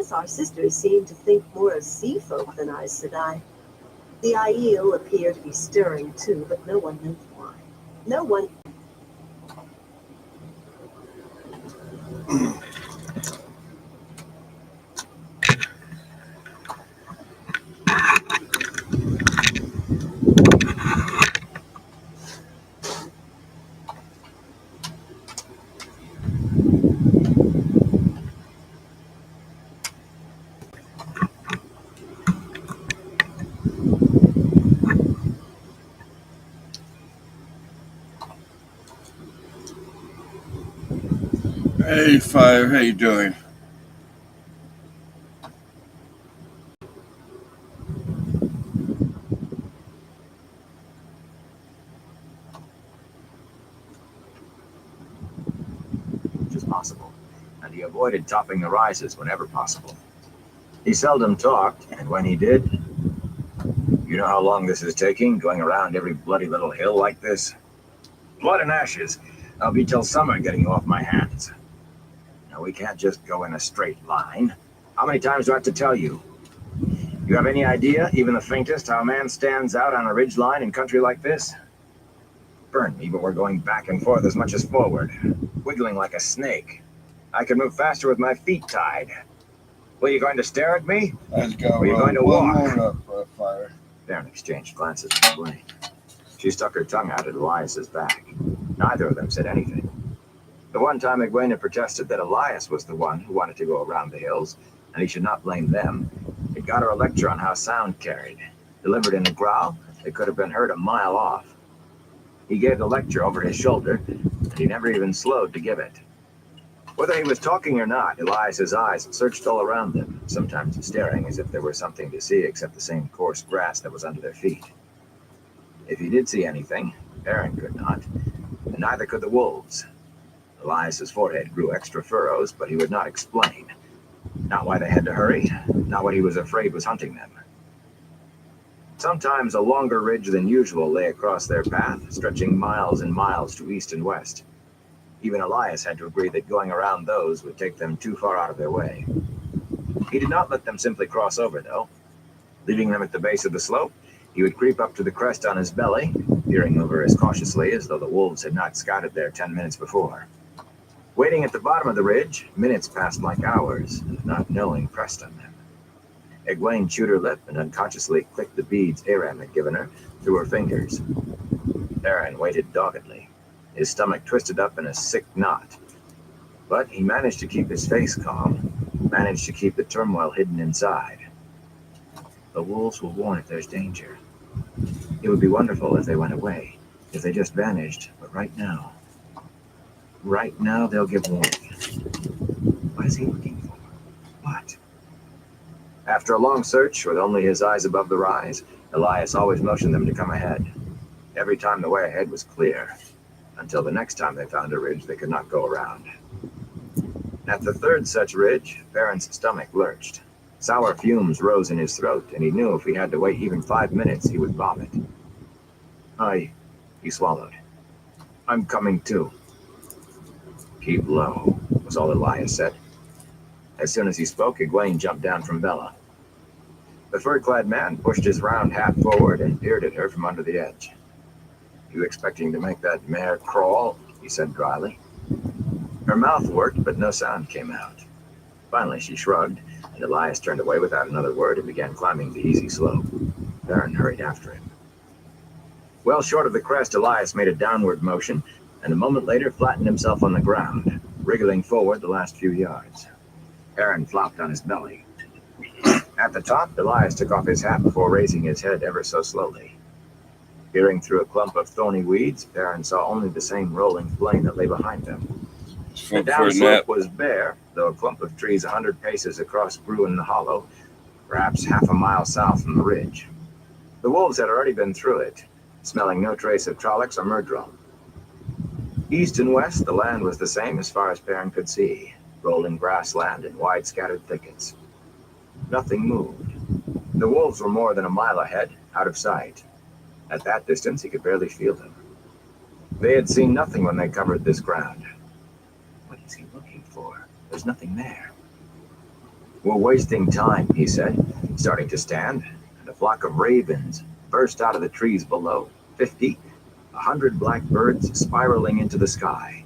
both our sisters seem to think more of sea folk than Aes Sedai. The Aiel appear to be stirring too, but no one knows why. No one. Hey, Fire, how you doing? Which is possible, and he avoided topping the rises whenever possible. He seldom talked, and when he did, you know how long this is taking, going around every bloody little hill like this? Blood and ashes. I'll be till summer getting you off my hands. Now, we can't just go in a straight line. How many times do I have to tell you? You have any idea, even the faintest, how a man stands out on a ridge line in country like this? Burn me, but we're going back and forth as much as forward, wiggling like a snake. I can move faster with my feet tied. Well, you going to stare at me? I just got Or are you going to one walk? more up, Fire. Baron exchanged glances with Blaine. She stuck her tongue out at Elias's back. Neither of them said anything. The one time Egwene had protested that Elias was the one who wanted to go around the hills, and he should not blame them, it got her a lecture on how sound carried. Delivered in a growl that could have been heard a mile off. He gave the lecture over his shoulder, and he never even slowed to give it. Whether he was talking or not, Elias's eyes searched all around them, sometimes staring as if there were something to see except the same coarse grass that was under their feet. If he did see anything, Aaron could not, and neither could the wolves. Elias's forehead grew extra furrows, but he would not explain. Not why they had to hurry, not what he was afraid was hunting them. Sometimes a longer ridge than usual lay across their path, stretching miles and miles to east and west. Even Elias had to agree that going around those would take them too far out of their way. He did not let them simply cross over, though. Leaving them at the base of the slope, he would creep up to the crest on his belly, peering over as cautiously as though the wolves had not scouted there 10 minutes before. Waiting at the bottom of the ridge, minutes passed like hours, not knowing pressed on them. Egwene chewed her lip and unconsciously clicked the beads Aram had given her through her fingers. Aaron waited doggedly, his stomach twisted up in a sick knot. But he managed to keep his face calm, managed to keep the turmoil hidden inside. The wolves will warn if there's danger. It would be wonderful if they went away, if they just vanished, but right now they'll give warning. What is he looking for? What? After a long search, with only his eyes above the rise, Elias always motioned them to come ahead. Every time the way ahead was clear, until the next time they found a ridge they could not go around. At the third such ridge, Baron's stomach lurched. Sour fumes rose in his throat, and he knew if he had to wait even 5 minutes, he would vomit. He swallowed. I'm coming too. Keep low, was all Elias said. As soon as he spoke, Egwene jumped down from Bella. The fur-clad man pushed his round hat forward and peered at her from under the edge. You expecting to make that mare crawl? He said dryly. Her mouth worked, but no sound came out. Finally, she shrugged, and Elias turned away without another word and began climbing the easy slope. Baron hurried after him. Well short of the crest, Elias made a downward motion, and a moment later flattened himself on the ground, wriggling forward the last few yards. Aaron flopped on his belly. At the top, Elias took off his hat before raising his head ever so slowly. Peering through a clump of thorny weeds, Aaron saw only the same rolling plain that lay behind them. The downslope was bare, though a clump of trees 100 paces across grew in the hollow, perhaps half a mile south from the ridge. The wolves had already been through it, smelling no trace of Trollocs or Murdrome. East and west, the land was the same as far as Perrin could see, rolling grassland and wide scattered thickets. Nothing moved. The wolves were more than a mile ahead, out of sight. At that distance, he could barely feel them. They had seen nothing when they covered this ground. What is he looking for? There's nothing there. We're wasting time, he said, starting to stand, and a flock of ravens burst out of the trees below. 50, 100 black birds spiraling into the sky.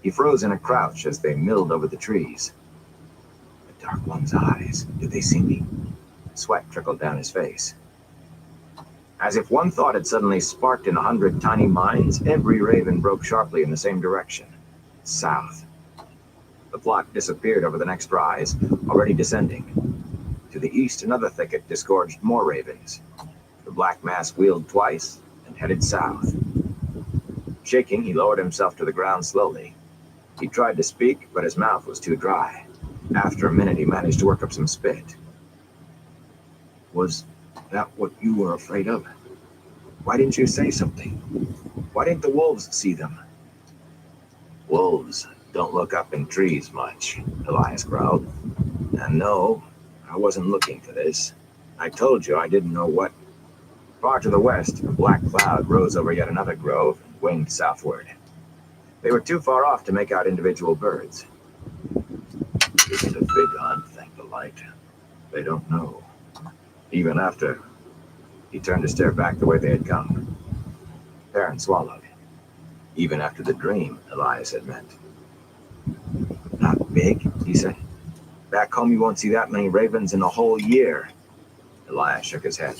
He froze in a crouch as they milled over the trees. The Dark One's eyes, did they see me? Sweat trickled down his face. As if one thought had suddenly sparked in 100 tiny minds, every raven broke sharply in the same direction. South. The flock disappeared over the next rise, already descending. To the east, another thicket disgorged more ravens. The black mass wheeled twice and headed south. Shaking, he lowered himself to the ground slowly. He tried to speak, but his mouth was too dry. After a minute, he managed to work up some spit. Was that what you were afraid of? Why didn't you say something? Why didn't the wolves see them? Wolves don't look up in trees much, Elias growled. And no, I wasn't looking for this. I told you I didn't know what. Far to the west, a black cloud rose over yet another grove and winged southward. They were too far off to make out individual birds. It isn't a big hunt, thank the light. They don't know. Even after... He turned to stare back the way they had come. Perrin swallowed. Even after the dream, Elias had meant. Not big, he said. Back home you won't see that many ravens in a whole year. Elias shook his head.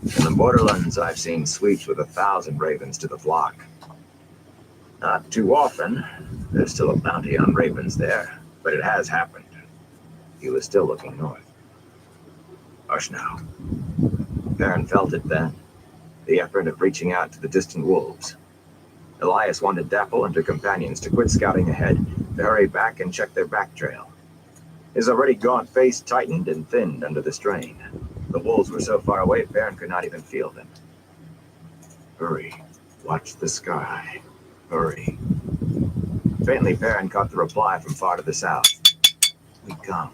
In the borderlands, I've seen sweeps with 1,000 ravens to the flock. Not too often. There's still a bounty on ravens there, but it has happened. He was still looking north. Hush now. Perrin felt it then, the effort of reaching out to the distant wolves. Elias wanted Dapple and her companions to quit scouting ahead, to hurry back and check their back trail. His already gaunt face tightened and thinned under the strain. The wolves were so far away, Perrin could not even feel them. Hurry. Watch the sky. Hurry. Faintly, Perrin caught the reply from far to the south. We come.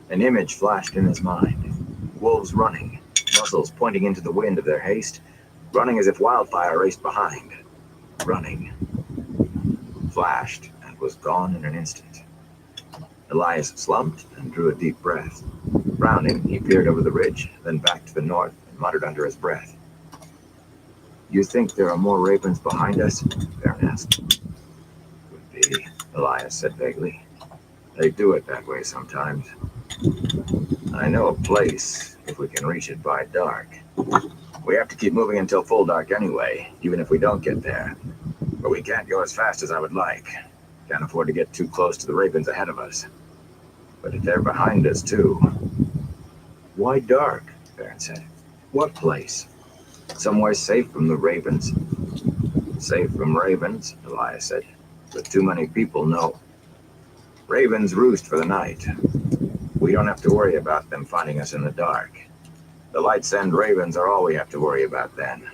An image flashed in his mind. Wolves running, muzzles pointing into the wind of their haste, running as if wildfire raced behind. Running. Flashed and was gone in an instant. Elias slumped and drew a deep breath. Frowning, he peered over the ridge, then back to the north and muttered under his breath. You think there are more ravens behind us? Perrin asked. Could be, Elias said vaguely. They do it that way sometimes. I know a place, if we can reach it by dark. We have to keep moving until full dark anyway, even if we don't get there. But we can't go as fast as I would like. Can't afford to get too close to the ravens ahead of us. But if they're behind us, too. Why dark? Perrin said. What place? Somewhere safe from the ravens. Safe from ravens, Elias said. But too many people know. Ravens roost for the night. We don't have to worry about them finding us in the dark. The light-send ravens are all we have to worry about then.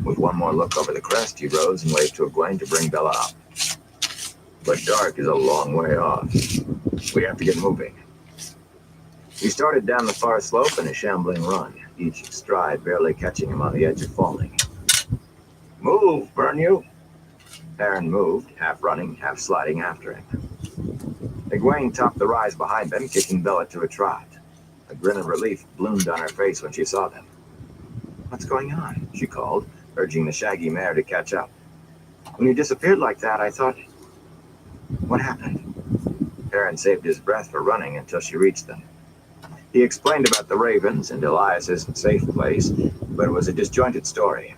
With one more look over the crest, he rose and waved to Egwene to bring Bella up. But dark is a long way off. We have to get moving. He started down the far slope in a shambling run, each stride barely catching him on the edge of falling. Move, burn you! Perrin moved, half running, half sliding after him. Egwene topped the rise behind them, kicking Bella to a trot. A grin of relief bloomed on her face when she saw them. What's going on? She called, urging the shaggy mare to catch up. When you disappeared like that, I thought... What happened? Perrin saved his breath for running until she reached them. He explained about the ravens and Elias's safe place, but it was a disjointed story.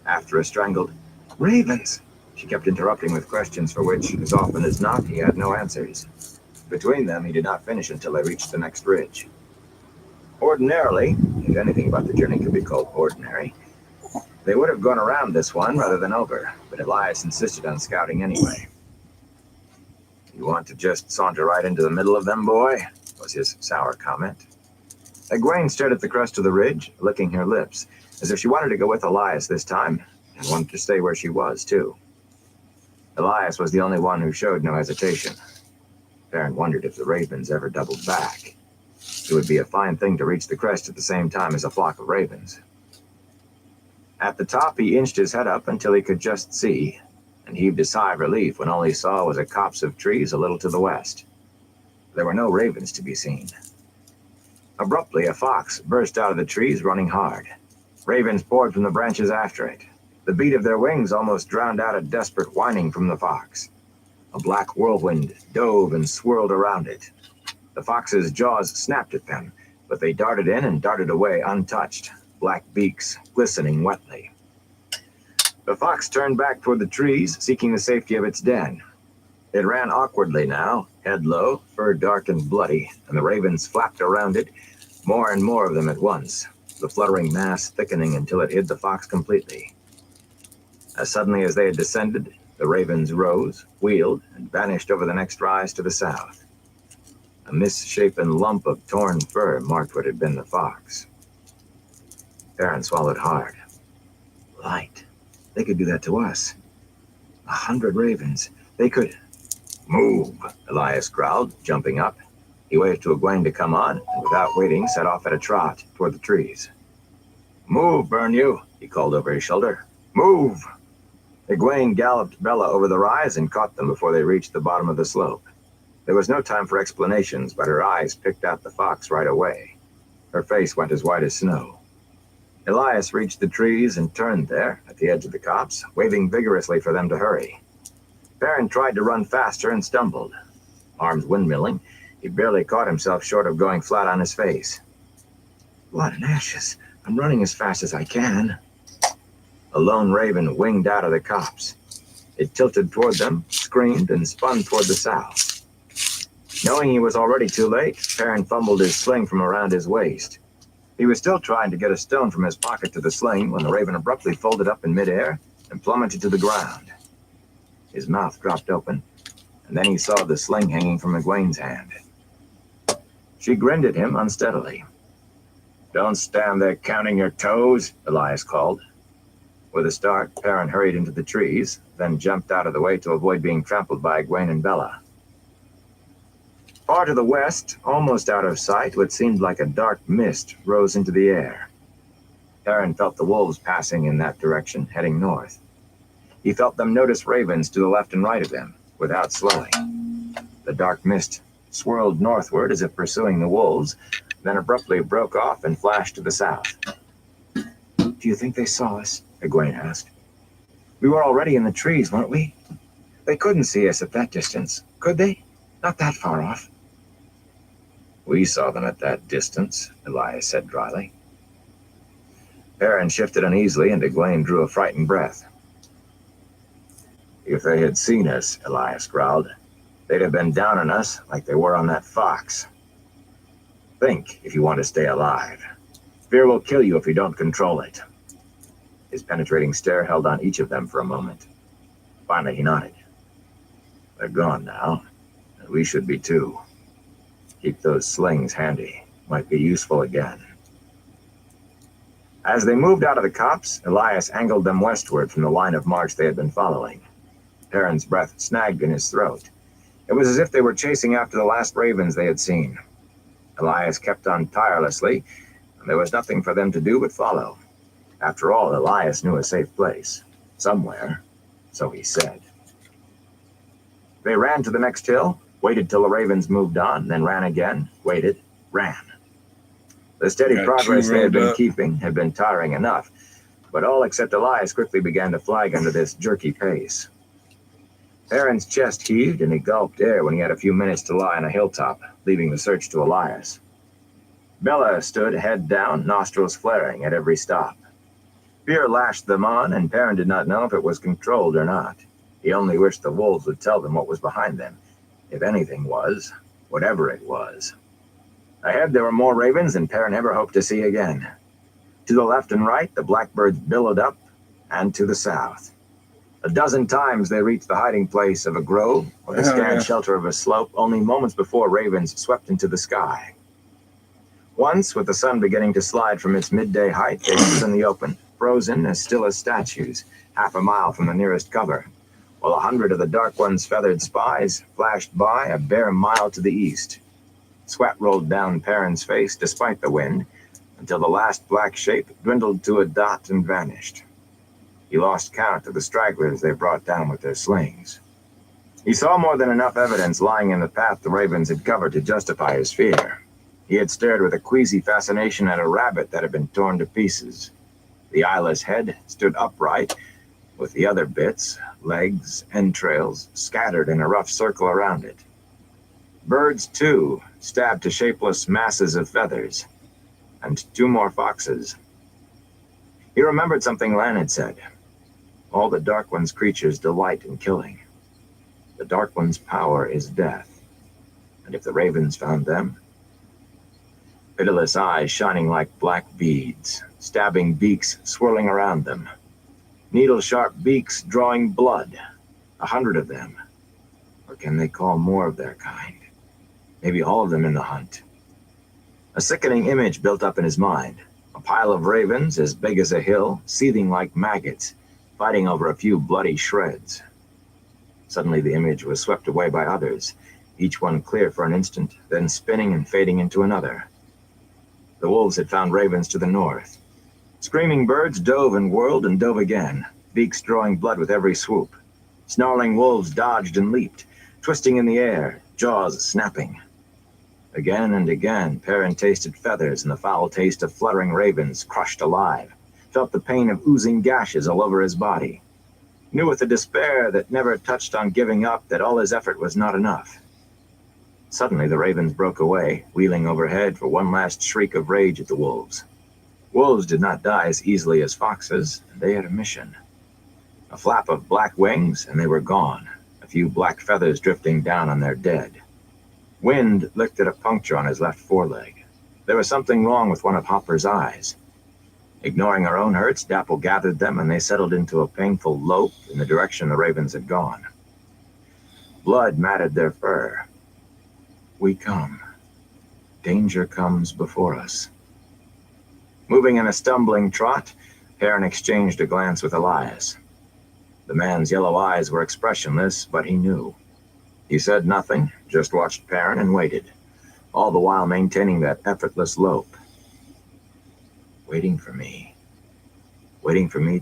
After a strangled, Ravens! She kept interrupting with questions for which, as often as not, he had no answers. Between them, he did not finish until they reached the next ridge. Ordinarily, if anything about the journey could be called ordinary, they would have gone around this one rather than over, but Elias insisted on scouting anyway. You want to just saunter right into the middle of them, boy? Was his sour comment. Egwene stared at the crest of the ridge, licking her lips, as if she wanted to go with Elias this time, and wanted to stay where she was, too. Elias was the only one who showed no hesitation. Perrin wondered if the ravens ever doubled back. It would be a fine thing to reach the crest at the same time as a flock of ravens. At the top, he inched his head up until he could just see, and heaved a sigh of relief when all he saw was a copse of trees a little to the west. there were no ravens to be seen. Abruptly, a fox burst out of the trees, running hard. Ravens poured from the branches after it. The beat of their wings almost drowned out a desperate whining from the fox. A black whirlwind dove and swirled around it. The fox's jaws snapped at them, but they darted in and darted away untouched, black beaks glistening wetly. The fox turned back toward the trees, seeking the safety of its den. It ran awkwardly now, head low, fur dark and bloody, and the ravens flapped around it, more and more of them at once, the fluttering mass thickening until it hid the fox completely. As suddenly as they had descended, the ravens rose, wheeled, and vanished over the next rise to the south. A misshapen lump of torn fur marked what had been the fox. Perrin swallowed hard. Light. They could do that to us. 100 ravens. They could... Move, Elias growled, jumping up. He waved to Egwene to come on, and without waiting, set off at a trot toward the trees. Move, burn you, he called over his shoulder. Move! Egwene galloped Bella over the rise and caught them before they reached the bottom of the slope. There was no time for explanations, but her eyes picked out the fox right away. Her face went as white as snow. Elias reached the trees and turned there, at the edge of the copse, waving vigorously for them to hurry. Perrin tried to run faster and stumbled. Arms windmilling, he barely caught himself short of going flat on his face. Blood and ashes. I'm running as fast as I can. A lone raven winged out of the copse. It tilted toward them, screamed, and spun toward the south. Knowing he was already too late, Perrin fumbled his sling from around his waist. He was still trying to get a stone from his pocket to the sling when the raven abruptly folded up in midair and plummeted to the ground. His mouth dropped open, and then he saw the sling hanging from Egwene's hand. She grinned at him unsteadily. Don't stand there counting your toes, Elias called. With a start, Perrin hurried into the trees, then jumped out of the way to avoid being trampled by Egwene and Bella. Far to the west, almost out of sight, what seemed like a dark mist rose into the air. Perrin felt the wolves passing in that direction, heading north. He felt them notice ravens to the left and right of them, without slowing. The dark mist swirled northward as if pursuing the wolves, then abruptly broke off and flashed to the south. Do you think they saw us? Egwene asked. We were already in the trees, weren't we? They couldn't see us at that distance, could they? Not that far off. We saw them at that distance, Elias said dryly. Perrin shifted uneasily, and Egwene drew a frightened breath. If they had seen us, Elias growled, they'd have been down on us like they were on that fox. Think if you want to stay alive. Fear will kill you if you don't control it. His penetrating stare held on each of them for a moment. Finally, he nodded. They're gone now, and we should be too. Keep those slings handy. Might be useful again. As they moved out of the copse, Elias angled them westward from the line of march they had been following. Perrin's breath snagged in his throat. It was as if they were chasing after the last ravens they had seen. Elias kept on tirelessly, and there was nothing for them to do but follow. After all, Elias knew a safe place. Somewhere. So he said. They ran to the next hill, waited till the ravens moved on, then ran again, waited, ran. The steady progress they had been keeping had been tiring enough, but all except Elias quickly began to flag under this jerky pace. Perrin's chest heaved and he gulped air when he had a few minutes to lie on a hilltop, leaving the search to Elias. Bella stood head down, nostrils flaring at every stop. Fear lashed them on, and Perrin did not know if it was controlled or not. He only wished the wolves would tell them what was behind them, if anything was, whatever it was. Ahead there were more ravens than Perrin ever hoped to see again. To the left and right, the blackbirds billowed up, and to the south. A dozen times they reached the hiding place of a grove or the scant shelter of a slope only moments before ravens swept into the sky. Once, with the sun beginning to slide from its midday height, they stood in the open, frozen as still as statues, half a mile from the nearest cover, while 100 of the Dark One's feathered spies flashed by a bare mile to the east. Sweat rolled down Perrin's face despite the wind, until the last black shape dwindled to a dot and vanished. He lost count of the stragglers they brought down with their slings. He saw more than enough evidence lying in the path the ravens had covered to justify his fear. He had stared with a queasy fascination at a rabbit that had been torn to pieces. The eyeless head stood upright, with the other bits, legs, entrails, scattered in a rough circle around it. Birds, too, stabbed to shapeless masses of feathers, and 2 more foxes. He remembered something Lan had said. All the Dark One's creatures delight in killing. The Dark One's power is death, and if the ravens found them... Pitiless eyes shining like black beads, stabbing beaks swirling around them. Needle-sharp beaks drawing blood, 100 of them. Or can they call more of their kind? Maybe all of them in the hunt. A sickening image built up in his mind. A pile of ravens as big as a hill, seething like maggots, fighting over a few bloody shreds. Suddenly the image was swept away by others, each one clear for an instant, then spinning and fading into another. The wolves had found ravens to the north. Screaming birds dove and whirled and dove again, beaks drawing blood with every swoop. Snarling wolves dodged and leaped, twisting in the air, jaws snapping. Again and again, Perrin tasted feathers and the foul taste of fluttering ravens crushed alive, felt the pain of oozing gashes all over his body. Knew with a despair that never touched on giving up that all his effort was not enough. Suddenly the ravens broke away, wheeling overhead for one last shriek of rage at the wolves. Wolves did not die as easily as foxes, and they had a mission. A flap of black wings, and they were gone, a few black feathers drifting down on their dead. Wind licked at a puncture on his left foreleg. There was something wrong with one of Hopper's eyes. Ignoring her own hurts, Dapple gathered them, and they settled into a painful lope in the direction the ravens had gone. Blood matted their fur. We come. Danger comes before us. Moving in a stumbling trot, Perrin exchanged a glance with Elias. The man's yellow eyes were expressionless, but he knew. He said nothing, just watched Perrin and waited, all the while maintaining that effortless lope. Waiting for me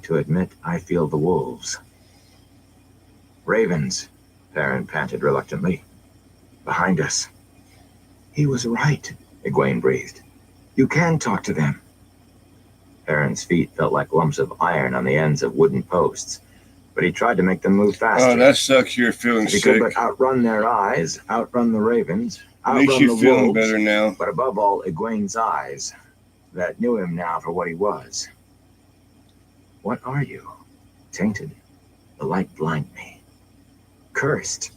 to admit I feel the wolves. Ravens, Perrin panted reluctantly. Behind us. He was right, Egwene breathed. You can talk to them. Perrin's feet felt like lumps of iron on the ends of wooden posts, but he tried to make them move faster. Oh, that sucks. You're feeling If he sick. could but outrun their eyes, outrun the ravens, At least outrun you're the feeling wolves, better now. but above all, Egwene's eyes, that knew him now for what he was. What are you? Tainted. The light blinded me. Cursed.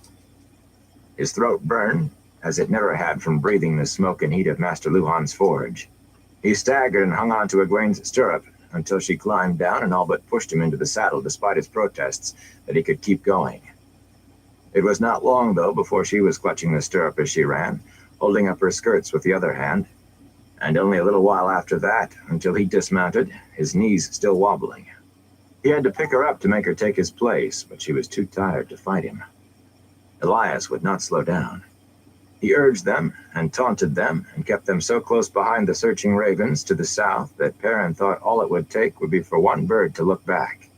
His throat burned, as it never had from breathing the smoke and heat of Master Luhan's forge. He staggered and hung on to Egwene's stirrup until she climbed down and all but pushed him into the saddle despite his protests that he could keep going. It was not long, though, before she was clutching the stirrup as she ran, holding up her skirts with the other hand, and only a little while after that, until he dismounted, his knees still wobbling. He had to pick her up to make her take his place, but she was too tired to fight him. Elias would not slow down. He urged them and taunted them and kept them so close behind the searching ravens to the south that Perrin thought all it would take would be for one bird to look back.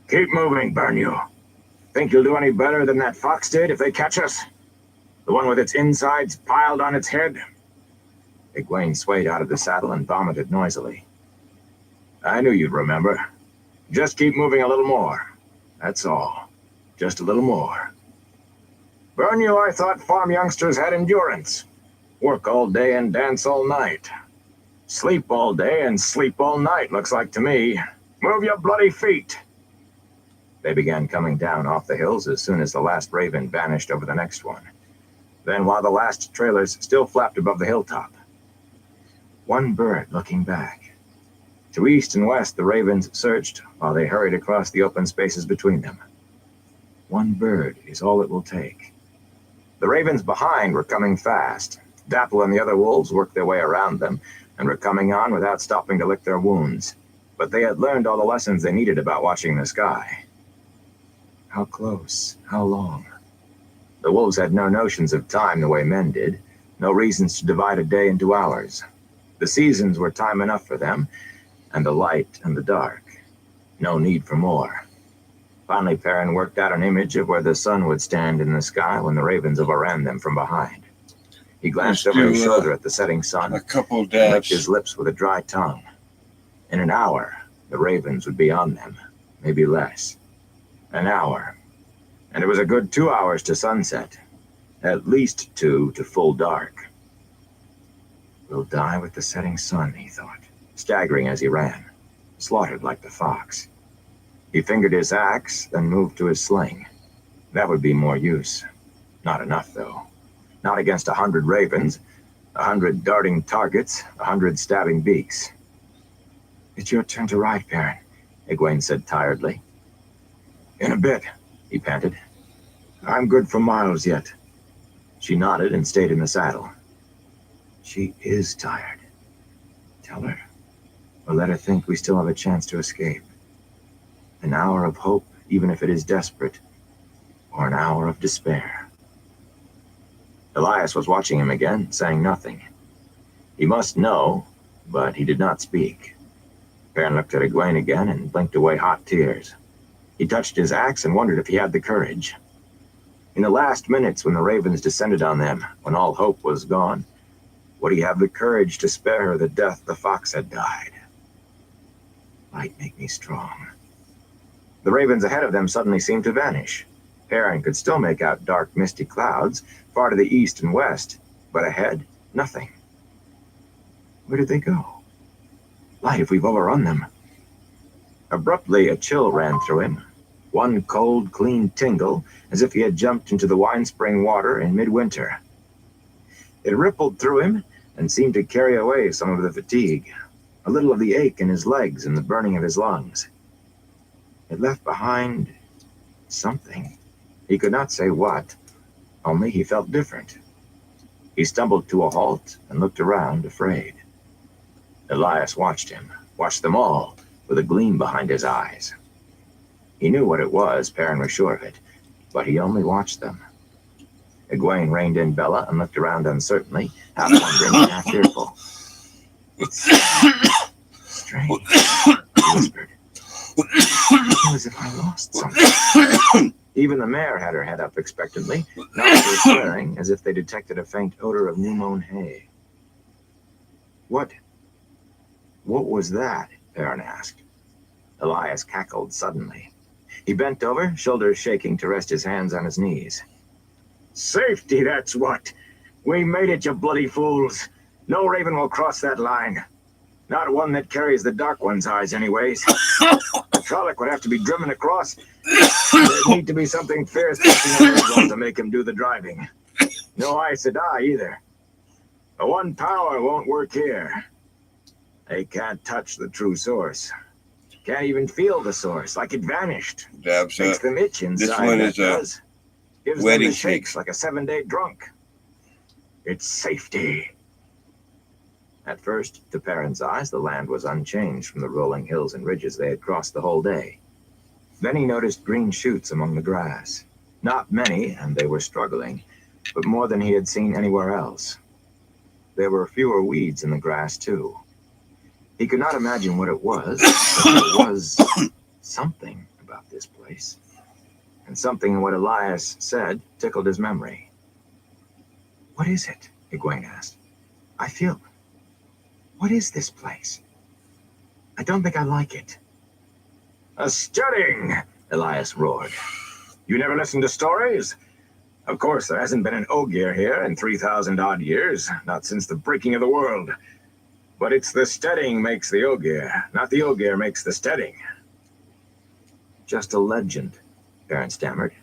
Keep moving, burn you. Think you'll do any better than that fox did if they catch us? The one with its insides piled on its head? Egwene swayed out of the saddle and vomited noisily. I knew you'd remember. Just keep moving a little more. That's all. Just a little more. Burn you, I thought farm youngsters had endurance. Work all day and dance all night. Sleep all day and sleep all night, looks like to me. Move your bloody feet. They began coming down off the hills as soon as the last raven vanished over the next one. Then while the last trailers still flapped above the hilltop. One bird looking back. To east and west the ravens searched while they hurried across the open spaces between them. One bird is all it will take. The ravens behind were coming fast. Dapple and the other wolves worked their way around them and were coming on without stopping to lick their wounds. But they had learned all the lessons they needed about watching the sky. How close? How long? The wolves had no notions of time the way men did, no reasons to divide a day into hours. The seasons were time enough for them, and the light and the dark. No need for more. Finally, Perrin worked out an image of where the sun would stand in the sky when the ravens overran them from behind. He glanced Let's over his do, shoulder at the setting sun a couple and licked dabs. his lips with a dry tongue. In an hour, the ravens would be on them, maybe less. An hour. And it was a good 2 hours to sunset. At least 2 to full dark. We'll die with the setting sun, he thought, staggering as he ran, slaughtered like the fox. He fingered his axe, then moved to his sling. That would be more use. Not enough, though. Not against 100 ravens, 100 darting targets, 100 stabbing beaks. It's your turn to ride, Perrin, Egwene said tiredly. In a bit, he panted. I'm good for miles yet. She nodded and stayed in the saddle. She is tired. Tell her. Or let her think we still have a chance to escape. An hour of hope, even if it is desperate. Or an hour of despair. Elias was watching him again, saying nothing. He must know, but he did not speak. Perrin looked at Egwene again and blinked away hot tears. He touched his axe and wondered if he had the courage. In the last minutes when the ravens descended on them, when all hope was gone, would he have the courage to spare her the death the fox had died? Might make me strong. The ravens ahead of them suddenly seemed to vanish. Perrin could still make out dark, misty clouds far to the east and west, but ahead, nothing. Where did they go? Light if we've overrun them. Abruptly, a chill ran through him. One cold, clean tingle, as if he had jumped into the wine spring water in midwinter. It rippled through him and seemed to carry away some of the fatigue, a little of the ache in his legs and the burning of his lungs. It left behind something. He could not say what, only he felt different. He stumbled to a halt and looked around, afraid. Elias watched him, watched them all, with a gleam behind his eyes. He knew what it was, Perrin was sure of it, but he only watched them. Egwene reined in Bella and looked around uncertainly, half wondering, half fearful. It's strange, he whispered. I feel as if I lost something. Even the mare had her head up expectantly, nostrils flaring as if they detected a faint odor of new-mown hay. What was that? Perrin asked. Elias cackled suddenly. He bent over, shoulders shaking, to rest his hands on his knees. Safety, that's what. We made it, you bloody fools. No raven will cross that line. Not one that carries the Dark One's eyes, anyways. The Trolloc would have to be driven across. There'd need to be something fierce to make him do the driving. No Aes Sedai either. The one power won't work here. They can't touch the true source. Can't even feel the source, like it vanished. Dabs Makes up. them itch inside. This one is does. Gives them wedding the shakes like a 7-day drunk. It's safety. At first, to Perrin's eyes, the land was unchanged from the rolling hills and ridges they had crossed the whole day. Then he noticed green shoots among the grass. Not many, and they were struggling, but more than he had seen anywhere else. There were fewer weeds in the grass, too. He could not imagine what it was, but there was something about this place. And something in what Elias said tickled his memory. What is it? Egwene asked. I feel... What is this place? I don't think I like it. A steading, Elias roared. You never listened to stories? Of course, there hasn't been an Ogier here in 3,000-odd years, not since the breaking of the world. But it's the steading makes the Ogier, not the Ogier makes the steading. Just a legend, Perrin stammered.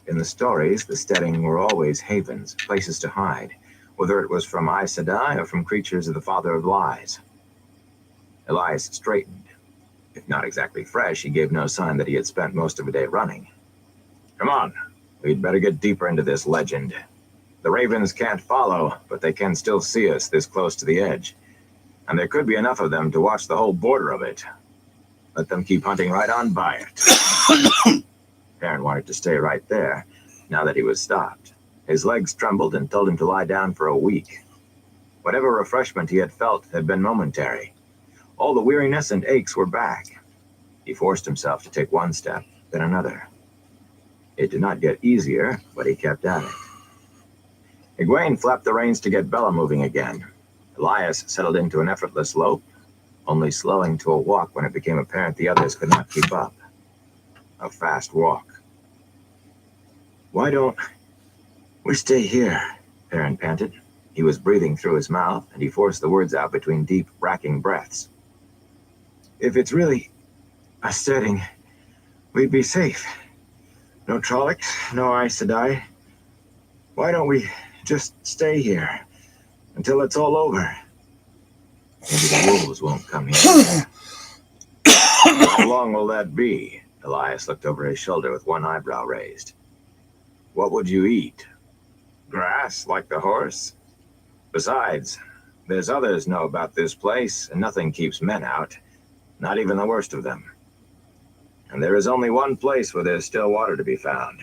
In the stories, the steading were always havens, places to hide, whether it was from Aes Sedai or from creatures of the Father of Lies. Elias straightened. If not exactly fresh, he gave no sign that he had spent most of a day running. Come on, we'd better get deeper into this legend. The ravens can't follow, but they can still see us this close to the edge. And there could be enough of them to watch the whole border of it. Let them keep hunting right on by it. Perrin wanted to stay right there, now that he was stopped. His legs trembled and told him to lie down for a week. Whatever refreshment he had felt had been momentary. All the weariness and aches were back. He forced himself to take one step, then another. It did not get easier, but he kept at it. Egwene flapped the reins to get Bella moving again. Elias settled into an effortless lope, only slowing to a walk when it became apparent the others could not keep up. A fast walk. "Why don't we stay here?" Perrin panted. He was breathing through his mouth, and he forced the words out between deep, racking breaths. "If it's really a setting, we'd be safe. No Trollocs, no Aes Sedai. Why don't we just stay here until it's all over? Maybe the wolves won't come here." "How long will that be?" Elias looked over his shoulder with one eyebrow raised. "What would you eat? Grass, like the horse? Besides, there's others know about this place, and nothing keeps men out, not even the worst of them. And there is only one place where there's still water to be found."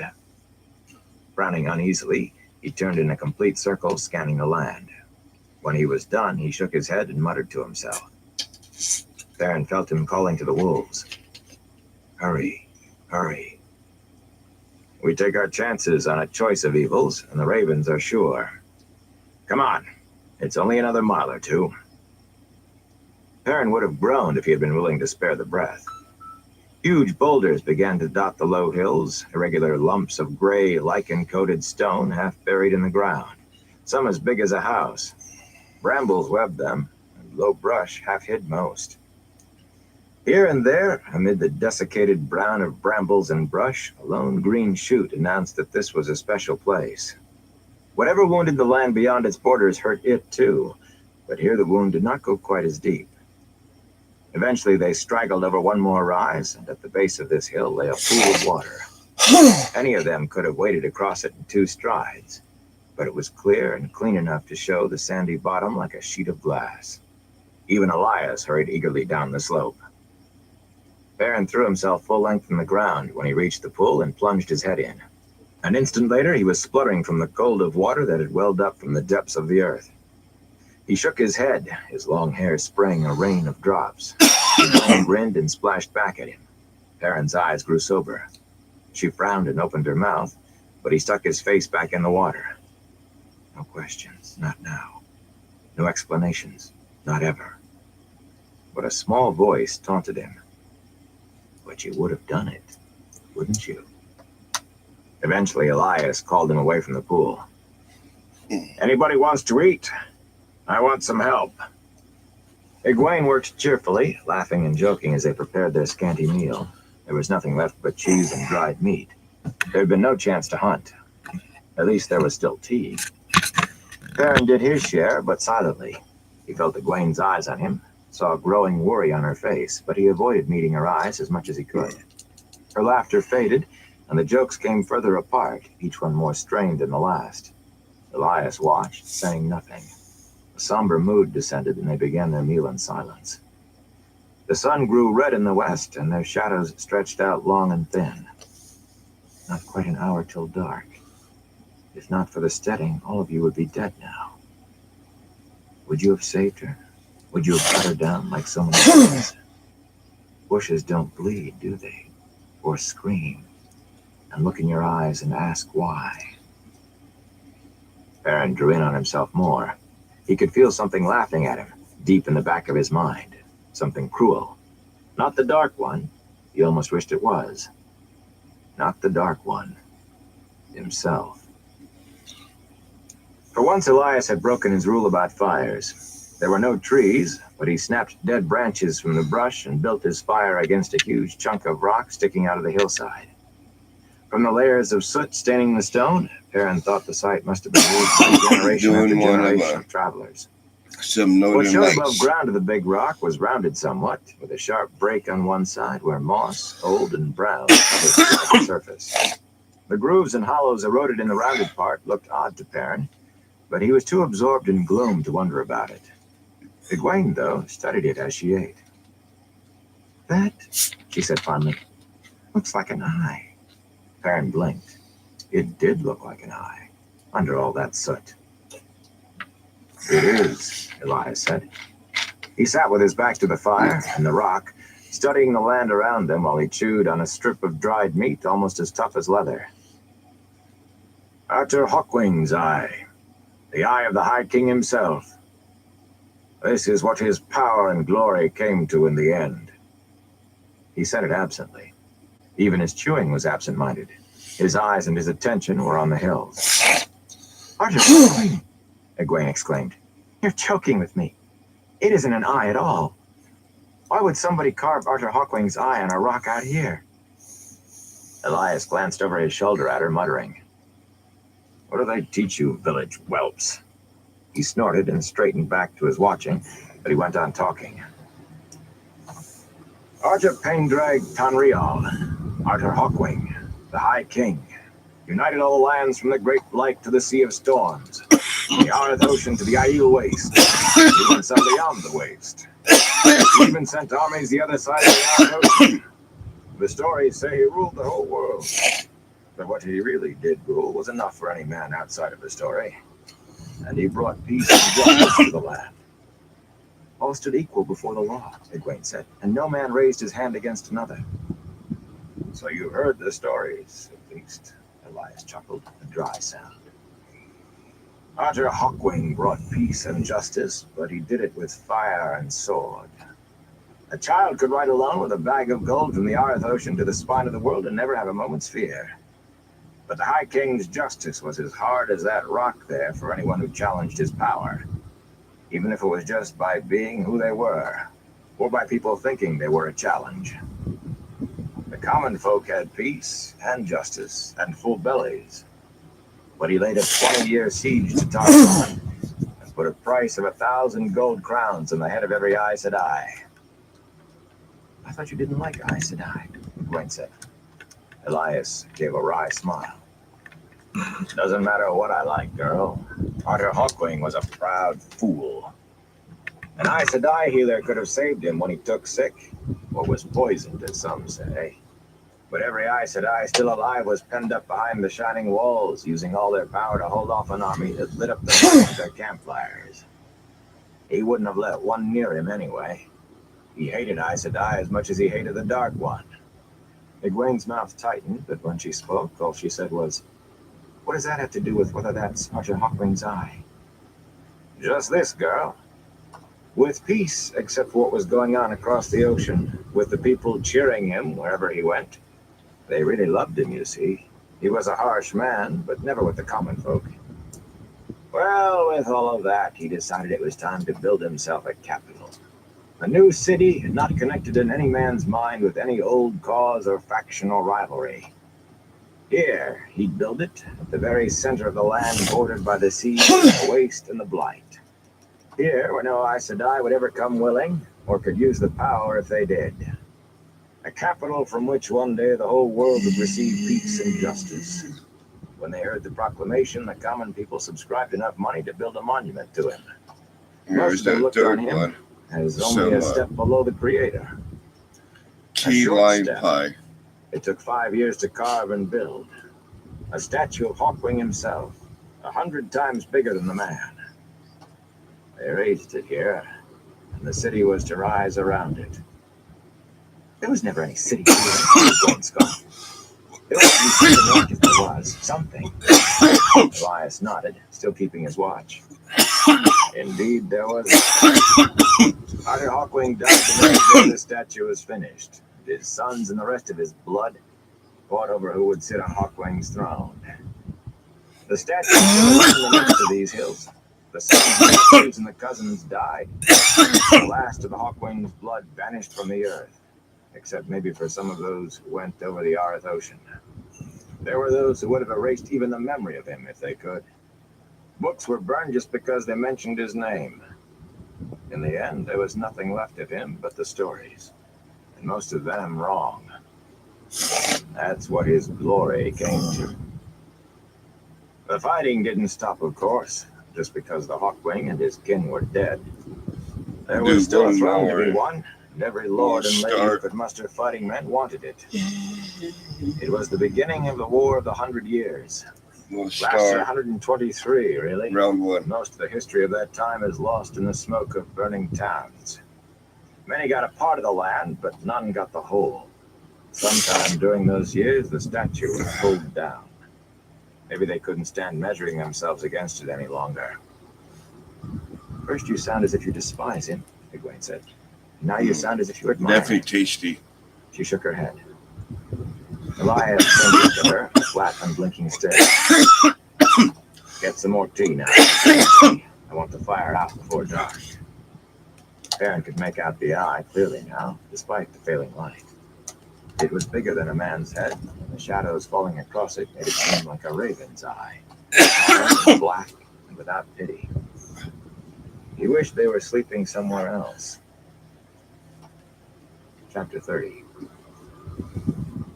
Frowning uneasily, he turned in a complete circle, scanning the land. When he was done, he shook his head and muttered to himself. Perrin felt him calling to the wolves. "Hurry, hurry. We take our chances on a choice of evils, and the ravens are sure. Come on, it's only another mile or two." Perrin would have groaned if he had been willing to spare the breath. Huge boulders began to dot the low hills, irregular lumps of gray, lichen-coated stone half buried in the ground, some as big as a house. Brambles webbed them, and low brush half hid most. Here and there, amid the desiccated brown of brambles and brush, a lone green shoot announced that this was a special place. Whatever wounded the land beyond its borders hurt it too, but here the wound did not go quite as deep. Eventually they straggled over one more rise, and at the base of this hill lay a pool of water. Any of them could have waded across it in 2 strides, but it was clear and clean enough to show the sandy bottom like a sheet of glass. Even Elias hurried eagerly down the slope. Perrin threw himself full length in the ground when he reached the pool and plunged his head in. An instant later, he was spluttering from the cold of water that had welled up from the depths of the earth. He shook his head, his long hair spraying a rain of drops. He grinned and splashed back at him. Perrin's eyes grew sober. She frowned and opened her mouth, but he stuck his face back in the water. "No questions, not now. No explanations, not ever." But a small voice taunted him. "But you would have done it, wouldn't you?" Eventually, Elias called him away from the pool. "Anybody wants to eat? I want some help." Egwene worked cheerfully, laughing and joking as they prepared their scanty meal. There was nothing left but cheese and dried meat. There had been no chance to hunt. At least there was still tea. Perrin did his share, but silently. He felt Egwene's eyes on him, saw a growing worry on her face, but he avoided meeting her eyes as much as he could. Her laughter faded, and the jokes came further apart, each one more strained than the last. Elias watched, saying nothing. A somber mood descended, and they began their meal in silence. The sun grew red in the west, and their shadows stretched out long and thin. Not quite an hour till dark. If not for the steading, all of you would be dead now. Would you have saved her? Would you have cut her down like so many others? Bushes don't bleed, do they? Or scream, and look in your eyes and ask why. Perrin drew in on himself more. He could feel something laughing at him, deep in the back of his mind. Something cruel. Not the dark one. He almost wished it was. Not the dark one. Himself. For once, Elias had broken his rule about fires. There were no trees, but he snapped dead branches from the brush and built his fire against a huge chunk of rock sticking out of the hillside. From the layers of soot staining the stone, Perrin thought the site must have been used by generation after generation of travelers. Some What northern showed above lights. ground of the big rock was rounded somewhat, with a sharp break on one side where moss, old and brown, covered the surface. The grooves and hollows eroded in the rounded part looked odd to Perrin, but he was too absorbed in gloom to wonder about it. Egwene, though, studied it as she ate. "That," she said finally, "looks like an eye." Perrin blinked. It did look like an eye, under all that soot. "It is," Elias said. He sat with his back to the fire, and the rock, studying the land around them while he chewed on a strip of dried meat almost as tough as leather. Arthur Hawkwing's eye, the eye of the High King himself. This is what his power and glory came to in the end. He said it absently. Even his chewing was absent-minded. His eyes and his attention were on the hills. Arthur Hawkwing, Egwene exclaimed. You're joking with me. It isn't an eye at all. Why would somebody carve Arthur Hawkwing's eye on a rock out here? Elias glanced over his shoulder at her, muttering, What do they teach you, village whelps? He snorted and straightened back to his watching, but he went on talking. Arja Paindrag Tanrial, Arthur Hawkwing, the High King, united all the lands from the Great Light to the Sea of Storms, from the Arth Ocean to the Aiel Waste, even some beyond the Waste. He even sent armies the other side of the Arth Ocean. The stories say he ruled the whole world. But what he really did rule was enough for any man outside of the story. And he brought peace and justice to the land. All stood equal before the law, Egwene said, and no man raised his hand against another. So you heard the stories, at least, Elias chuckled, a dry sound. Arthur Hawkwing brought peace and justice, but he did it with fire and sword. A child could ride alone with a bag of gold from the Arth Ocean to the spine of the world and never have a moment's fear. But the High King's justice was as hard as that rock there for anyone who challenged his power, even if it was just by being who they were, or by people thinking they were a challenge. The common folk had peace and justice and full bellies, but he laid a 20-year siege to Targon and put a price of 1,000 gold crowns on the head of every Aes Sedai. I thought you didn't like Aes Sedai, Egwene said. Elias gave a wry smile. Doesn't matter what I like, girl. Arthur Hawkwing was a proud fool. An Aes Sedai healer could have saved him when he took sick, or was poisoned, as some say. But every Aes Sedai still alive was penned up behind the shining walls, using all their power to hold off an army that lit up the night with their campfires. He wouldn't have let one near him anyway. He hated Aes Sedai as much as he hated the Dark One. Egwene's mouth tightened, but when she spoke, all she said was, What does that have to do with whether that's Arthur Hawkwing's eye? Just this, girl. With peace, except for what was going on across the ocean, with the people cheering him wherever he went. They really loved him, you see. He was a harsh man, but never with the common folk. Well, with all of that, he decided it was time to build himself a capital. A new city, not connected in any man's mind with any old cause or faction or rivalry. Here, he'd build it, at the very center of the land bordered by the sea, the waste, and the blight. Here, where no Aes Sedai would ever come willing, or could use the power if they did. A capital from which one day the whole world would receive peace and justice. When they heard the proclamation, the common people subscribed enough money to build a monument to him. Here's Most of them that looked on third him one. as only a step below the Creator. Key short lime step. pie. It took 5 years to carve and build. A statue of Hawkwing himself, 100 times bigger than the man. They raised it here, and the city was to rise around it. There was never any city here, Egwene scoffed. There ought to be something like if there was. Something. Elias nodded, still keeping his watch. Indeed, there was. Arthur Hawkwing died the next day the statue was finished. His sons and the rest of his blood fought over who would sit on Hawkwing's throne. The statue was in the midst of these hills. The sons, the nephews, and the cousins died. The last of the Hawkwing's blood vanished from the earth, except maybe for some of those who went over the Arth Ocean. There were those who would have erased even the memory of him if they could. Books were burned just because they mentioned his name. In the end, there was nothing left of him but the stories, and most of them wrong. That's what his glory came to. The fighting didn't stop, of course, just because the Hawkwing and his kin were dead. There was still a throne to be won, and every lord and lady who could muster fighting men wanted it. It was the beginning of the War of the 100 Years. We'll Lasted start 123, really. round one. Most of the history of that time is lost in the smoke of burning towns. Many got a part of the land, but none got the whole. Sometime during those years, the statue was pulled down. Maybe they couldn't stand measuring themselves against it any longer. First you sound as if you despise him, Egwene said. Now you sound as if you admire Definitely him. tasty. She shook her head. Elias turned to her, a flat, unblinking stare. Get some more tea now. I want the fire out before dark. Perrin could make out the eye clearly now, despite the failing light. It was bigger than a man's head, and the shadows falling across it made it seem like a raven's eye. Black and without pity. He wished they were sleeping somewhere else. Chapter 30.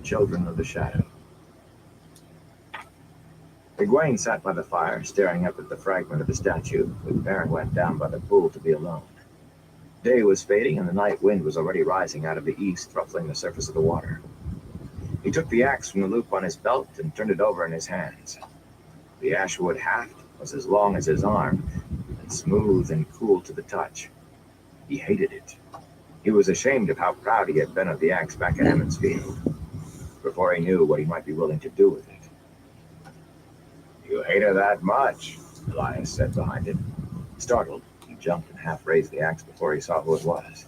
Children of the Shadow. Egwene sat by the fire, staring up at the fragment of the statue, when Perrin went down by the pool to be alone. Day was fading, and the night wind was already rising out of the east, ruffling the surface of the water. He took the axe from the loop on his belt and turned it over in his hands. The ashwood haft was as long as his arm, and smooth and cool to the touch. He hated it. He was ashamed of how proud he had been of the axe back at Emmonsfield, before he knew what he might be willing to do with it. You hate her that much, Elias said behind him. Startled, he jumped and half raised the axe before he saw who it was.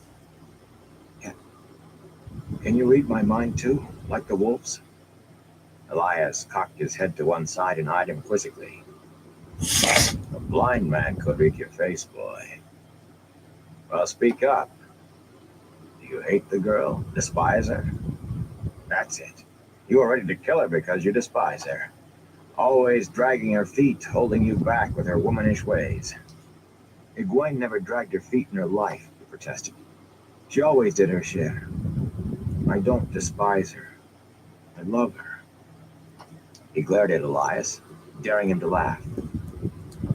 Can you read my mind too, like the wolves? Elias cocked his head to one side and eyed him quizzically. A blind man could read your face, boy. Well, speak up. Do you hate the girl? Despise her? That's it. You are ready to kill her because you despise her. Always dragging her feet, holding you back with her womanish ways. Egwene never dragged her feet in her life, he protested. She always did her share. I don't despise her. I love her. He glared at Elias, daring him to laugh.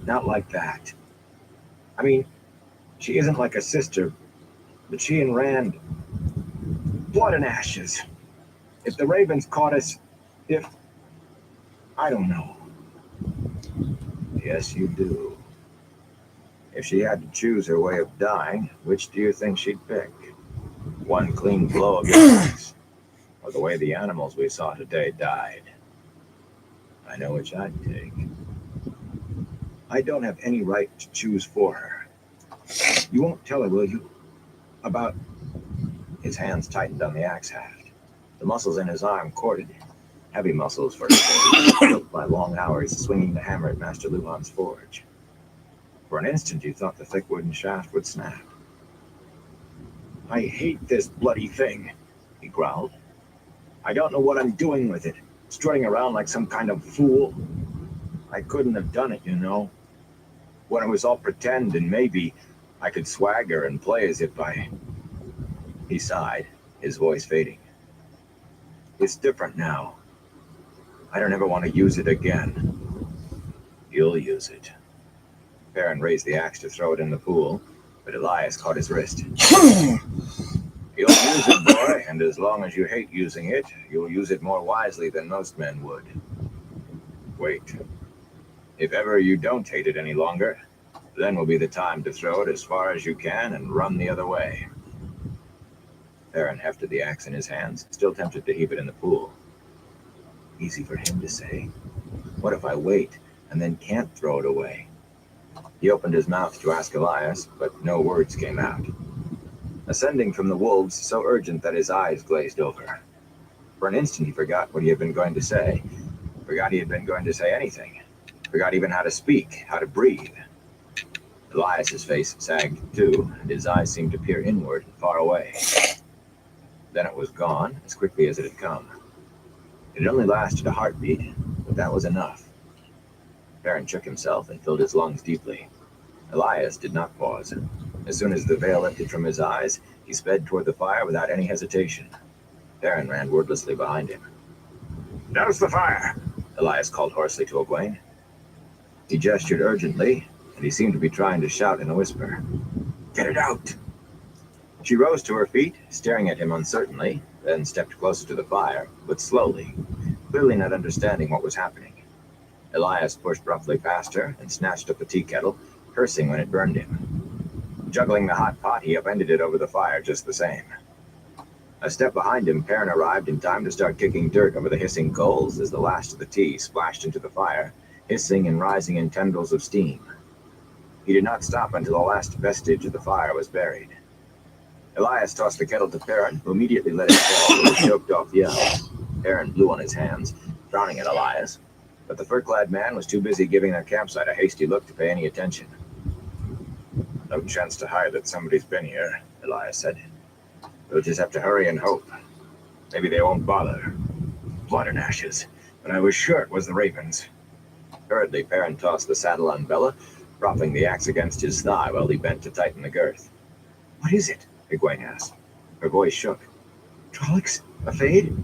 Not like that. I mean, she isn't like a sister, but she and Rand... Blood and ashes. If the Ravens caught us, I don't know. Yes, you do. If she had to choose her way of dying, which do you think she'd pick? One clean blow of your axe, or the way the animals we saw today died? I know which I'd take. I don't have any right to choose for her. You won't tell her, will you? About... His hands tightened on the axe haft. The muscles in his arm corded. Heavy muscles for built by long hours swinging the hammer at Master Luhan's forge. For an instant you thought the thick wooden shaft would snap. I hate this bloody thing, he growled. I don't know what I'm doing with it, strutting around like some kind of fool. I couldn't have done it, you know. When it was all pretend and maybe I could swagger and play as if I... He sighed, his voice fading. It's different now. I don't ever want to use it again. You'll use it. Perrin raised the axe to throw it in the pool, but Elias caught his wrist. You'll use it, boy, and as long as you hate using it, you'll use it more wisely than most men would. Wait. If ever you don't hate it any longer, then will be the time to throw it as far as you can and run the other way. Perrin hefted the axe in his hands, still tempted to heave it in the pool. Easy for him to say. What if I wait and then can't throw it away? He opened his mouth to ask Elias, but no words came out. Ascending from the wolves, so urgent that his eyes glazed over. For an instant he forgot what he had been going to say. Forgot he had been going to say anything. Forgot even how to speak, how to breathe. Elias's face sagged too, and his eyes seemed to peer inward, far away. Then it was gone, as quickly as it had come. It had only lasted a heartbeat, but that was enough. Perrin shook himself and filled his lungs deeply. Elias did not pause. As soon as the veil lifted from his eyes, he sped toward the fire without any hesitation. Perrin ran wordlessly behind him. Douse the fire! Elias called hoarsely to Egwene. He gestured urgently, and he seemed to be trying to shout in a whisper. Get it out! She rose to her feet, staring at him uncertainly, then stepped closer to the fire, but slowly, clearly not understanding what was happening. Elias pushed roughly past her and snatched up the tea kettle, cursing when it burned him. Juggling the hot pot, he upended it over the fire just the same. A step behind him, Perrin arrived in time to start kicking dirt over the hissing coals as the last of the tea splashed into the fire, hissing and rising in tendrils of steam. He did not stop until the last vestige of the fire was buried. Elias tossed the kettle to Perrin, who immediately let it fall with a choked-off yell. Perrin blew on his hands, frowning at Elias, but the fur-clad man was too busy giving their campsite a hasty look to pay any attention. "No chance to hide that somebody's been here," Elias said. "We'll just have to hurry and hope. Maybe they won't bother. Blood and ashes. But I was sure it was the ravens." Hurriedly, Perrin tossed the saddle on Bella, propping the axe against his thigh while he bent to tighten the girth. "What is it?" Egwene asked. Her voice shook. "Trollocs? A fade?"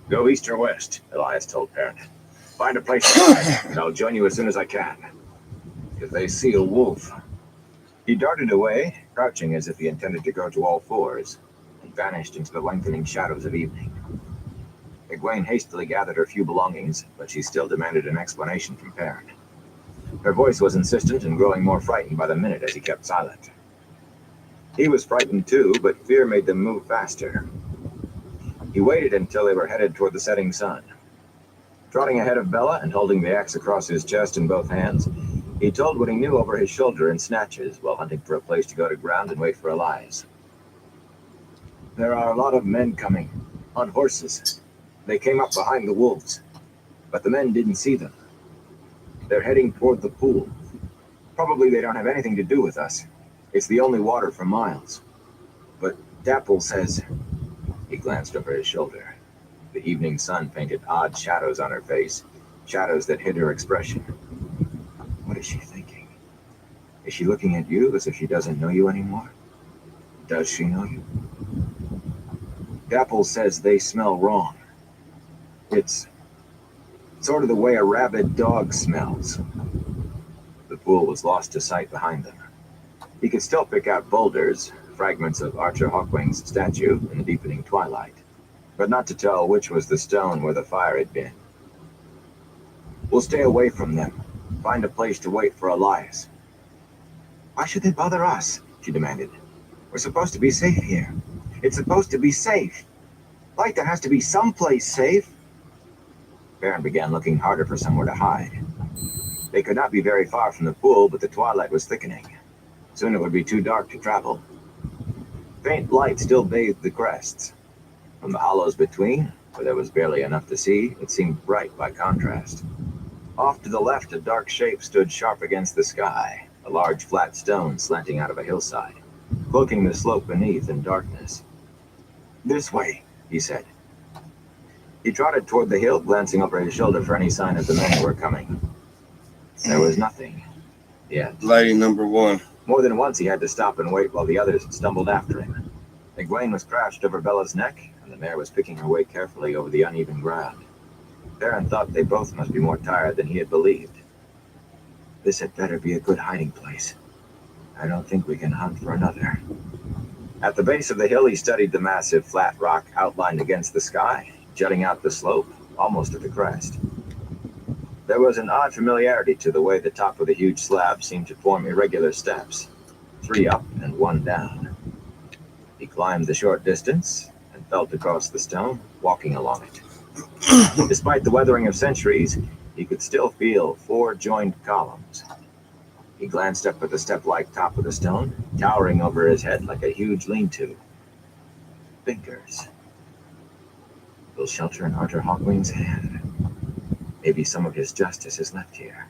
"Go east or west," Elias told Perrin. "Find a place to hide, and I'll join you as soon as I can. If they see a wolf..." He darted away, crouching as if he intended to go to all fours, and vanished into the lengthening shadows of evening. Egwene hastily gathered her few belongings, but she still demanded an explanation from Perrin. Her voice was insistent and growing more frightened by the minute as he kept silent. He was frightened too, but fear made them move faster. He waited until they were headed toward the setting sun. Trotting ahead of Bella and holding the axe across his chest in both hands, he told what he knew over his shoulder in snatches while hunting for a place to go to ground and wait for Elias. "There are a lot of men coming, on horses. They came up behind the wolves, but the men didn't see them. They're heading toward the pool. Probably they don't have anything to do with us. It's the only water for miles. But Dapple says..." He glanced over his shoulder. The evening sun painted odd shadows on her face, shadows that hid her expression. What is she thinking? Is she looking at you as if she doesn't know you anymore? Does she know you? "Dapple says they smell wrong. It's sort of the way a rabid dog smells." The pool was lost to sight behind them. He could still pick out boulders, fragments of Archer Hawkwing's statue in the deepening twilight, but not to tell which was the stone where the fire had been. "We'll stay away from them. Find a place to wait for Elias." "Why should they bother us?" she demanded. "We're supposed to be safe here. It's supposed to be safe. Like there has to be someplace safe." Perrin began looking harder for somewhere to hide. They could not be very far from the pool, but the twilight was thickening. Soon it would be too dark to travel. Faint light still bathed the crests. From the hollows between, where there was barely enough to see, it seemed bright by contrast. Off to the left, a dark shape stood sharp against the sky, a large flat stone slanting out of a hillside, cloaking the slope beneath in darkness. "This way," he said. He trotted toward the hill, glancing over his shoulder for any sign of the men who were coming. There was nothing. Yet. Lighting number 1. More than once he had to stop and wait while the others stumbled after him. Egwene was crouched over Bella's neck, and the mare was picking her way carefully over the uneven ground. Perrin thought they both must be more tired than he had believed. "This had better be a good hiding place. I don't think we can hunt for another." At the base of the hill, he studied the massive flat rock outlined against the sky, jutting out the slope, almost at the crest. There was an odd familiarity to the way the top of the huge slab seemed to form irregular steps, 3 up and 1 down. He climbed the short distance and felt across the stone, walking along it. Despite the weathering of centuries, he could still feel 4 joined columns. He glanced up at the step-like top of the stone, towering over his head like a huge lean-to. Fingers. Will shelter in Archer Hawkwing's hand. Maybe some of his justice is left here.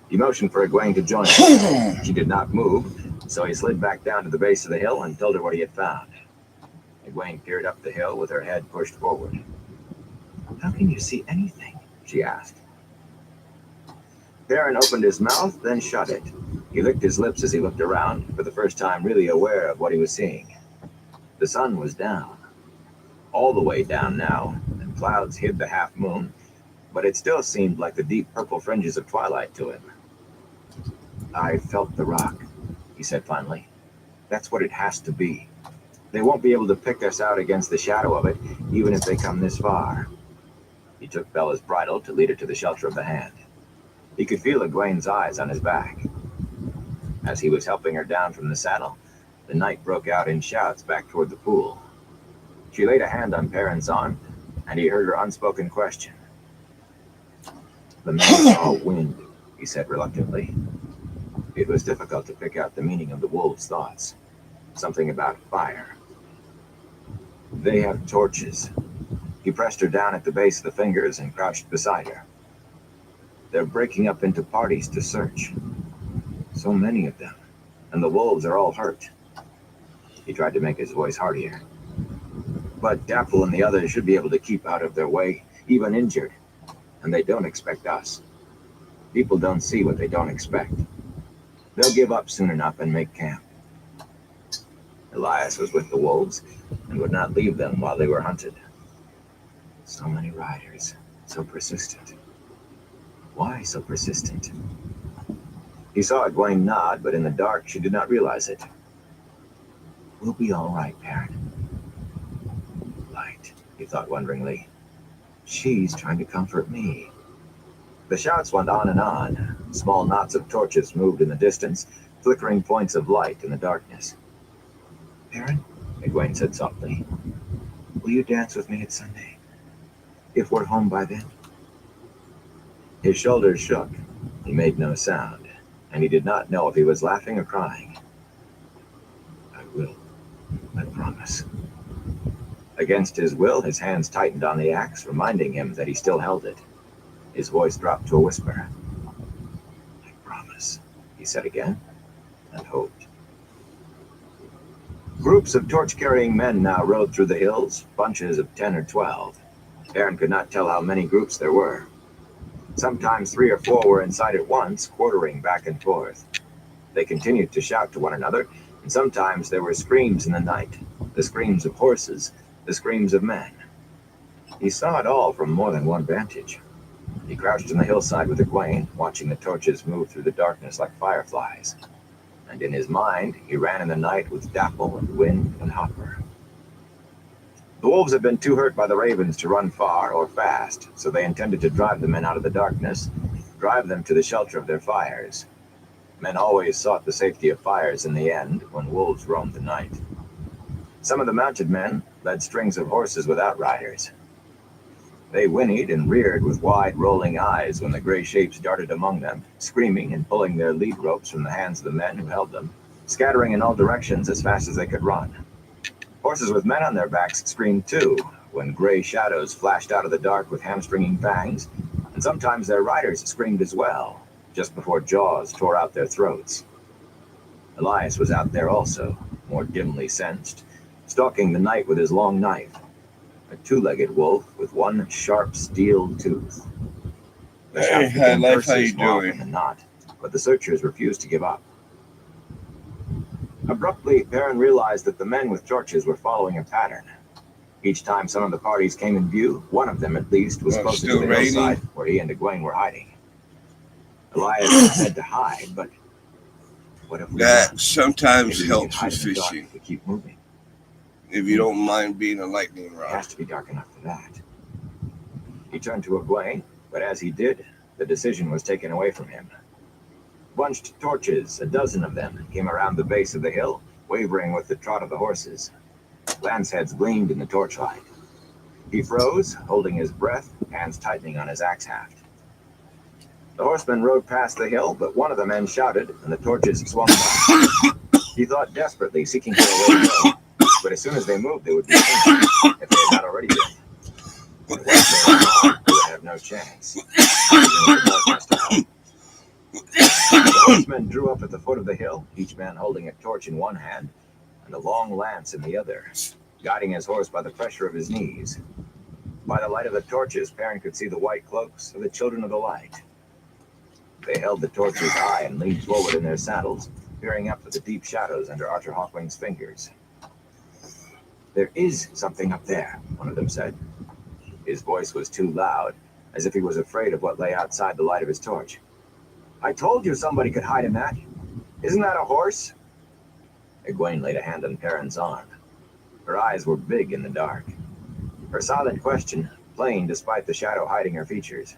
He motioned for Egwene to join him. She did not move, so he slid back down to the base of the hill and told her what he had found. Egwene peered up the hill with her head pushed forward. "How can you see anything?" she asked. Perrin opened his mouth, then shut it. He licked his lips as he looked around, for the first time really aware of what he was seeing. The sun was down. All the way down now, and clouds hid the half moon, but it still seemed like the deep purple fringes of twilight to him. "I felt the rock," he said finally. "That's what it has to be. They won't be able to pick us out against the shadow of it, even if they come this far." He took Bella's bridle to lead her to the shelter of the hand. He could feel Egwene's eyes on his back. As he was helping her down from the saddle, the knight broke out in shouts back toward the pool. She laid a hand on Perrin's arm, and he heard her unspoken question. "The man saw wind," he said reluctantly. It was difficult to pick out the meaning of the wolves' thoughts. Something about fire. "They have torches." He pressed her down at the base of the fingers and crouched beside her. "They're breaking up into parties to search. So many of them, and the wolves are all hurt." He tried to make his voice heartier. "But Dapple and the others should be able to keep out of their way, even injured. And they don't expect us. People don't see what they don't expect. They'll give up soon enough and make camp." Elias was with the wolves and would not leave them while they were hunted. So many riders, so persistent. Why so persistent? He saw Egwene nod, but in the dark she did not realize it. "We'll be all right, Perrin." Light, he thought wonderingly. She's trying to comfort me. The shouts went on and on. Small knots of torches moved in the distance, flickering points of light in the darkness. "Perrin," Egwene said softly, "will you dance with me at Sunday? If we're home by then?" His shoulders shook. He made no sound, and he did not know if he was laughing or crying. "I will. I promise." Against his will, his hands tightened on the axe, reminding him that he still held it. His voice dropped to a whisper. "I promise," he said again, and hoped. Groups of torch-carrying men now rode through the hills, bunches of 10 or 12. Perrin could not tell how many groups there were. Sometimes 3 or 4 were in sight at once, quartering back and forth. They continued to shout to one another, and sometimes there were screams in the night, the screams of horses, the screams of men. He saw it all from more than one vantage. He crouched on the hillside with Egwene, watching the torches move through the darkness like fireflies. And in his mind, he ran in the night with Dapple and Wind and Hopper. The wolves had been too hurt by the ravens to run far or fast, so they intended to drive the men out of the darkness, drive them to the shelter of their fires. Men always sought the safety of fires in the end when wolves roamed the night. Some of the mounted men led strings of horses without riders. They whinnied and reared with wide rolling eyes when the gray shapes darted among them, screaming and pulling their lead ropes from the hands of the men who held them, scattering in all directions as fast as they could run. Horses with men on their backs screamed too, when gray shadows flashed out of the dark with hamstringing fangs, and sometimes their riders screamed as well, just before jaws tore out their throats. Elias was out there also, more dimly sensed, stalking the night with his long knife, a 2-legged wolf with one sharp steel tooth. The Hey, shouts became Life, how curses you more doing? often than not, but the searchers refused to give up. Abruptly, Perrin realized that the men with torches were following a pattern. Each time some of the parties came in view, one of them at least was Well, it's closer to still the raining. hillside where he and Egwene were hiding. Elias said to hide, but what if we That run? sometimes Maybe we could helps hide with in the dark fishing, if we keep moving. if you don't mind being a lightning It rod. has to be dark enough for that. He turned to Egwene, but as he did, the decision was taken away from him. Bunched torches, a dozen of them, came around the base of the hill, wavering with the trot of the horses. Lance heads gleamed in the torchlight. He froze, holding his breath, hands tightening on his axe haft. The horsemen rode past the hill, but one of the men shouted, and the torches swung back. He thought desperately, seeking for a way to go, but as soon as they moved, they would be seen, if they had not already been. And once they were gone, they would have no chance. The horsemen drew up at the foot of the hill, each man holding a torch in one hand and a long lance in the other, guiding his horse by the pressure of his knees. By the light of the torches, Perrin could see the white cloaks of the Children of the Light. They held the torches high and leaned forward in their saddles, peering up at the deep shadows under Arthur Hawkwing's fingers. "There is something up there," one of them said. His voice was too loud, as if he was afraid of what lay outside the light of his torch. "I told you somebody could hide in that. Isn't that a horse?" Egwene laid a hand on Perrin's arm. Her eyes were big in the dark. Her silent question, plain despite the shadow hiding her features.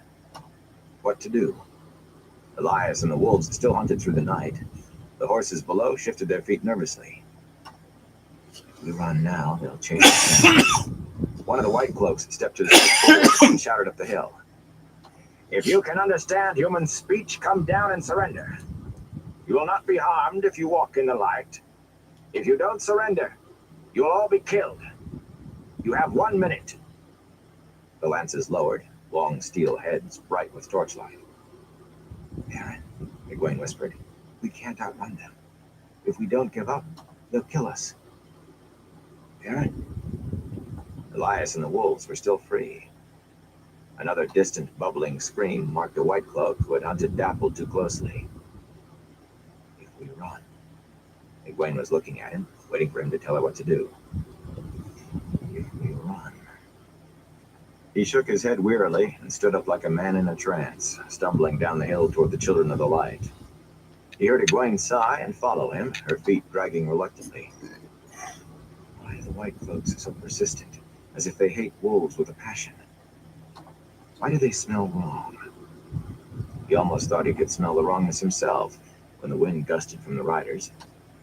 What to do? Elias and the wolves still hunted through the night. The horses below shifted their feet nervously. If we run now, they'll chase us down. One of the white cloaks stepped to the forward and shouted up the hill. If you can understand human speech, come down and surrender. You will not be harmed if you walk in the light. If you don't surrender, you will all be killed. You have 1 minute. The lances lowered, long steel heads bright with torchlight. Aaron, Egwene whispered, we can't outrun them. If we don't give up, they'll kill us. Aaron? Elias and the wolves were still free. Another distant, bubbling scream marked a white cloak who had hunted Dapple too closely. If we run. Egwene was looking at him, waiting for him to tell her what to do. If we run. He shook his head wearily and stood up like a man in a trance, stumbling down the hill toward the Children of the Light. He heard Egwene sigh and follow him, her feet dragging reluctantly. Why are the white cloaks so persistent, as if they hate wolves with a passion? Why do they smell wrong? He almost thought he could smell the wrongness himself when the wind gusted from the riders.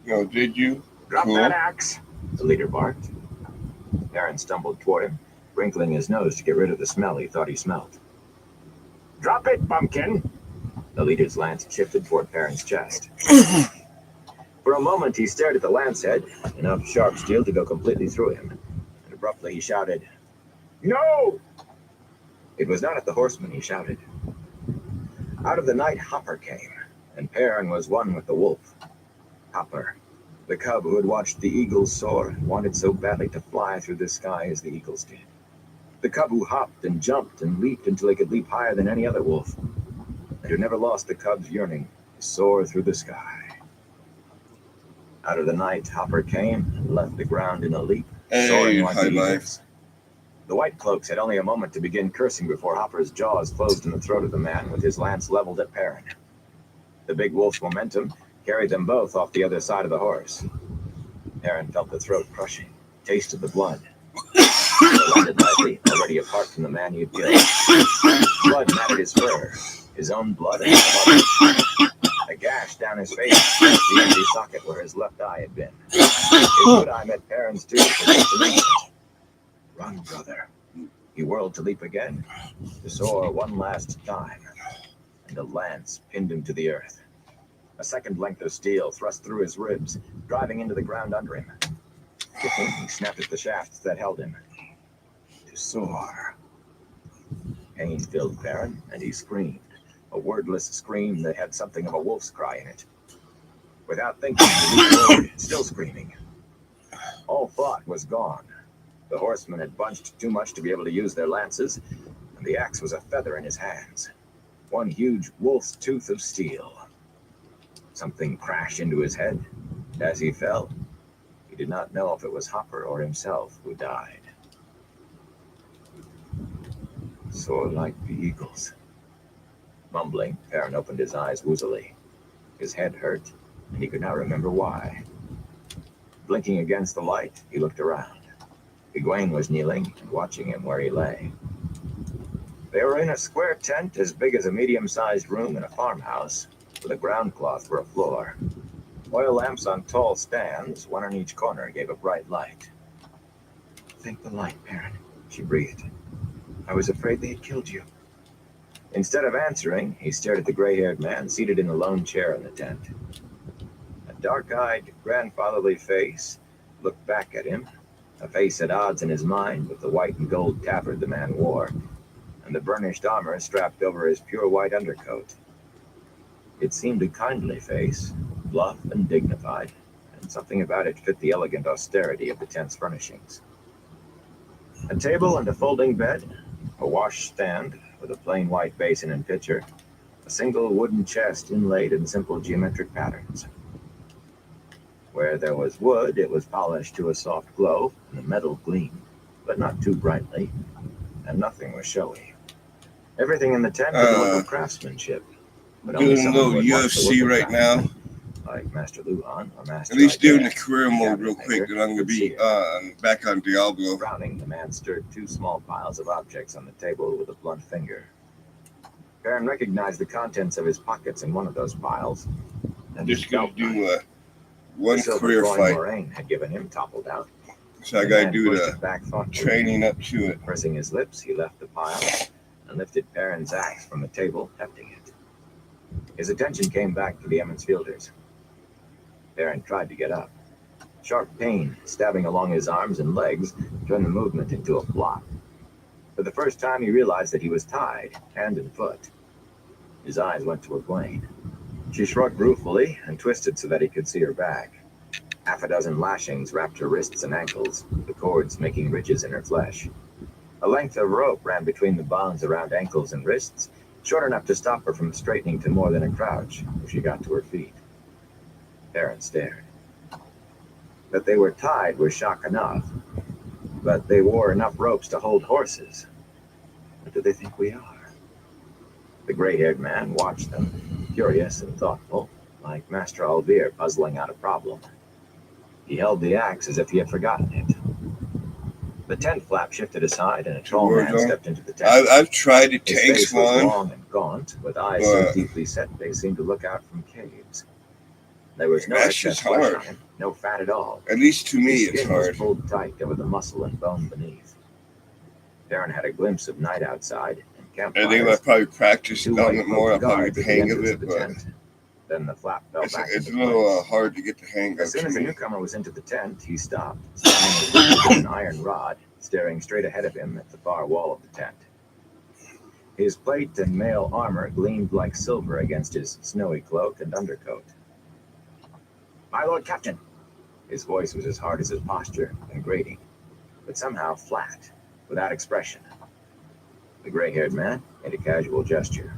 No, did you? Drop Cool. that axe, the leader barked. Aaron stumbled toward him, wrinkling his nose to get rid of the smell he thought he smelled. Drop it, bumpkin! The leader's lance shifted toward Perrin's chest. For a moment, he stared at the lance head, enough sharp steel to go completely through him. And abruptly, he shouted, No! It was not at the horseman he shouted. Out of the night, Hopper came, and Perrin was one with the wolf. Hopper, the cub who had watched the eagles soar and wanted so badly to fly through the sky as the eagles did. The cub who hopped and jumped and leaped until he could leap higher than any other wolf, and who never lost the cub's yearning to soar through the sky. Out of the night, Hopper came and left the ground in a leap, soaring like the eagles. The white cloaks had only a moment to begin cursing before Hopper's jaws closed in the throat of the man with his lance leveled at Perrin. The big wolf's momentum carried them both off the other side of the horse. Perrin felt the throat crushing, tasted the blood. He landed lightly, already apart from the man he had killed. Blood matted his fur, his own blood and blood. A gash down his face scratched the empty socket where his left eye had been. His good eye met Perrin's too for just an instant. Run, brother. He whirled to leap again, to soar one last time, and a lance pinned him to the earth. A second length of steel thrust through his ribs, driving into the ground under him. Kicking, he snapped at the shafts that held him. To soar. Pain filled Perrin, and he screamed, a wordless scream that had something of a wolf's cry in it. Without thinking, he leaped forward, still screaming. All thought was gone. The horsemen had bunched too much to be able to use their lances, and the axe was a feather in his hands. One huge wolf's tooth of steel. Something crashed into his head. As he fell, he did not know if it was Hopper or himself who died. Soar like the eagles. Mumbling, Perrin opened his eyes woozily. His head hurt, and he could not remember why. Blinking against the light, he looked around. Egwene was kneeling and watching him where he lay. They were in a square tent as big as a medium-sized room in a farmhouse, with a ground cloth for a floor. Oil lamps on tall stands, one in each corner, gave a bright light. Thank the light, Perrin, she breathed. I was afraid they had killed you. Instead of answering, he stared at the gray-haired man seated in the lone chair in the tent. A dark-eyed, grandfatherly face looked back at him, a face at odds in his mind with the white and gold tabard the man wore, and the burnished armor strapped over his pure white undercoat. It seemed a kindly face, bluff and dignified, and something about it fit the elegant austerity of the tent's furnishings. A table and a folding bed, a washstand with a plain white basin and pitcher, a single wooden chest inlaid in simple geometric patterns. Where there was wood, it was polished to a soft glow, and the metal gleamed, but not too brightly, and nothing was showy. Everything in the tent was a look of craftsmanship, but only Doing a someone little who had watched the UFC work of right now. craftsmen, like Master Luhan or Master At least doing the Idea, career mode cabinet real maker, quick, and I'm gonna would see be it. back on Diablo. Frowning, the man stirred two small piles of objects on the table with a blunt finger. Perrin recognized the contents of his pockets in one of those piles. and Just his gonna belt do knife. one The silver career coin fight. Moraine had given him toppled out. So I The gotta man do pushed the it back thoughtfully. training up to it. Pursing his lips, he left the pile and lifted Perrin's axe from the table, hefting it. His attention came back to the Emmons Fielders. Perrin tried to get up. Sharp pain stabbing along his arms and legs turned the movement into a blot. For the first time, he realized that he was tied, hand and foot. His eyes went to Egwene. She shrugged ruefully and twisted so that he could see her back. Half a dozen lashings wrapped her wrists and ankles, the cords making ridges in her flesh. A length of rope ran between the bonds around ankles and wrists, short enough to stop her from straightening to more than a crouch if she got to her feet. Perrin stared. That they were tied was shock enough, but they wore enough ropes to hold horses. What do they think we are? The gray-haired man watched them, curious and thoughtful, like Master Alvear puzzling out a problem. He held the axe as if he had forgotten it. The tent flap shifted aside, and a tall man stepped into the tent. I've tried the His tanks face was one, long and gaunt, with eyes so but deeply set they seemed to look out from caves. There was no that's excess just flesh hard. on him, no fat at all. At least to me, His it's skin was hard. pulled tight over the muscle and bone beneath. Perrin had a glimpse of night outside and I think if I campfires. probably practice Two on white it more, I'll cloaked probably get guards the at the hang of entrance it. of the But tent. Then the flap fell back it's a into little place. hard to get the hang of. As soon To as the me. newcomer was into the tent, he stopped, standing with an iron rod, staring straight ahead of him at the far wall of the tent. His plate and mail armor gleamed like silver against his snowy cloak and undercoat. "My lord captain!" His voice was as hard as his posture and grating, but somehow flat, without expression. The gray-haired man made a casual gesture.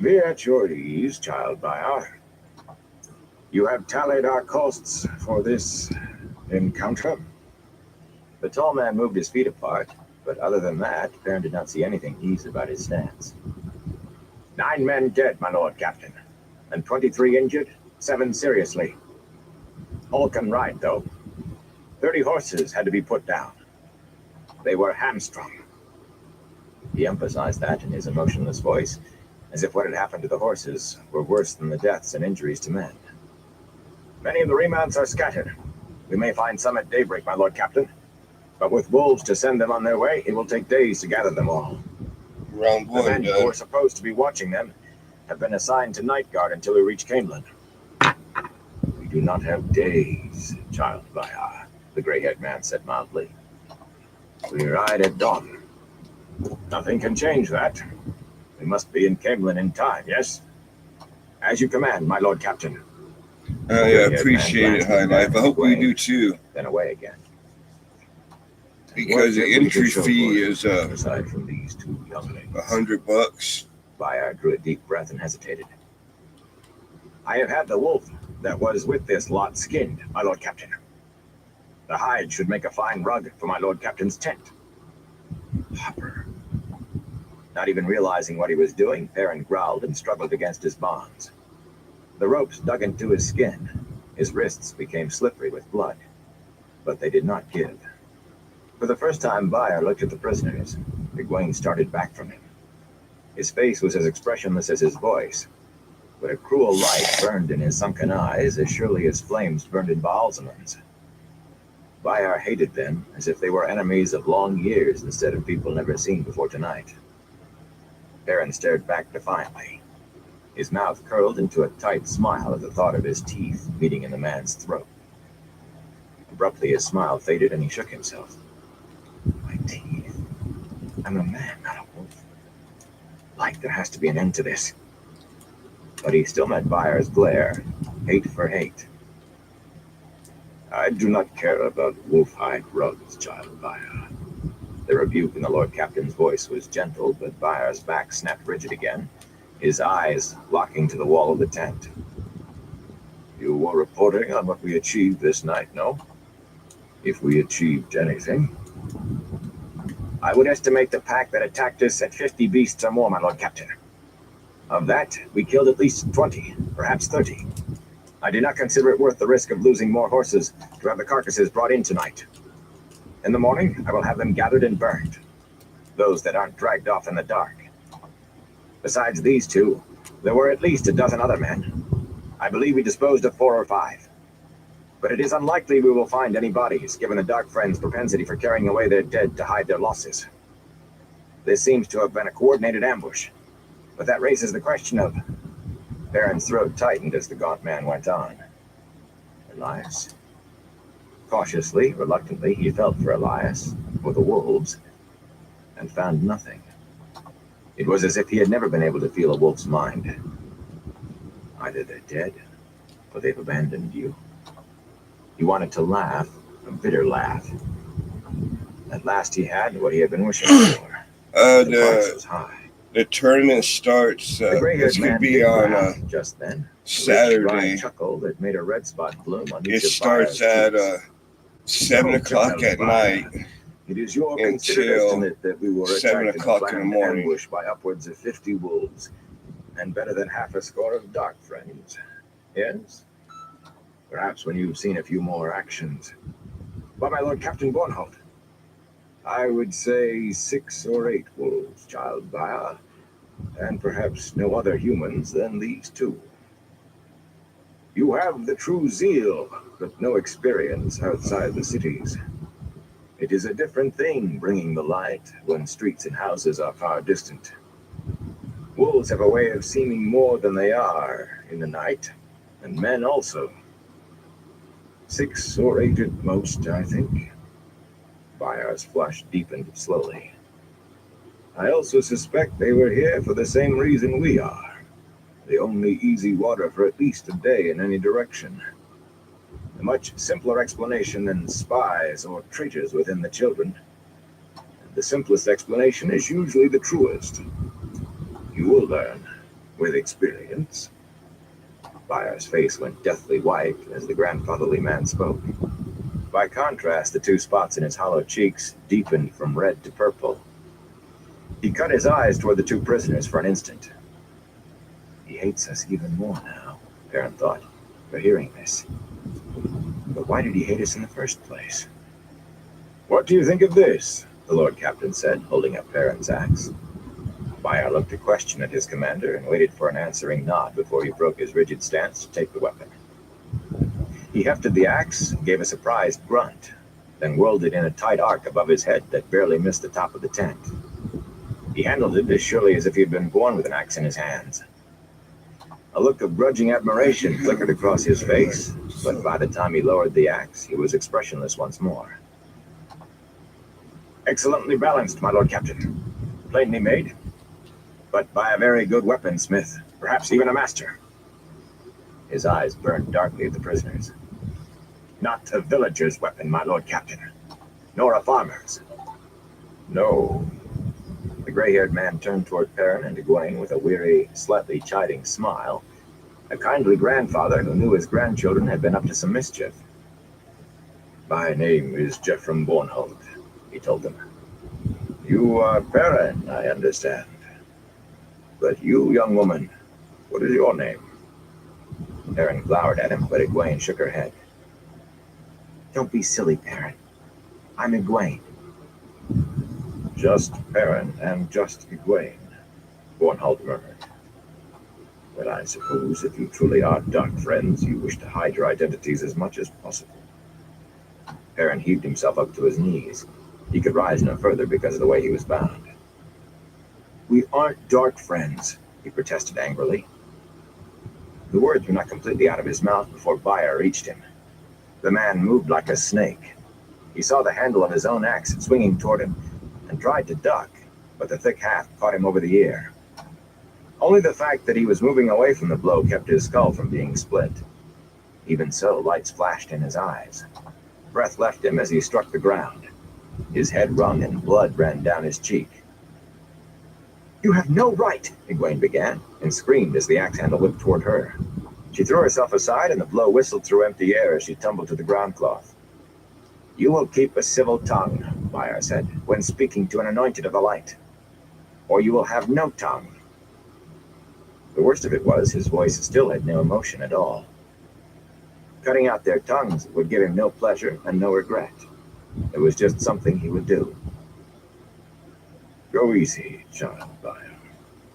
"Be at your ease, child Bayar. You have tallied our costs for this encounter?" The tall man moved his feet apart, but other than that, Perrin did not see anything easy about his stance. 9 men dead, my lord captain, and 23 injured, 7 seriously. All can ride, though. 30 horses had to be put down. They were hamstrung. He emphasized that in his emotionless voice, as if what had happened to the horses were worse than the deaths and injuries to men. "Many of the remounts are scattered. We may find some at daybreak, my lord captain. But with wolves to send them on their way, it will take days to gather them all. Round The one men who done. were supposed to be watching them have been assigned to night guard until we reach Camelin." "We do not have days, child Bayar," the gray-haired man said mildly. "We ride at dawn. Nothing can change that. We must be in Camelin in time, yes? As you command, my lord captain." Yeah, appreciate it, High Life. I hope we do too. Then away again. Because the entry fee is aside from these 2 younglings. $100. Bayar drew a deep breath and hesitated. "I have had the wolf that was with this lot skinned, my lord captain. The hide should make a fine rug for my lord captain's tent." Hopper. Not even realizing what he was doing, Perrin growled and struggled against his bonds. The ropes dug into his skin. His wrists became slippery with blood. But they did not give. For the first time, Bayar looked at the prisoners. Egwene started back from him. His face was as expressionless as his voice, but a cruel light burned in his sunken eyes as surely as flames burned in Baalzamon's. Bayar hated them as if they were enemies of long years instead of people never seen before tonight. Perrin stared back defiantly. His mouth curled into a tight smile at the thought of his teeth meeting in the man's throat. Abruptly, his smile faded and he shook himself. "My teeth. I'm a man, not a wolf. Like, there has to be an end to this." But he still met Bayar's glare, hate for hate. "I do not care about wolf-hide rugs, child Bayar." The rebuke in the Lord Captain's voice was gentle, but Bayar's back snapped rigid again, his eyes locking to the wall of the tent. "You were reporting on what we achieved this night, no? If we achieved anything." "I would estimate the pack that attacked us at 50 beasts or more, my Lord Captain. Of that, we killed at least 20, perhaps 30. I do not consider it worth the risk of losing more horses to have the carcasses brought in tonight. In the morning, I will have them gathered and burned. Those that aren't dragged off in the dark. Besides these 2, there were at least a dozen other men. I believe we disposed of 4 or 5. But it is unlikely we will find any bodies, given the Dark Friends' propensity for carrying away their dead to hide their losses. This seems to have been a coordinated ambush. But that raises the question of... Perrin's throat tightened as the gaunt man went on. Elias? Cautiously, reluctantly, he felt for Elias, or the wolves, and found nothing. It was as if he had never been able to feel a wolf's mind. Either they're dead, or they've abandoned you. He wanted to laugh, a bitter laugh. At last he had what he had been wishing for. The price was high. The tournament starts. It's going to be on just then. Saturday. Chuckle that made a red spot bloom on It starts at 7 o'clock at night. It is your until considered estimate that we were 7 o'clock in the morning. Ambushed by upwards of 50 wolves, and better than half a score of dark friends. Yes? Perhaps when you've seen a few more actions. But my Lord Captain Bornholt, I would say 6 or 8 wolves, child Via, and perhaps no other humans than these 2. You have the true zeal, but no experience outside the cities. It is a different thing bringing the light when streets and houses are far distant. Wolves have a way of seeming more than they are in the night, and men also. 6 or 8 at most, I think. Via's flush deepened slowly. I also suspect they were here for the same reason we are. The only easy water for at least a day in any direction. A much simpler explanation than spies or traitors within the children. The simplest explanation is usually the truest. You will learn, with experience. Via's face went deathly white as the grandfatherly man spoke. By contrast, the 2 spots in his hollow cheeks deepened from red to purple. He cut his eyes toward the 2 prisoners for an instant. He hates us even more now, Perrin thought, for hearing this. But why did he hate us in the first place? What do you think of this? The Lord Captain said, holding up Perrin's axe. Via looked a question at his commander and waited for an answering nod before he broke his rigid stance to take the weapon. He hefted the axe and gave a surprised grunt, then whirled it in a tight arc above his head that barely missed the top of the tent. He handled it as surely as if he had been born with an axe in his hands. A look of grudging admiration flickered across his face, but by the time he lowered the axe, he was expressionless once more. Excellently balanced, my Lord Captain. Plainly made, but by a very good weaponsmith, perhaps even a master. His eyes burned darkly at the prisoners. Not a villager's weapon, my Lord Captain, nor a farmer's. No. The gray-haired man turned toward Perrin and Egwene with a weary, slightly chiding smile, a kindly grandfather who knew his grandchildren had been up to some mischief. My name is Geoffrey Bornholt, he told them. You are Perrin, I understand. But you, young woman, what is your name? Perrin glowered at him, but Egwene shook her head. Don't be silly, Perrin. I'm Egwene. Just Perrin and just Egwene, Bornholt murmured. But I suppose if you truly are dark friends, you wish to hide your identities as much as possible. Perrin heaved himself up to his knees. He could rise no further because of the way he was bound. We aren't dark friends, he protested angrily. The words were not completely out of his mouth before Via reached him. The man moved like a snake. He saw the handle of his own axe swinging toward him and tried to duck, but the thick haft caught him over the ear. Only the fact that he was moving away from the blow kept his skull from being split. Even so, lights flashed in his eyes. Breath left him as he struck the ground. His head wrung and blood ran down his cheek. You have no right, Egwene began, and screamed as the axe handle whipped toward her. She threw herself aside, and the blow whistled through empty air as she tumbled to the ground cloth. You will keep a civil tongue, Via said, when speaking to an anointed of the light. Or you will have no tongue. The worst of it was, his voice still had no emotion at all. Cutting out their tongues would give him no pleasure and no regret. It was just something he would do. Go easy, child, Via.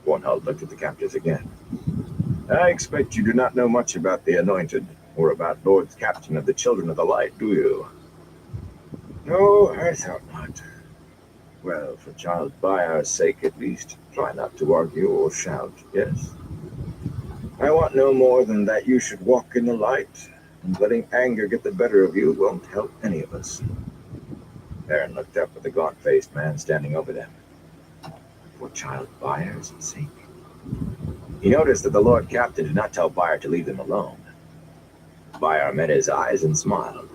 Bornholt looked at the captives again. I expect you do not know much about the Anointed, or about Lord Captain of the Children of the Light, do you? No, I thought not. Well, for Child Byar's sake at least, try not to argue or shout, yes? I want no more than that you should walk in the light, and letting anger get the better of you won't help any of us. Aaron looked up at the gaunt-faced man standing over them. For Child Byar's sake? He noticed that the Lord Captain did not tell Byar to leave them alone. Byar met his eyes and smiled.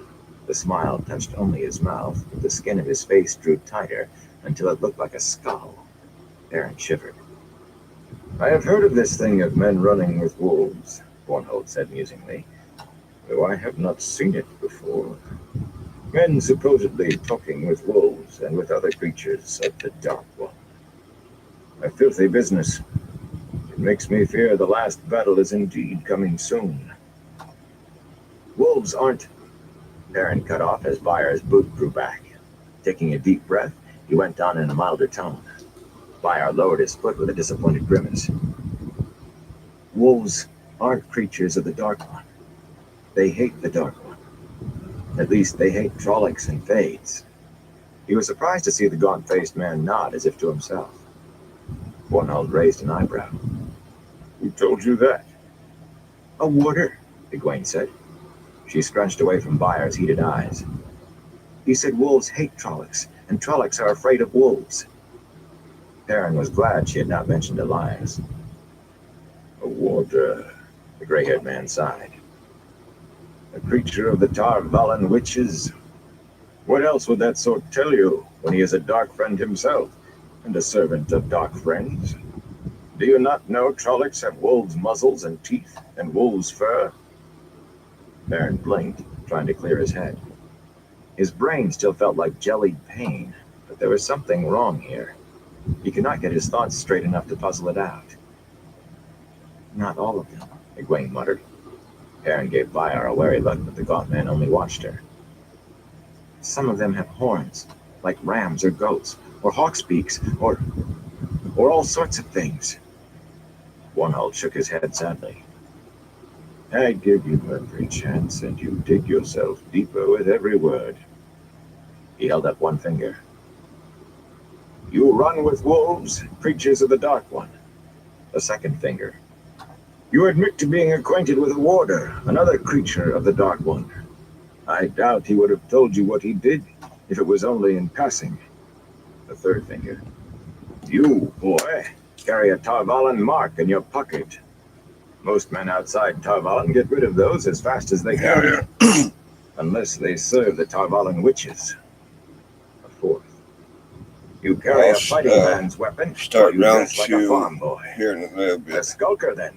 The smile touched only his mouth, but the skin of his face drew tighter until it looked like a skull. Aaron shivered. I have heard of this thing of men running with wolves, Bornhold said musingly, though I have not seen it before. Men supposedly talking with wolves and with other creatures of the Dark One. A filthy business. It makes me fear the last battle is indeed coming soon. Wolves aren't... Aaron cut off as Byar's boot drew back. Taking a deep breath, he went on in a milder tone. Byar lowered his foot with a disappointed grimace. Wolves aren't creatures of the Dark One. They hate the Dark One. At least they hate Trollocs and Fades. He was surprised to see the gaunt-faced man nod as if to himself. Bornhold raised an eyebrow. Who told you that? A warder, Egwene said. She scrunched away from Byar's heated eyes. He said wolves hate Trollocs, and Trollocs are afraid of wolves. Aaron was glad she had not mentioned Elias. A warder, the gray-haired man sighed. A creature of the Tar Valon witches. What else would that sort tell you when he is a dark friend himself, and a servant of dark friends? Do you not know Trollocs have wolves' muzzles and teeth, and wolves' fur? Aaron blinked, trying to clear his head. His brain still felt like jellied pain, but there was something wrong here. He could not get his thoughts straight enough to puzzle it out. Not all of them, Egwene muttered. Aaron gave Byar a wary look, but the gaunt man only watched her. Some of them have horns, like rams or goats, or hawk's beaks, or all sorts of things. Bornhold shook his head sadly. I give you every chance, and you dig yourself deeper with every word. He held up one finger. You run with wolves, creatures of the Dark One. A second finger. You admit to being acquainted with a warder, another creature of the Dark One. I doubt he would have told you what he did if it was only in passing. A third finger. You, boy, carry a Tar Valon mark in your pocket. Most men outside Tar Valon get rid of those as fast as they can. Unless they serve the Tar Valon witches. A fourth. You carry a fighting man's weapon, Start or you round dress like two a farm boy. here in a little A bit. skulker, then.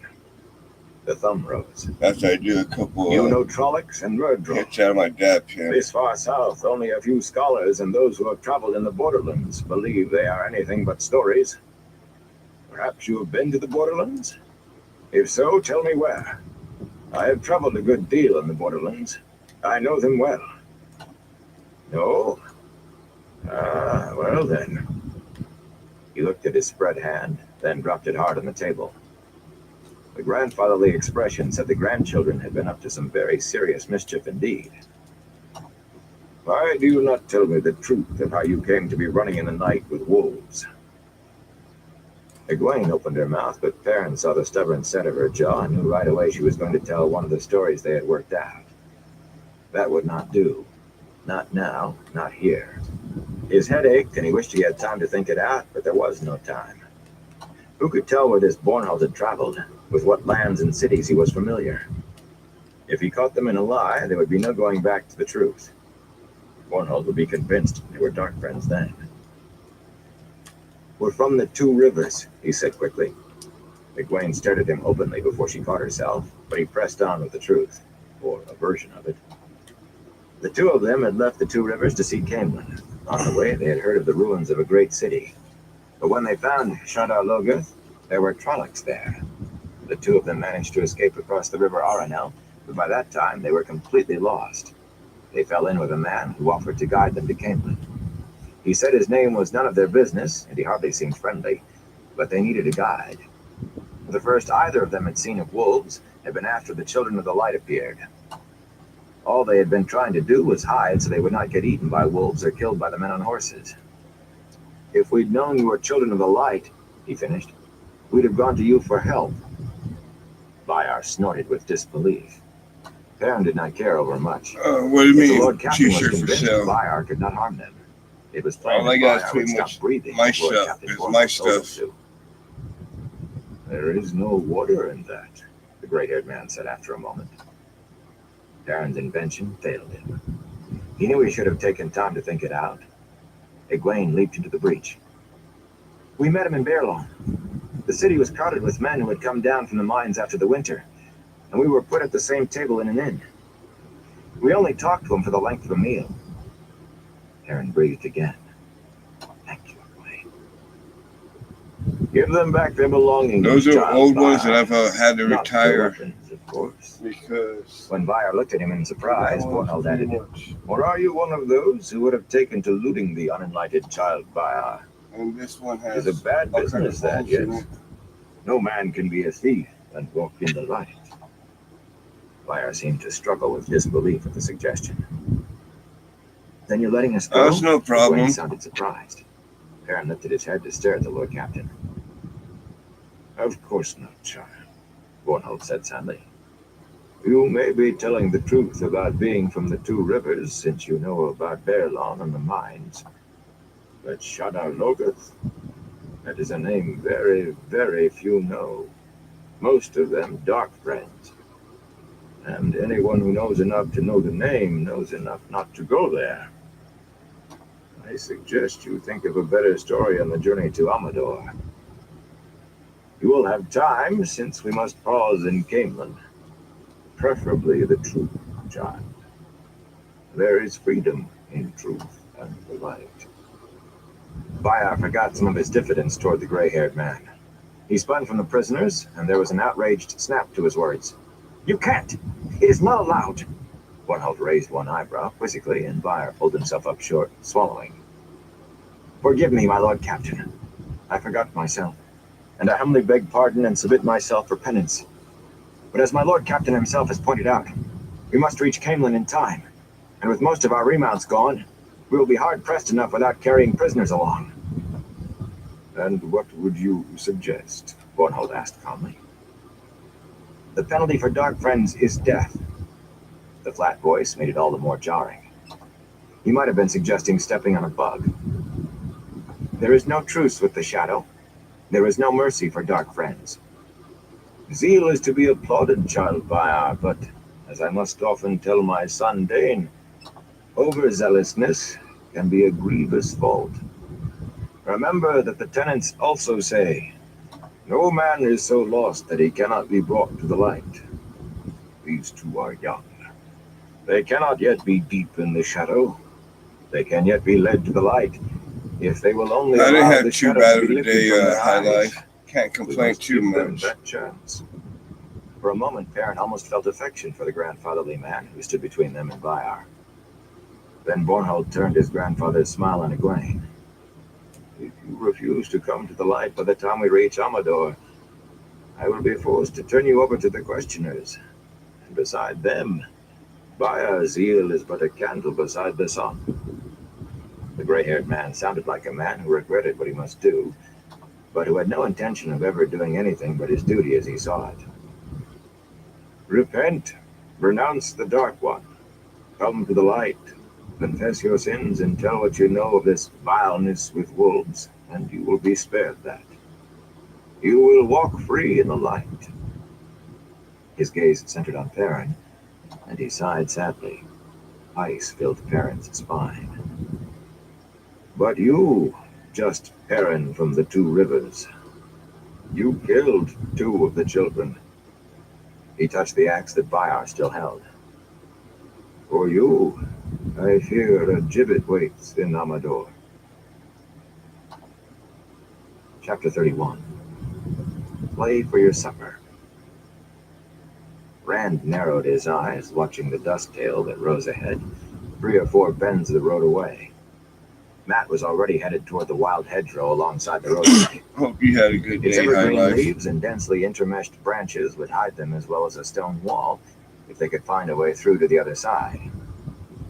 The thumb rose. After I do a couple You know Trollocs and Murdrol. hits out of my dab pen. This far south, only a few scholars and those who have traveled in the borderlands believe they are anything but stories. Perhaps you have been to the borderlands? If so, tell me where. I have traveled a good deal in the borderlands. I know them well. No? Well then. He looked at his spread hand, then dropped it hard on the table. The grandfatherly expression said the grandchildren had been up to some very serious mischief indeed. Why do you not tell me the truth of how you came to be running in the night with wolves? Egwene opened her mouth, but Perrin saw the stubborn set of her jaw and knew right away she was going to tell one of the stories they had worked out. That would not do. Not now, not here. His head ached and he wished he had time to think it out, but there was no time. Who could tell where this Bornhold had traveled, with what lands and cities he was familiar? If he caught them in a lie, there would be no going back to the truth. Bornhold would be convinced they were dark friends then. We're from the Two Rivers, he said quickly. Egwene stared at him openly before she caught herself, but he pressed on with the truth, or a version of it. The two of them had left the Two Rivers to see Caemlyn. On the way, they had heard of the ruins of a great city. But when they found Shadar Logoth, there were Trollocs there. The two of them managed to escape across the river Aranel, but by that time they were completely lost. They fell in with a man who offered to guide them to Caemlyn. He said his name was none of their business, and he hardly seemed friendly, but they needed a guide. The first either of them had seen of wolves had been after the Children of the Light appeared. All they had been trying to do was hide so they would not get eaten by wolves or killed by the men on horses. If we'd known you were Children of the Light, he finished, we'd have gone to you for help. Bayar snorted with disbelief. Perrin did not care over much. What do you If the mean? Lord Captain was T-shirt for convinced sale. Bayar could not harm them, it was plain All that I got is Bayar would pretty stop much breathing my if Lord stuff. Captain It's Bornholm my told him stuff. to. There is no water in that, the gray-haired man said after a moment. Perrin's invention failed him. He knew he should have taken time to think it out. Egwene leaped into the breach. We met him in Baerlon. The city was crowded with men who had come down from the mines after the winter, and we were put at the same table in an inn. We only talked to him for the length of a meal. Perrin breathed again. Thank you, Egwene. Give them back their belongings. Those are old ones that I've had to Not their retire weapons, of course. because When Bayar looked at him in surprise, Bornhold added, much. Or are you one of those who would have taken to looting the unenlightened child Bayar? And this one It has is a bad all kinds business, of that, holes in yes. it. No man can be a thief and walk in the light. Bayar seemed to struggle with disbelief at the suggestion. Then you're letting us go? That's no problem. Egwene sounded surprised. Perrin lifted his head to stare at the Lord Captain. Of course not, child, Bornhold said sadly. You may be telling the truth about being from the Two Rivers, since you know about Baerlon and the mines. But Shadar Logoth, that is a name very, very few know. Most of them dark friends. And anyone who knows enough to know the name knows enough not to go there. I suggest you think of a better story on the journey to Amador. You will have time, since we must pause in Camelin. Preferably the truth, child. There is freedom in truth and the light. Bayar forgot some of his diffidence toward the gray-haired man. He spun from the prisoners, and there was an outraged snap to his words. You can't! It is not allowed! Bornhold raised one eyebrow quizzically, and Bayar pulled himself up short, swallowing. Forgive me, my Lord Captain. I forgot myself, and I humbly beg pardon and submit myself for penance. But as my Lord Captain himself has pointed out, we must reach Camelin in time, and with most of our remounts gone, we will be hard-pressed enough without carrying prisoners along. And what would you suggest? Bornhold asked calmly. The penalty for dark friends is death. The flat voice made it all the more jarring. He might have been suggesting stepping on a bug. There is no truce with the shadow. There is no mercy for dark friends. Zeal is to be applauded, child Bayar, but, as I must often tell my son Dane, overzealousness can be a grievous fault. Remember that the tenets also say, no man is so lost that he cannot be brought to the light. These two are young. They cannot yet be deep in the shadow. They can yet be led to the light, if they will only I didn't allow have the too shadow bad to of be a lifted day, from their High eyes. Life. Can't We complain must too give them much. that chance. For a moment, Perrin almost felt affection for the grandfatherly man who stood between them and Bayar. Then Bornhold turned his grandfather's smile on Egwene. If you refuse to come to the light by the time we reach Amador, I will be forced to turn you over to the questioners. And beside them, Bayar's zeal is but a candle beside the sun. The gray-haired man sounded like a man who regretted what he must do, but who had no intention of ever doing anything but his duty as he saw it. Repent, renounce the Dark One, come to the light, confess your sins and tell what you know of this vileness with wolves, and you will be spared that. You will walk free in the light. His gaze centered on Perrin, and he sighed sadly. Ice filled Perrin's spine. But you, just Perrin from the Two Rivers, you killed two of the children. He touched the axe that Bayar still held. For you, I fear a gibbet waits in Amador. Chapter 31. Play for your supper. Rand narrowed his eyes, watching the dust tail that rose ahead, 3 or 4 bends of the road away. Matt was already headed toward the wild hedgerow alongside the roadway. Hope you had a good Its day, High evergreen Life. leaves and densely intermeshed branches would hide them as well as a stone wall if they could find a way through to the other side.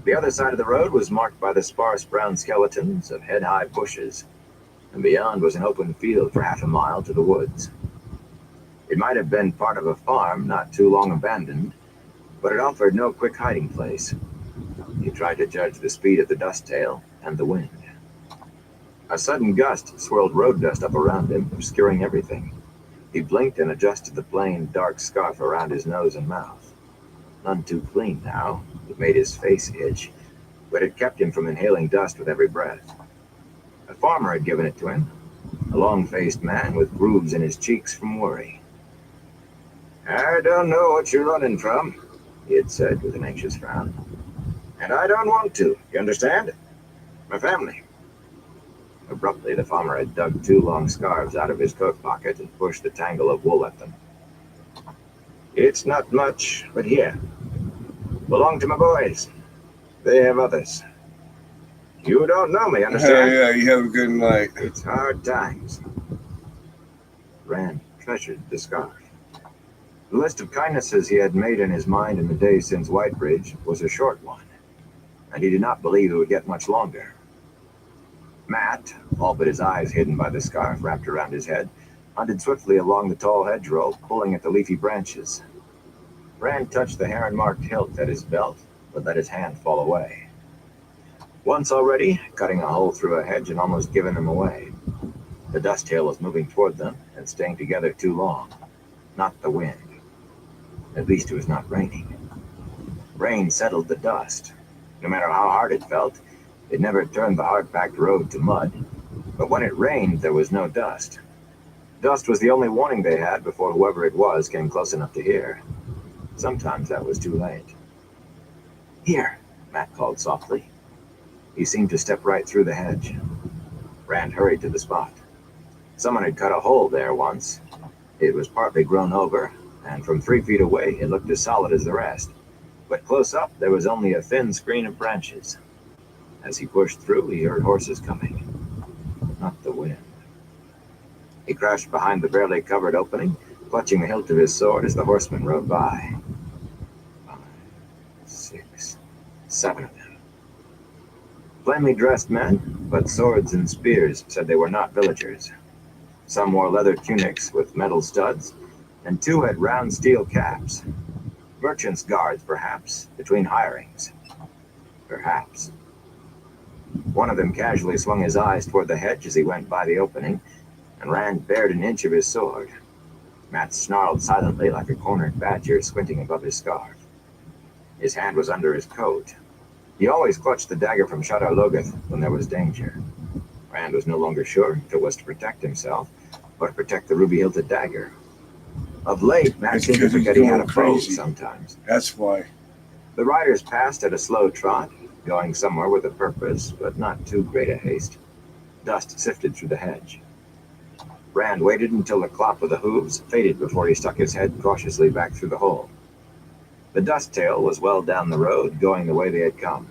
The other side of the road was marked by the sparse brown skeletons of head-high bushes, and beyond was an open field for half a mile to the woods. It might have been part of a farm not too long abandoned, but it offered no quick hiding place. He tried to judge the speed of the dust tail and the wind. A sudden gust swirled road dust up around him, obscuring everything. He blinked and adjusted the plain, dark scarf around his nose and mouth. None too clean now. It made his face itch, but it kept him from inhaling dust with every breath. A farmer had given it to him, a long-faced man with grooves in his cheeks from worry. "I don't know what you're running from," he had said with an anxious frown. "And I don't want to, you understand? My family." Abruptly, the farmer had dug two long scarves out of his coat pocket and pushed a tangle of wool at them. "It's not much, but here. Belong to my boys. They have others. You don't know me, understand? Yeah, you have a good night. It's hard times." Rand treasured the scarf. The list of kindnesses he had made in his mind in the days since Whitebridge was a short one, and he did not believe it would get much longer. Matt, all but his eyes hidden by the scarf wrapped around his head, hunted swiftly along the tall hedgerow, pulling at the leafy branches. Rand touched the heron-marked hilt at his belt, but let his hand fall away. Once already, cutting a hole through a hedge and almost giving him away. The dust tail was moving toward them and staying together too long. Not the wind. At least it was not raining. Rain settled the dust. No matter how hard it felt, it never turned the hard-packed road to mud. But when it rained, there was no dust. Dust was the only warning they had before whoever it was came close enough to hear. Sometimes that was too late. "Here," Matt called softly. He seemed to step right through the hedge. Rand hurried to the spot. Someone had cut a hole there once. It was partly grown over, and from 3 feet away it looked as solid as the rest. But close up, there was only a thin screen of branches. As he pushed through, he heard horses coming. Not the wind. He crouched behind the barely covered opening, clutching the hilt of his sword as the horsemen rode by. 5, 6, 7 of them. Plainly dressed men, but swords and spears said they were not villagers. Some wore leather tunics with metal studs, and 2 had round steel caps. Merchants' guards, perhaps, between hirings. Perhaps. One of them casually swung his eyes toward the hedge as he went by the opening, and Rand bared an inch of his sword. Matt snarled silently like a cornered badger squinting above his scarf. His hand was under his coat. He always clutched the dagger from Shadar Logoth when there was danger. Rand was no longer sure if it was to protect himself or to protect the ruby-hilted dagger. Of late, Matt seemed to forget he had a bow sometimes. That's why. The riders passed at a slow trot, going somewhere with a purpose, but not too great a haste. Dust sifted through the hedge. Rand waited until the clop of the hooves faded before he stuck his head cautiously back through the hole. The dust tail was well down the road, going the way they had come.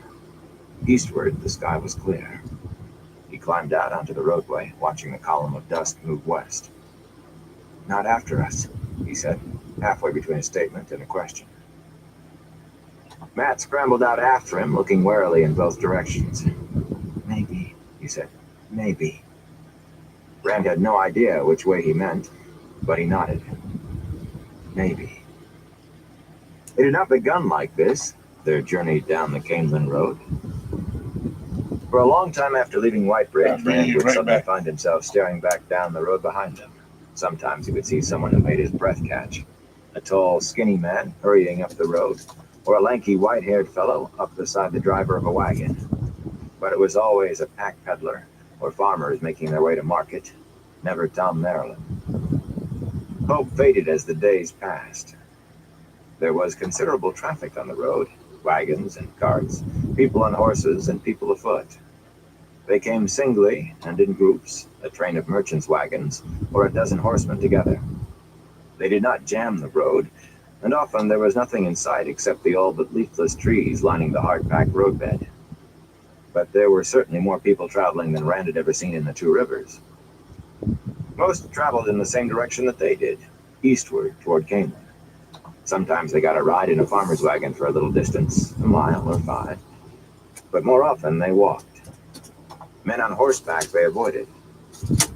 Eastward, the sky was clear. He climbed out onto the roadway, watching the column of dust move west. "Not after us," he said, halfway between a statement and a question. Matt scrambled out after him, looking warily in both directions. "Maybe," he said. "Maybe." Rand had no idea which way he meant, but he nodded. Maybe. It had not begun like this, their journey down the Canelan Road. For a long time after leaving Whitebridge, Rand would suddenly find himself staring back down the road behind him. Sometimes he would see someone who made his breath catch. A tall, skinny man hurrying up the road, or a lanky, white-haired fellow up beside the driver of a wagon. But it was always a pack peddler, or farmers making their way to market, never Tom Maryland. Hope faded as the days passed. There was considerable traffic on the road, wagons and carts, people on horses and people afoot. They came singly and in groups, a train of merchants' wagons, or a dozen horsemen together. They did not jam the road, and often there was nothing in sight except the all but leafless trees lining the hard-packed roadbed. but there were certainly more people traveling than Rand had ever seen in the Two Rivers. Most traveled in the same direction that they did, eastward toward Camelin. Sometimes they got a ride in a farmer's wagon for a little distance, a mile or 5, but more often they walked. Men on horseback they avoided.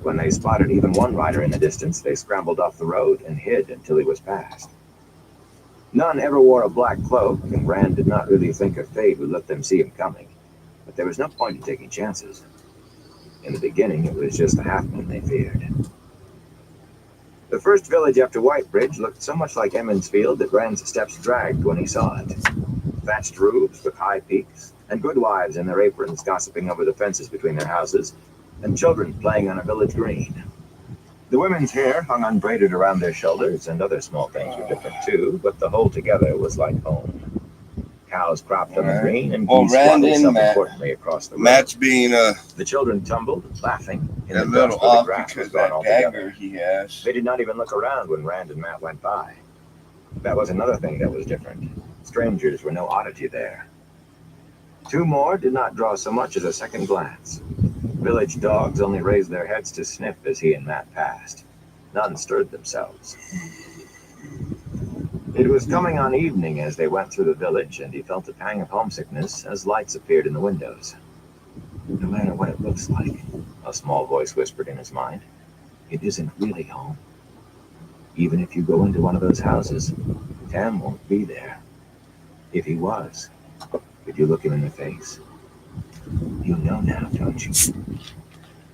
When they spotted even one rider in the distance, they scrambled off the road and hid until he was passed. None ever wore a black cloak, and Rand did not really think a fade would let them see him coming, but there was no point in taking chances. In the beginning, it was just the halfmen they feared. The first village after Whitebridge looked so much like Emmons Field that Rand's steps dragged when he saw it. Thatched roofs with high peaks, and goodwives in their aprons gossiping over the fences between their houses, and children playing on a village green. The women's hair hung unbraided around their shoulders, and other small things were different too, but the whole together was like home. Cows cropped on the green, and geese waddled self-importantly across the road. Matt's being The children tumbled, laughing, in a the little dust where the off grass was because gone that altogether. dagger he has. They did not even look around when Rand and Matt went by. That was another thing that was different. Strangers were no oddity there. 2 more did not draw so much as a second glance. Village dogs only raised their heads to sniff as he and Matt passed. None stirred themselves. It was coming on evening as they went through the village, and he felt a pang of homesickness as lights appeared in the windows. No matter what it looks like, a small voice whispered in his mind, it isn't really home. Even if you go into one of those houses, Tam won't be there. If he was, could you look him in the face? You know now, don't you?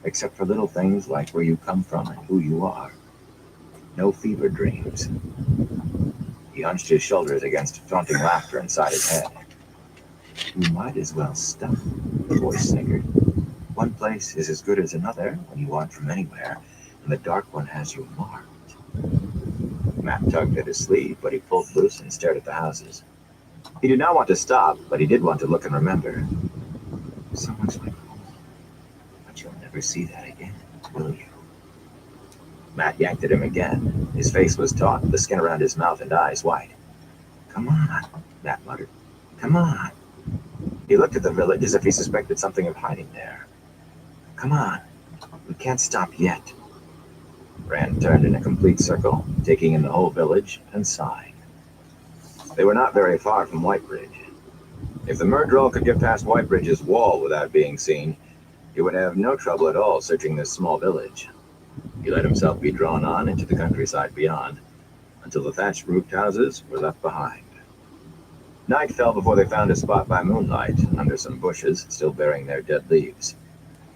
Except for little things like where you come from and who you are. No fever dreams. He hunched his shoulders against taunting laughter inside his head. You might as well stop, the voice snickered. One place is as good as another when you aren't from anywhere, and the dark one has you marked. Matt tugged at his sleeve, but he pulled loose and stared at the houses. He did not want to stop, but he did want to look and remember. So much like home. But you'll never see that again, will you? Matt yanked at him again. His face was taut, the skin around his mouth and eyes white. Come on, Matt muttered. Come on. He looked at the village as if he suspected something of hiding there. Come on. We can't stop yet. Rand turned in a complete circle, taking in the whole village and sighing. They were not very far from Whitebridge. If the Murdroll could get past Whitebridge's wall without being seen, he would have no trouble at all searching this small village. He let himself be drawn on into the countryside beyond, until the thatched roofed houses were left behind. Night fell before they found a spot by moonlight, under some bushes still bearing their dead leaves.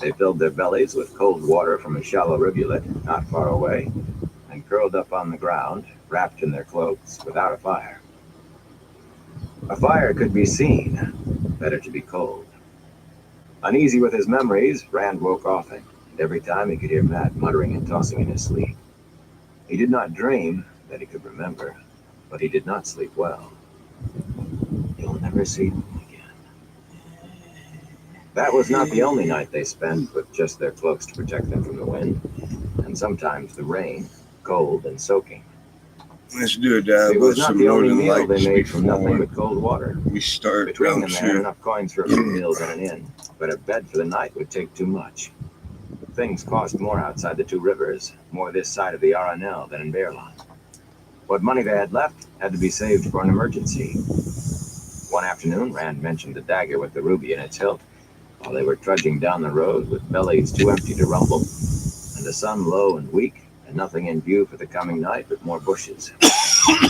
They filled their bellies with cold water from a shallow rivulet not far away, and curled up on the ground, wrapped in their cloaks, without a fire. A fire could be seen, better to be cold. Uneasy with his memories, Rand woke often, and every time he could hear Matt muttering and tossing in his sleep. He did not dream that he could remember, but he did not sleep well. You'll never see them again. That was not the only night they spent with just their cloaks to protect them from the wind, and sometimes the rain, cold and soaking. Let's do it It was with not some the only northern meal they lights made from nothing before but cold water. we start Between round them, they had 2. enough coins for a few meals and an inn, but a bed for the night would take too much. Things cost more outside the Two Rivers, more this side of the Aranel than in Bearlawn. What money they had left had to be saved for an emergency. One afternoon, Rand mentioned the dagger with the ruby in its hilt, while they were trudging down the road with bellies too empty to rumble, and the sun low and weak, and nothing in view for the coming night but more bushes.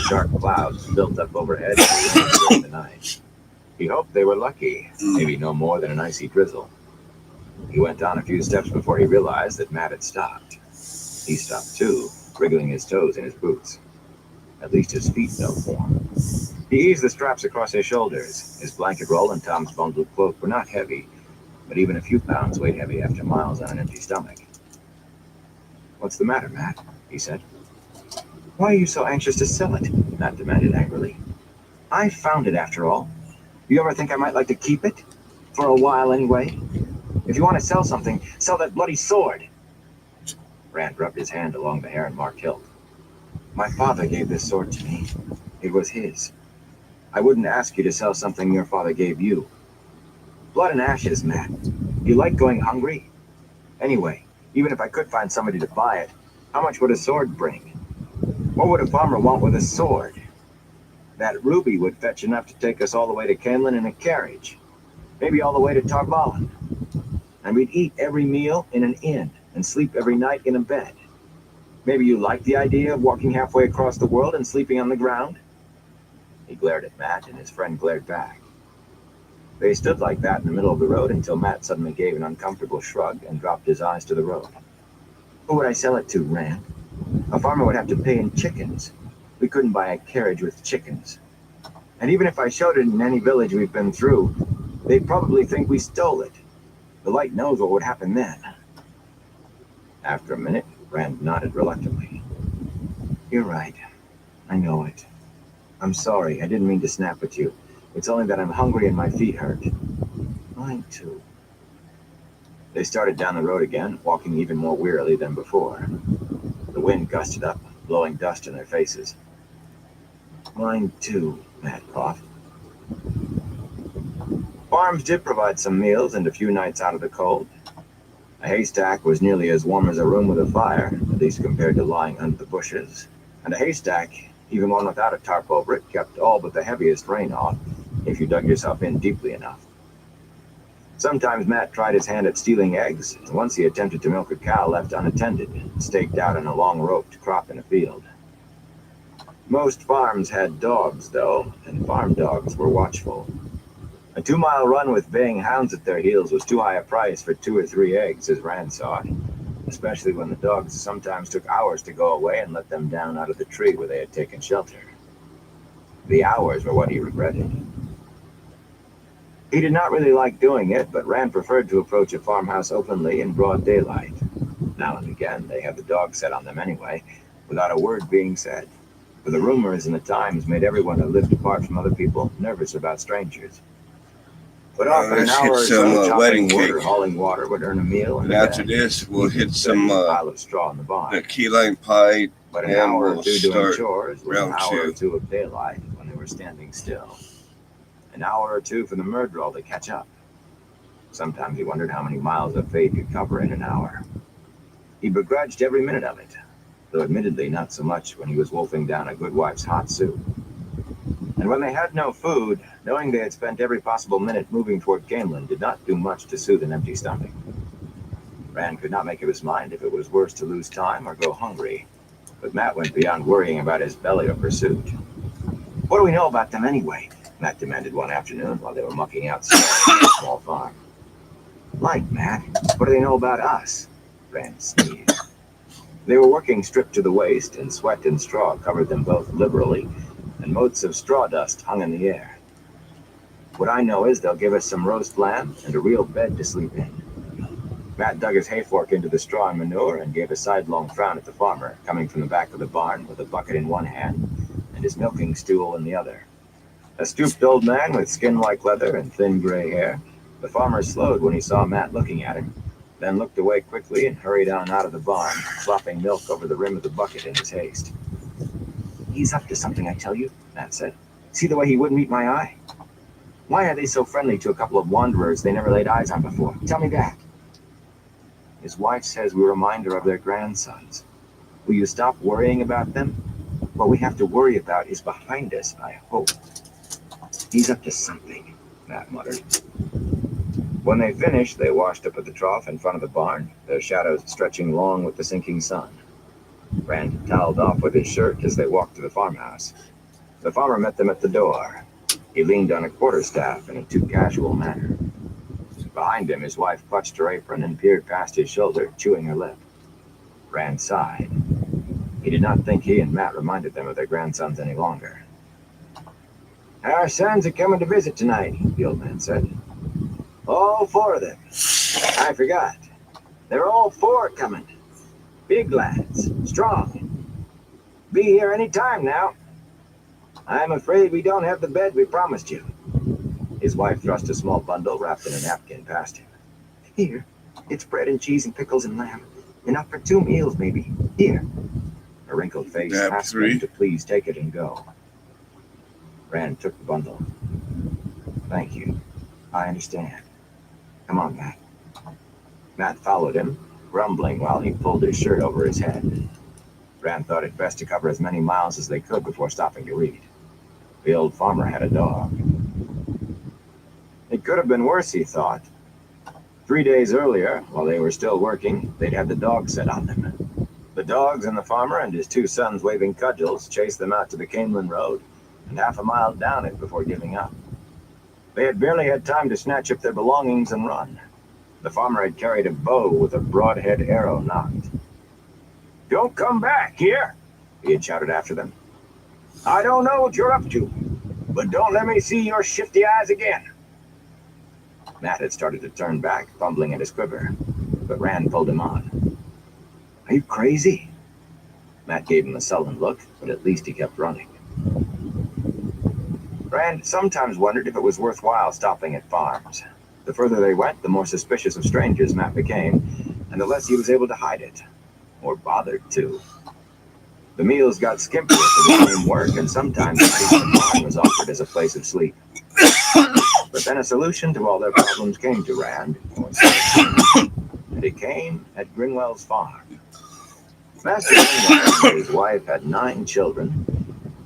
Dark clouds built up overhead during the night. He hoped they were lucky, maybe no more than an icy drizzle. He went on a few steps before he realized that Matt had stopped. He stopped too, wriggling his toes in his boots. At least his feet felt warm. He eased the straps across his shoulders. His blanket roll and Tom's bundled cloak were not heavy, but even a few pounds weighed heavy after miles on an empty stomach. What's the matter, Matt? He said. Why are you so anxious to sell it? Matt demanded angrily. I found it after all. You ever think I might like to keep it? For a while anyway? If you want to sell something, sell that bloody sword. Rand rubbed his hand along the heron-marked hilt. My father gave this sword to me. It was his. I wouldn't ask you to sell something your father gave you. Blood and ashes, Matt. You like going hungry? Anyway, even if I could find somebody to buy it, how much would a sword bring? What would a farmer want with a sword? That ruby would fetch enough to take us all the way to Kenlin in a carriage. Maybe all the way to Tarballen. And we'd eat every meal in an inn and sleep every night in a bed. Maybe you like the idea of walking halfway across the world and sleeping on the ground? He glared at Matt, and his friend glared back. They stood like that in the middle of the road until Matt suddenly gave an uncomfortable shrug and dropped his eyes to the road. Who would I sell it to, Rand? A farmer would have to pay in chickens. We couldn't buy a carriage with chickens. And even if I showed it in any village we've been through, they'd probably think we stole it. The light knows what would happen then. After a minute, Rand nodded reluctantly. You're right. I know it. I'm sorry, I didn't mean to snap at you. It's only that I'm hungry and my feet hurt. Mine too. They started down the road again, walking even more wearily than before. The wind gusted up, blowing dust in their faces. Mine too, Matt coughed. Farms did provide some meals and a few nights out of the cold. A haystack was nearly as warm as a room with a fire, at least compared to lying under the bushes. And a haystack, even one without a tarp over it, kept all but the heaviest rain off, if you dug yourself in deeply enough. Sometimes Matt tried his hand at stealing eggs, and once he attempted to milk a cow left unattended, staked out on a long rope to crop in a field. Most farms had dogs, though, and farm dogs were watchful. A 2-mile run with baying hounds at their heels was too high a price for 2 or 3 eggs, as Rand saw it, especially when the dogs sometimes took hours to go away and let them down out of the tree where they had taken shelter. The hours were what he regretted. He did not really like doing it, but Rand preferred to approach a farmhouse openly in broad daylight. Now and again, they had the dog set on them anyway, without a word being said, for the rumors in the Times made everyone who lived apart from other people nervous about strangers. But often an Let's hour hit or some so wedding chopping wood cake. or hauling water would earn a meal And and a after bed. this, we'll hit Instead of some a pile of straw in the barn. key lime pie, But an and hour or we'll two doing start chores was an round hour or 2. two of daylight when they were standing still. An hour or two for the Myrddraal to catch up. Sometimes he wondered how many miles a Fade could cover in an hour. He begrudged every minute of it, though admittedly not so much when he was wolfing down a good wife's hot soup. And when they had no food, knowing they had spent every possible minute moving toward Camelin did not do much to soothe an empty stomach. Rand could not make up his mind if it was worse to lose time or go hungry, but Matt went beyond worrying about his belly or pursuit. What do we know about them anyway? Matt demanded one afternoon while they were mucking outside on a small farm. Like, Matt, what do they know about us? Rand sneezed. They were working stripped to the waist, and sweat and straw covered them both liberally, and motes of straw dust hung in the air. What I know is they'll give us some roast lamb and a real bed to sleep in. Matt dug his hay fork into the straw and manure and gave a sidelong frown at the farmer, coming from the back of the barn with a bucket in one hand and his milking stool in the other. A stooped old man with skin like leather and thin gray hair, the farmer slowed when he saw Matt looking at him, then looked away quickly and hurried on out of the barn, slopping milk over the rim of the bucket in his haste. He's up to something, I tell you, Matt said. See the way he wouldn't meet my eye? Why are they so friendly to a couple of wanderers they never laid eyes on before? Tell me that. His wife says we remind her of their grandsons. Will you stop worrying about them? What we have to worry about is behind us, I hope. He's up to something, Matt muttered. When they finished, they washed up at the trough in front of the barn, their shadows stretching long with the sinking sun. Rand toweled off with his shirt as they walked to the farmhouse. The farmer met them at the door. He leaned on a quarterstaff in a too casual manner. Behind him, his wife clutched her apron and peered past his shoulder, chewing her lip. Rand sighed. He did not think he and Matt reminded them of their grandsons any longer. Our sons are coming to visit tonight, the old man said. All 4 of them. I forgot. They're all 4 coming. Big lads, strong. Be here any time now. I'm afraid we don't have the bed we promised you. His wife thrust a small bundle wrapped in a napkin past him. Here, it's bread and cheese and pickles and lamb. Enough for 2 meals, maybe. Here. Her wrinkled face asked him to please take it and go. Rand took the bundle. Thank you. I understand. Come on, Matt. Matt followed him, grumbling while he pulled his shirt over his head. Rand thought it best to cover as many miles as they could before stopping to eat. The old farmer had a dog. It could have been worse, he thought. 3 days earlier, while they were still working, they'd had the dog set on them. The dogs and the farmer and his 2 sons waving cudgels chased them out to the Canelan Road and half a mile down it before giving up. They had barely had time to snatch up their belongings and run. The farmer had carried a bow with a broadhead arrow nocked. "Don't come back here," he had shouted after them. "I don't know what you're up to, but don't let me see your shifty eyes again." Matt had started to turn back, fumbling at his quiver, but Rand pulled him on. "Are you crazy?" Matt gave him a sullen look, but at least he kept running. Rand sometimes wondered if it was worthwhile stopping at farms. The further they went, the more suspicious of strangers Matt became, and the less he was able to hide it. Or bothered to. The meals got skimpier for the same work, and sometimes the farm was offered as a place of sleep. But then a solution to all their problems came to Rand, and it came at Grinwell's farm. Master Grinwell and his wife had 9 children,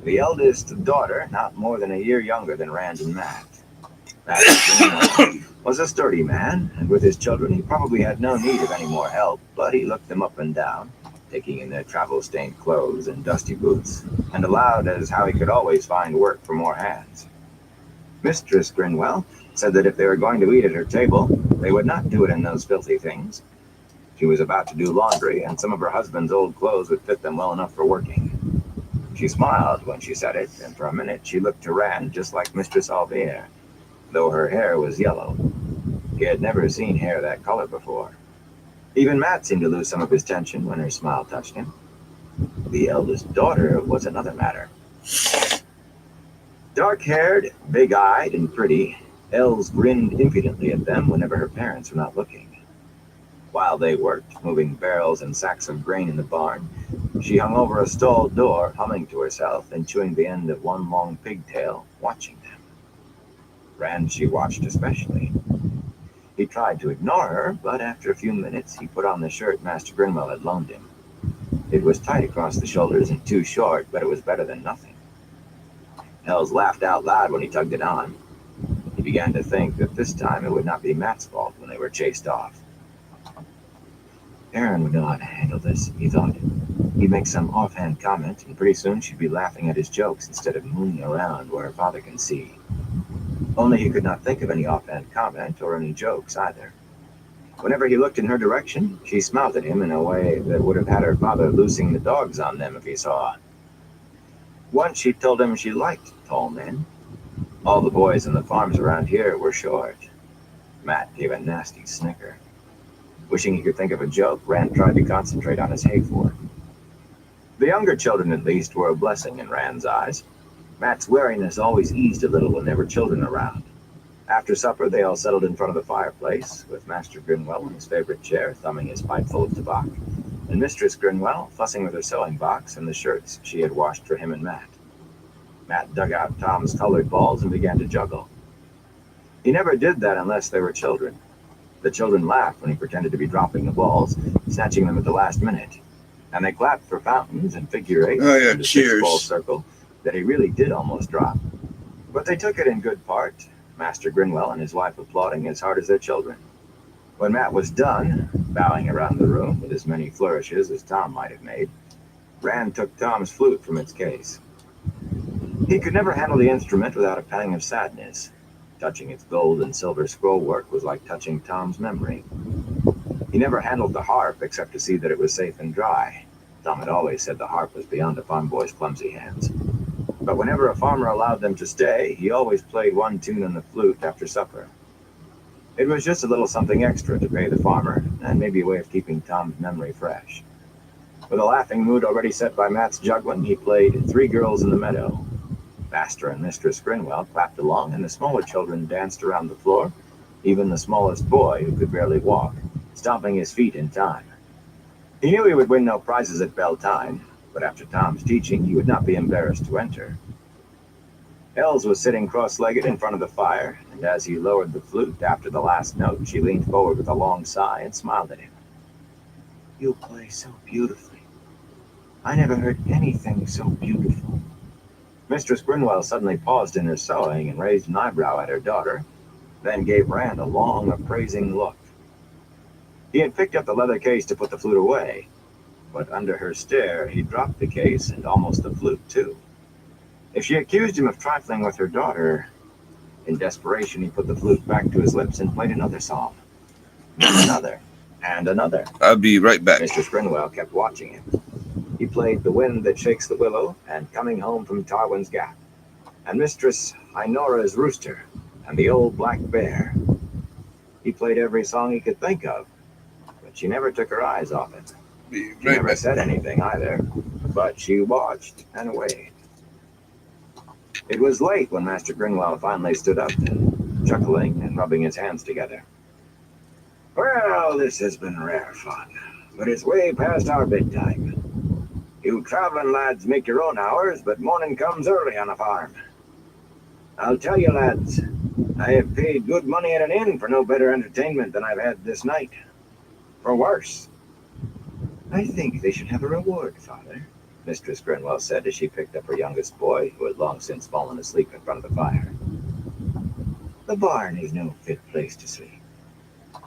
the eldest daughter not more than a year younger than Rand and Matt. Master Grinwell was a sturdy man, and with his children he probably had no need of any more help, but he looked them up and down, taking in their travel-stained clothes and dusty boots, and allowed as how he could always find work for more hands. Mistress Grinwell said that if they were going to eat at her table, they would not do it in those filthy things. She was about to do laundry, and some of her husband's old clothes would fit them well enough for working. She smiled when she said it, and for a minute she looked to Rand just like Mistress Alvier, though her hair was yellow. He had never seen hair that color before. Even Matt seemed to lose some of his tension when her smile touched him. The eldest daughter was another matter. Dark-haired, big-eyed, and pretty, Els grinned impudently at them whenever her parents were not looking. While they worked, moving barrels and sacks of grain in the barn, she hung over a stall door, humming to herself and chewing the end of one long pigtail, watching them. Rand she watched especially. He tried to ignore her, but after a few minutes he put on the shirt Master Grinwell had loaned him. It was tight across the shoulders and too short, but it was better than nothing. Els laughed out loud when he tugged it on. He began to think that this time it would not be Matt's fault when they were chased off. Aaron would know how to handle this, he thought. He'd make some offhand comment, and pretty soon she'd be laughing at his jokes instead of mooning around where her father can see. Only he could not think of any offhand comment or any jokes either. Whenever he looked in her direction, she smiled at him in a way that would have had her father loosing the dogs on them if he saw. Once she told him she liked tall men. All the boys in the farms around here were short. Matt gave a nasty snicker. Wishing he could think of a joke, Rand tried to concentrate on his hay fork. The younger children, at least, were a blessing in Rand's eyes. Matt's wariness always eased a little when there were children around. After supper, they all settled in front of the fireplace, with Master Grinwell in his favorite chair, thumbing his pipe full of tobacco, and Mistress Grinwell fussing with her sewing box and the shirts she had washed for him and Matt. Matt dug out Tom's colored balls and began to juggle. He never did that unless they were children. The children laughed when he pretended to be dropping the balls, snatching them at the last minute, and they clapped for fountains and figure eights in the 6-ball circle that he really did almost drop. But they took it in good part, Master Grinwell and his wife applauding as hard as their children. When Matt was done, bowing around the room with as many flourishes as Tom might have made, Rand took Tom's flute from its case. He could never handle the instrument without a pang of sadness. Touching its gold and silver scroll work was like touching Tom's memory. He never handled the harp except to see that it was safe and dry. Tom had always said the harp was beyond a farm boy's clumsy hands. But whenever a farmer allowed them to stay, he always played one tune on the flute after supper. It was just a little something extra to pay the farmer, and maybe a way of keeping Tom's memory fresh. With a laughing mood already set by Matt's juggling, he played Three Girls in the Meadow. Master and Mistress Grinwell clapped along, and the smaller children danced around the floor, even the smallest boy, who could barely walk, stomping his feet in time. He knew he would win no prizes at bell time, but after Tom's teaching, he would not be embarrassed to enter. Els was sitting cross-legged in front of the fire, and as he lowered the flute after the last note, she leaned forward with a long sigh and smiled at him. "You play so beautifully. I never heard anything so beautiful." Mistress Grinwell suddenly paused in her sewing and raised an eyebrow at her daughter, then gave Rand a long, appraising look. He had picked up the leather case to put the flute away, but under her stare, he dropped the case and almost the flute, too. If she accused him of trifling with her daughter, in desperation, he put the flute back to his lips and played another song. Then another, and another. I'll be right back. Mr. Grinwell kept watching him. He played The Wind That Shakes the Willow and Coming Home from Tarwin's Gap, and Mistress Inora's Rooster, and The Old Black Bear. He played every song he could think of, but she never took her eyes off him. Be She right never back. said anything either, but she watched and waited. It was late when Master Grinwell finally stood up, chuckling and rubbing his hands together. "Well, this has been rare fun, but it's way past our bedtime. You traveling lads make your own hours, but morning comes early on a farm. I'll tell you, lads, I have paid good money at an inn for no better entertainment than I've had this night. For worse." "I think they should have a reward, Father," Mistress Grinwell said as she picked up her youngest boy, who had long since fallen asleep in front of the fire. "The barn is no fit place to sleep.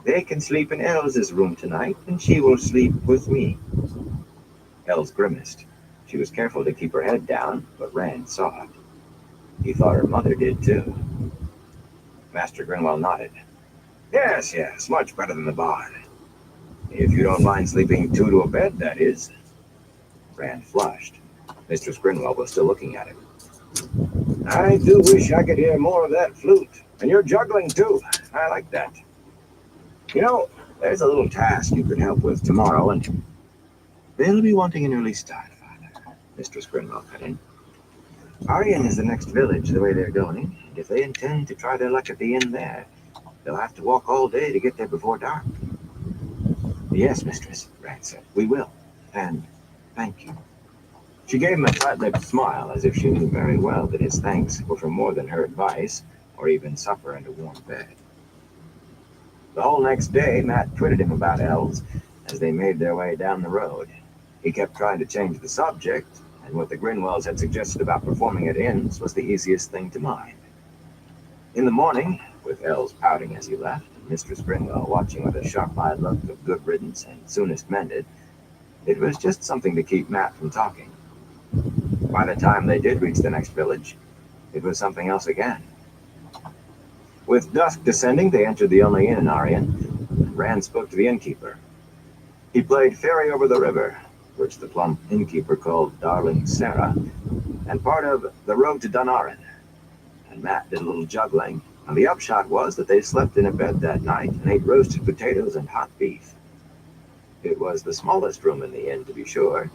They can sleep in Elsa's room tonight, and she will sleep with me." Els grimaced. She was careful to keep her head down, but Rand saw it. He thought her mother did, too. Master Grinwell nodded. Yes, much better than the barn. If you don't mind sleeping two to a bed, that is." Rand flushed. Mistress Grinwell was still looking at him. "I do wish I could hear more of that flute. And you're juggling, too. I like that. You know, there's a little task you could help with tomorrow, and..." "They'll be wanting an early start, Father," Mistress Grinwell cut in. "Arian is the next village the way they're going, and if they intend to try their luck at the inn there, they'll have to walk all day to get there before dark." "Yes, Mistress," Rand said. "We will. And thank you." She gave him a tight-lipped smile, as if she knew very well that his thanks were for more than her advice, or even supper and a warm bed. The whole next day, Matt twitted him about Els as they made their way down the road. He kept trying to change the subject, and what the Grinwells had suggested about performing at inns was the easiest thing to mind. In the morning, with Els pouting as he left, and Mistress Grinwell watching with a sharp-eyed look of good riddance and soonest mended, it was just something to keep Matt from talking. By the time they did reach the next village, it was something else again. With dusk descending, they entered the only inn in Arian, and Rand spoke to the innkeeper. He played Ferry Over the River, which the plump innkeeper called Darling Sarah, and part of The Road to Dunarin. And Matt did a little juggling, and the upshot was that they slept in a bed that night and ate roasted potatoes and hot beef. It was the smallest room in the inn, to be sure,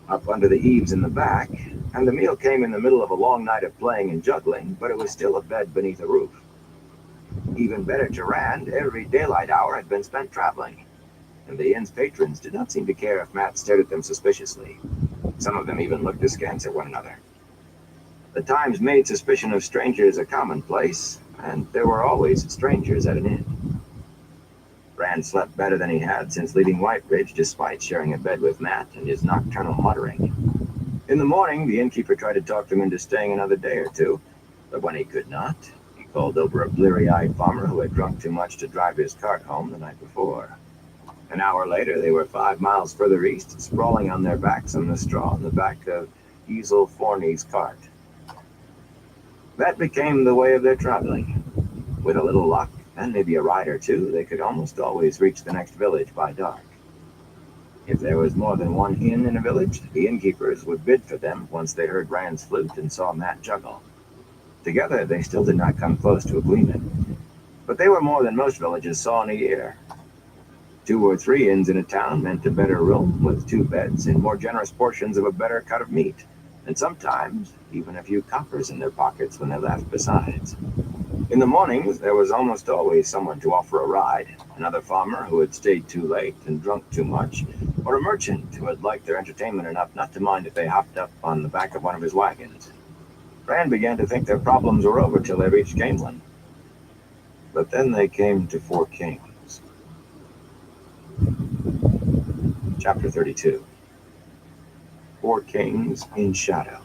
up under the eaves in the back, and the meal came in the middle of a long night of playing and juggling, but it was still a bed beneath a roof. Even better to Rand, every daylight hour had been spent traveling, and the inn's patrons did not seem to care if Matt stared at them suspiciously. Some of them even looked askance at one another. The times made suspicion of strangers a commonplace, and there were always strangers at an inn. Rand slept better than he had since leaving White Ridge, despite sharing a bed with Matt and his nocturnal muttering. In the morning, the innkeeper tried to talk him into staying another day or two, but when he could not, he called over a bleary-eyed farmer who had drunk too much to drive his cart home the night before. An hour later, they were 5 miles further east, sprawling on their backs on the straw in the back of Easel Forney's cart. That became the way of their traveling. With a little luck, and maybe a ride or two, they could almost always reach the next village by dark. If there was more than one inn in a village, the innkeepers would bid for them once they heard Rand's flute and saw Matt juggle. Together, they still did not come close to agreement, but they were more than most villages saw in a year. 2 or 3 inns in a town meant a better room with 2 beds and more generous portions of a better cut of meat, and sometimes even a few coppers in their pockets when they left besides. In the mornings, there was almost always someone to offer a ride, another farmer who had stayed too late and drunk too much, or a merchant who had liked their entertainment enough not to mind if they hopped up on the back of one of his wagons. Rand began to think their problems were over till they reached Camelin. But then they came to Four Kings. Chapter 32. Four Kings in Shadow.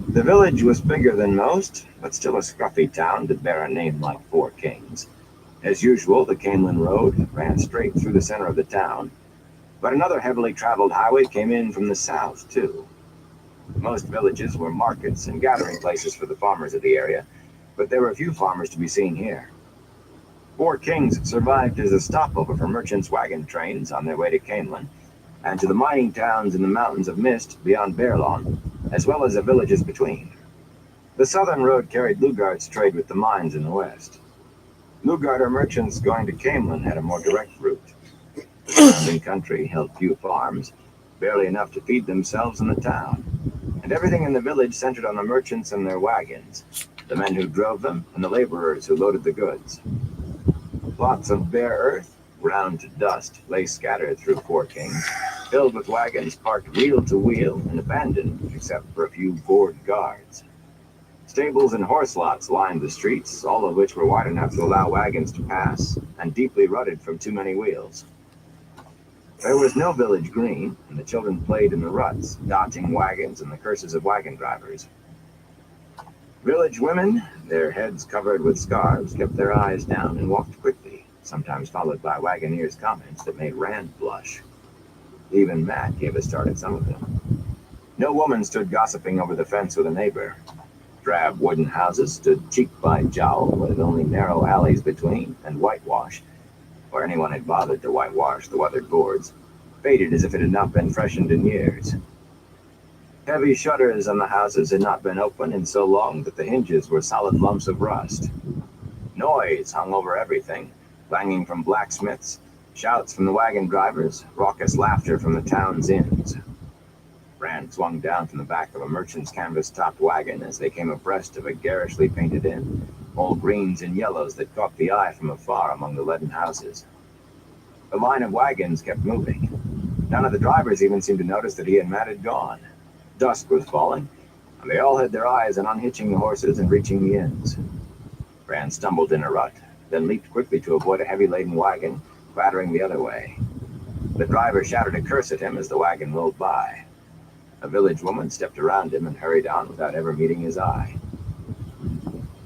The village was bigger than most, but still a scruffy town to bear a name like Four Kings. As usual, the Camelin Road ran straight through the center of the town, but another heavily traveled highway came in from the south, too. Most villages were markets and gathering places for the farmers of the area, but there were few farmers to be seen here. Four Kings survived as a stopover for merchants' wagon trains on their way to Camelin, and to the mining towns in the mountains of Mist beyond Bearlawn, as well as the villages between. The southern road carried Lugard's trade with the mines in the west. Lugarder merchants going to Camelin had a more direct route. The surrounding country held few farms, barely enough to feed themselves and the town, and everything in the village centered on the merchants and their wagons, the men who drove them and the laborers who loaded the goods. Plots of bare earth, ground to dust, lay scattered through Four Kings, filled with wagons parked wheel to wheel and abandoned except for a few bored guards. Stables and horse lots lined the streets, all of which were wide enough to allow wagons to pass, and deeply rutted from too many wheels. There was no village green, and the children played in the ruts, dodging wagons and the curses of wagon drivers. Village women, their heads covered with scarves, kept their eyes down and walked quickly, sometimes followed by wagoneers' comments that made Rand blush. Even Matt gave a start at some of them. No woman stood gossiping over the fence with a neighbor. Drab wooden houses stood cheek by jowl, with only narrow alleys between, and whitewash, where anyone had bothered to whitewash the weathered boards, faded as if it had not been freshened in years. Heavy shutters on the houses had not been opened in so long that the hinges were solid lumps of rust. Noise hung over everything, clanging from blacksmiths, shouts from the wagon drivers, raucous laughter from the town's inns. Rand swung down from the back of a merchant's canvas-topped wagon as they came abreast of a garishly painted inn, all greens and yellows that caught the eye from afar among the leaden houses. The line of wagons kept moving. None of the drivers even seemed to notice that he and Matt had gone. Dusk was falling, and they all had their eyes on unhitching the horses and reaching the inns. Rand stumbled in a rut, then leaped quickly to avoid a heavy-laden wagon, clattering the other way. The driver shouted a curse at him as the wagon rolled by. A village woman stepped around him and hurried on without ever meeting his eye.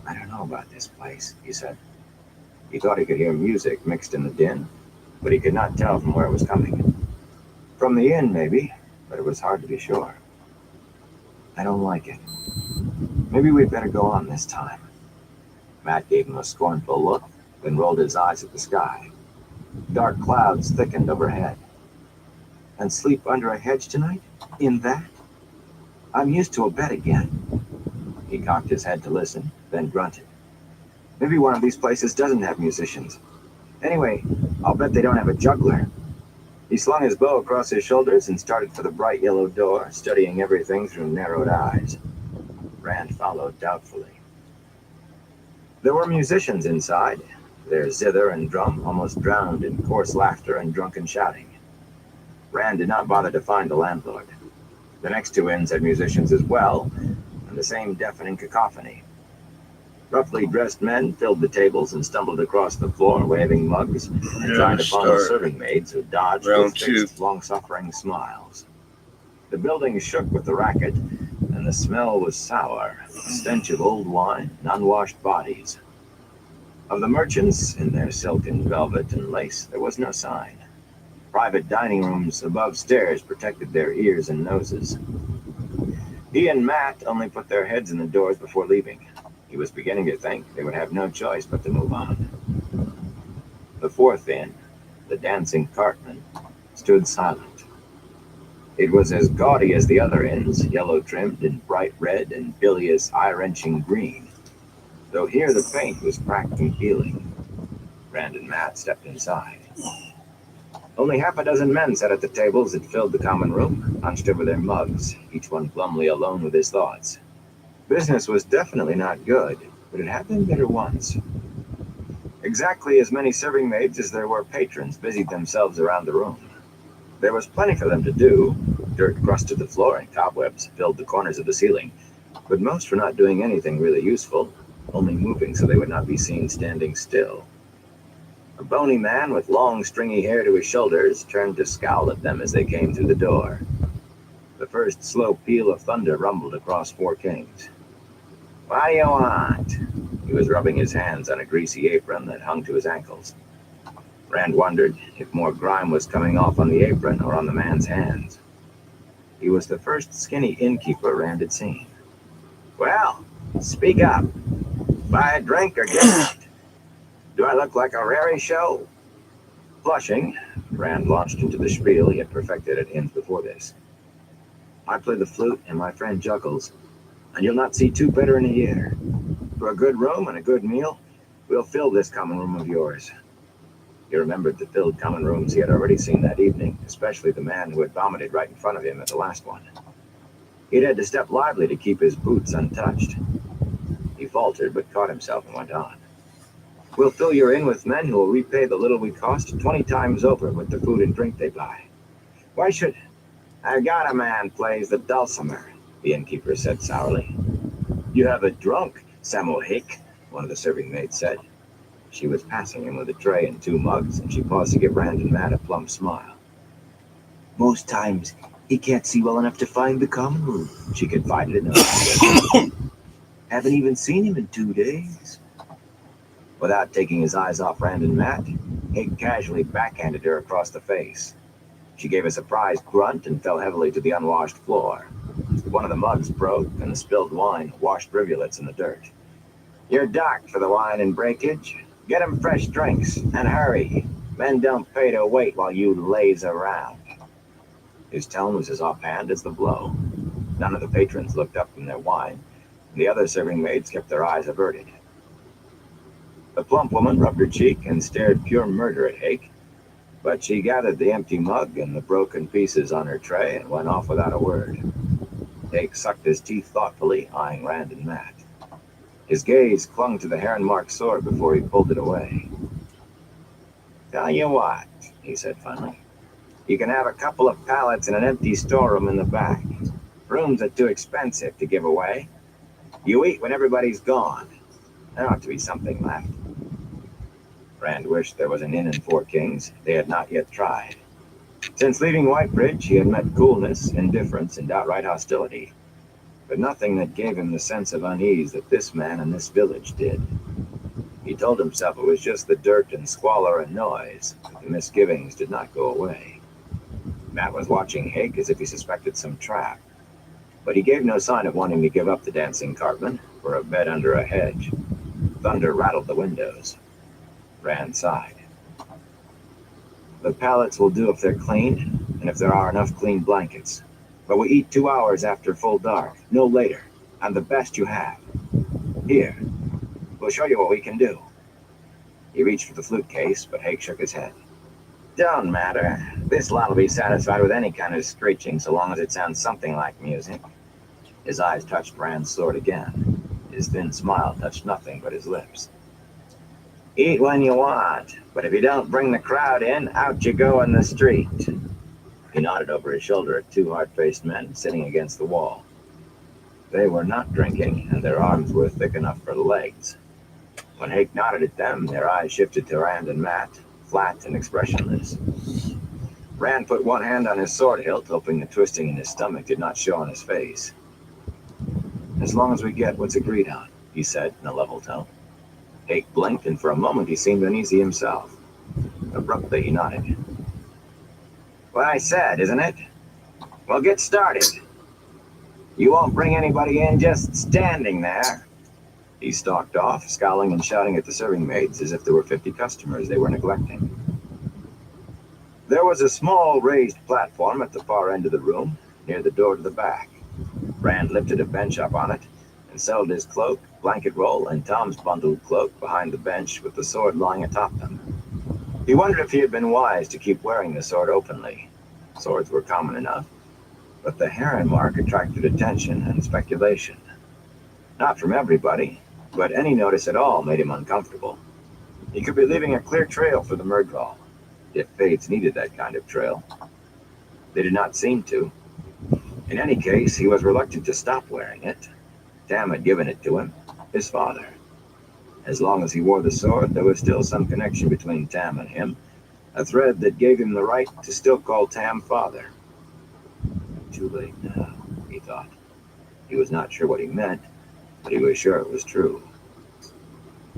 "I don't know about this place," he said. He thought he could hear music mixed in the din, but he could not tell from where it was coming. From the inn, maybe, but it was hard to be sure. "I don't like it. Maybe we'd better go on this time." Matt gave him a scornful look, then rolled his eyes at the sky. Dark clouds thickened overhead. "And sleep under a hedge tonight? In that? I'm used to a bed again." He cocked his head to listen, then grunted. "Maybe one of these places doesn't have musicians. Anyway, I'll bet they don't have a juggler." He slung his bow across his shoulders and started for the bright yellow door, studying everything through narrowed eyes. Rand followed doubtfully. There were musicians inside, their zither and drum almost drowned in coarse laughter and drunken shouting. Rand did not bother to find the landlord. The next two inns had musicians as well, and the same deafening cacophony. Roughly dressed men filled the tables and stumbled across the floor, waving mugs and trying to follow serving maids who dodged with fixed, long-suffering smiles. The building shook with the racket, and the smell was sour, a stench of old wine and unwashed bodies. Of the merchants, in their silk and velvet and lace, there was no sign. Private dining rooms above stairs protected their ears and noses. He and Matt only put their heads in the doors before leaving. He was beginning to think they would have no choice but to move on. The fourth inn, the Dancing Cartman, stood silent. It was as gaudy as the other inns, yellow-trimmed in bright red and bilious, eye-wrenching green, though here the paint was cracked and peeling. Rand and Matt stepped inside. Only half a dozen men sat at the tables that filled the common room, hunched over their mugs, each one glumly alone with his thoughts. Business was definitely not good, but it had been better once. Exactly as many serving maids as there were patrons busied themselves around the room. There was plenty for them to do, Dirt crusted the floor and cobwebs filled the corners of the ceiling, but most were not doing anything really useful, only moving so they would not be seen standing still. A bony man with long, stringy hair to his shoulders turned to scowl at them as they came through the door. The first slow peal of thunder rumbled across Four Kings. "What do you want?" He was rubbing his hands on a greasy apron that hung to his ankles. Rand wondered if more grime was coming off on the apron or on the man's hands. He was the first skinny innkeeper Rand had seen. "Well, speak up. Buy a drink or get out. Do I look like a rarey show?" Flushing, Rand launched into the spiel he had perfected at inns before this. "I play the flute and my friend juggles, and you'll not see two better in a year. For a good room and a good meal, we'll fill this common room of yours." He remembered the filled common rooms he had already seen that evening, especially the man who had vomited right in front of him at the last one. He'd had to step lively to keep his boots untouched. He faltered, but caught himself and went on. "We'll fill your inn with men who will repay the little we cost 20 times over with the food and drink they buy. Why should—" "I've got a man plays the dulcimer," the innkeeper said sourly. "You have a drunk, Samohick," one of the serving maids said. She was passing him with a tray and 2 mugs, and she paused to give Rand and Matt a plump smile. "Most times, he can't see well enough to find the common room," she confided in a "Haven't even seen him in 2 days." Without taking his eyes off Rand and Matt, Hake casually backhanded her across the face. She gave a surprised grunt and fell heavily to the unwashed floor. One of the mugs broke, and the spilled wine washed rivulets in the dirt. "You're docked for the wine and breakage. Get 'em fresh drinks, and hurry. Men don't pay to wait while you laze around." His tone was as offhand as the blow. None of the patrons looked up from their wine, and the other serving maids kept their eyes averted. The plump woman rubbed her cheek and stared pure murder at Hake, but she gathered the empty mug and the broken pieces on her tray and went off without a word. Hake sucked his teeth thoughtfully, eyeing Rand and Matt. His gaze clung to the heron-marked sword before he pulled it away. "Tell you what," he said finally. "You can have a couple of pallets in an empty storeroom in the back. Rooms are too expensive to give away. You eat when everybody's gone. There ought to be something left." Rand wished there was an inn in Four Kings they had not yet tried. Since leaving Whitebridge, he had met coolness, indifference, and outright hostility, but nothing that gave him the sense of unease that this man and this village did. He told himself it was just the dirt and squalor and noise, but the misgivings did not go away. Matt was watching Hake as if he suspected some trap, but he gave no sign of wanting to give up the dancing cartman for a bed under a hedge. Thunder rattled the windows. Rand sighed. "The pallets will do if they're clean, and if there are enough clean blankets. But we eat 2 hours after full dark, no later, and the best you have. Here, we'll show you what we can do." He reached for the flute case, but Hake shook his head. "Don't matter. This lot'll be satisfied with any kind of screeching so long as it sounds something like music." His eyes touched Rand's sword again. His thin smile touched nothing but his lips. "Eat when you want, but if you don't bring the crowd in, out you go in the street." He nodded over his shoulder at 2 hard-faced men sitting against the wall. They were not drinking, and their arms were thick enough for legs. When Hake nodded at them, their eyes shifted to Rand and Matt, flat and expressionless. Rand put one hand on his sword hilt, hoping the twisting in his stomach did not show on his face. "As long as we get what's agreed on," he said in a level tone. Hake blinked, and for a moment he seemed uneasy himself. Abruptly, he nodded. "What I said, isn't it? Well, get started. You won't bring anybody in just standing there." He stalked off, scowling and shouting at the serving maids as if there were 50 customers they were neglecting. There was a small raised platform at the far end of the room, near the door to the back. Rand lifted a bench up on it and settled his cloak, blanket roll, and Tom's bundled cloak behind the bench with the sword lying atop them. He wondered if he had been wise to keep wearing the sword openly. Swords were common enough, but the heron mark attracted attention and speculation. Not from everybody, but any notice at all made him uncomfortable. He could be leaving a clear trail for the Murdral, if Fates needed that kind of trail. They did not seem to. In any case, he was reluctant to stop wearing it. Tam had given it to him, his father. As long as he wore the sword, there was still some connection between Tam and him, a thread that gave him the right to still call Tam father. Too late now, he thought. He was not sure what he meant, but he was sure it was true.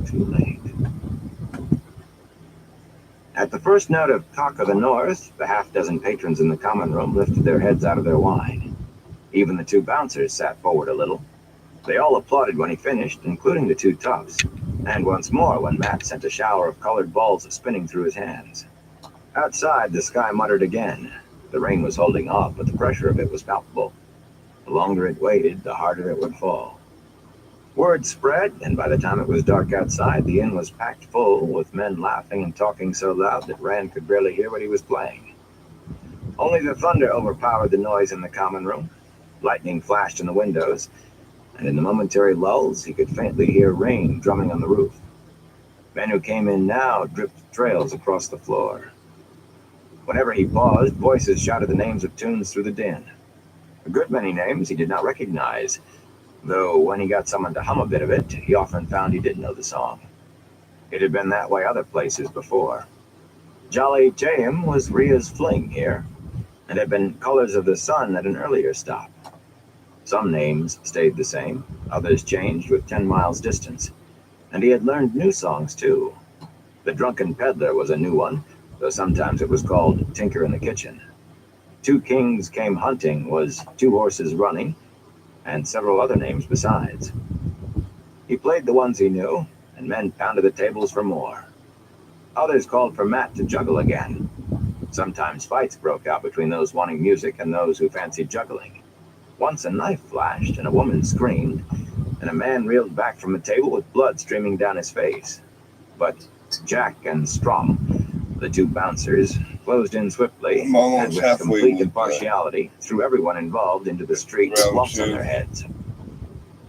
Too late. At the first note of Cock of the North, the half-dozen patrons in the common room lifted their heads out of their wine. Even the two bouncers sat forward a little. They all applauded when he finished, including the two toughs, and once more when Matt sent a shower of colored balls spinning through his hands. Outside, the sky muttered again. The rain was holding off, but the pressure of it was palpable. The longer it waited, the harder it would fall. Word spread, and by the time it was dark outside, the inn was packed full, with men laughing and talking so loud that Rand could barely hear what he was playing. Only the thunder overpowered the noise in the common room. Lightning flashed in the windows, and in the momentary lulls, he could faintly hear rain drumming on the roof. Men who came in now dripped trails across the floor. Whenever he paused, voices shouted the names of tunes through the din. A good many names he did not recognize, though when he got someone to hum a bit of it, he often found he did know the song. It had been that way other places before. Jolly Jayham was Rhea's fling here, and had been Colors of the Sun at an earlier stop. Some names stayed the same, others changed with 10 miles distance, and he had learned new songs too. The Drunken Peddler was a new one, though sometimes it was called Tinker in the Kitchen. Two Kings Came Hunting was Two Horses Running, and several other names besides. He played the ones he knew, and men pounded the tables for more. Others called for Matt to juggle again. Sometimes fights broke out between those wanting music and those who fancied juggling. Once a knife flashed, and a woman screamed, and a man reeled back from the table with blood streaming down his face. But Jack and Strom, the two bouncers, closed in swiftly and with complete impartiality threw everyone involved into the street with lumps on their heads.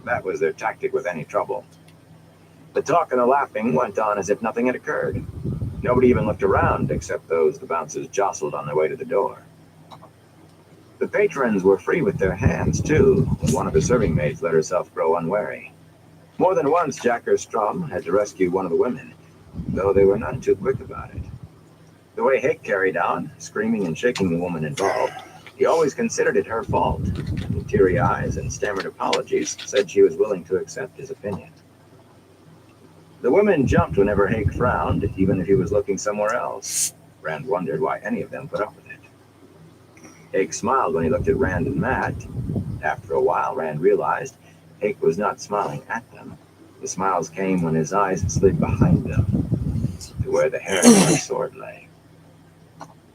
That was their tactic with any trouble. The talk and the laughing went on as if nothing had occurred. Nobody even looked around except those the bouncers jostled on their way to the door. The patrons were free with their hands, too, when one of the serving maids let herself grow unwary. More than once, Jack or Strom had to rescue one of the women, though they were none too quick about it. The way Hake carried on, screaming and shaking the woman involved, he always considered it her fault, and with teary eyes and stammered apologies, said she was willing to accept his opinion. The women jumped whenever Hake frowned, even if he was looking somewhere else. Rand wondered why any of them put up with it. Hake smiled when he looked at Rand and Matt. After a while, Rand realized Hake was not smiling at them. The smiles came when his eyes slid behind them, to where the hair of the sword lay.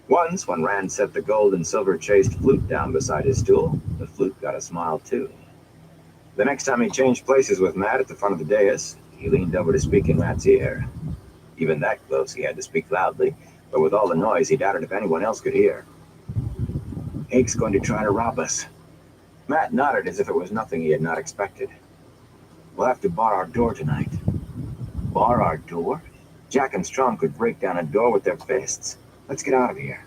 Once, when Rand set the gold and silver chased flute down beside his stool, the flute got a smile too. The next time he changed places with Matt at the front of the dais, he leaned over to speak in Matt's ear. Even that close, he had to speak loudly, but with all the noise, he doubted if anyone else could hear. Hake's going to try to rob us. Matt nodded as if it was nothing he had not expected. We'll have to bar our door tonight. Bar our door? Jack and Strom could break down a door with their fists. Let's get out of here.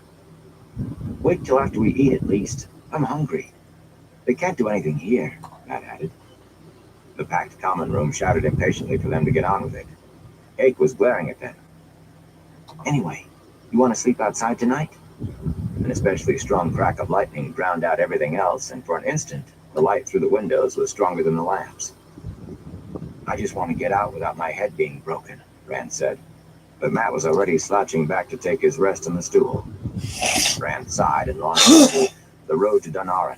Wait till after we eat at least. I'm hungry. They can't do anything here, Matt added. The packed common room shouted impatiently for them to get on with it. Hake was glaring at them. Anyway, you want to sleep outside tonight? An especially strong crack of lightning drowned out everything else, and for an instant, the light through the windows was stronger than the lamps. I just want to get out without my head being broken, Rand said. But Matt was already slouching back to take his rest on the stool. Rand sighed and launched into The Road to Dunaran.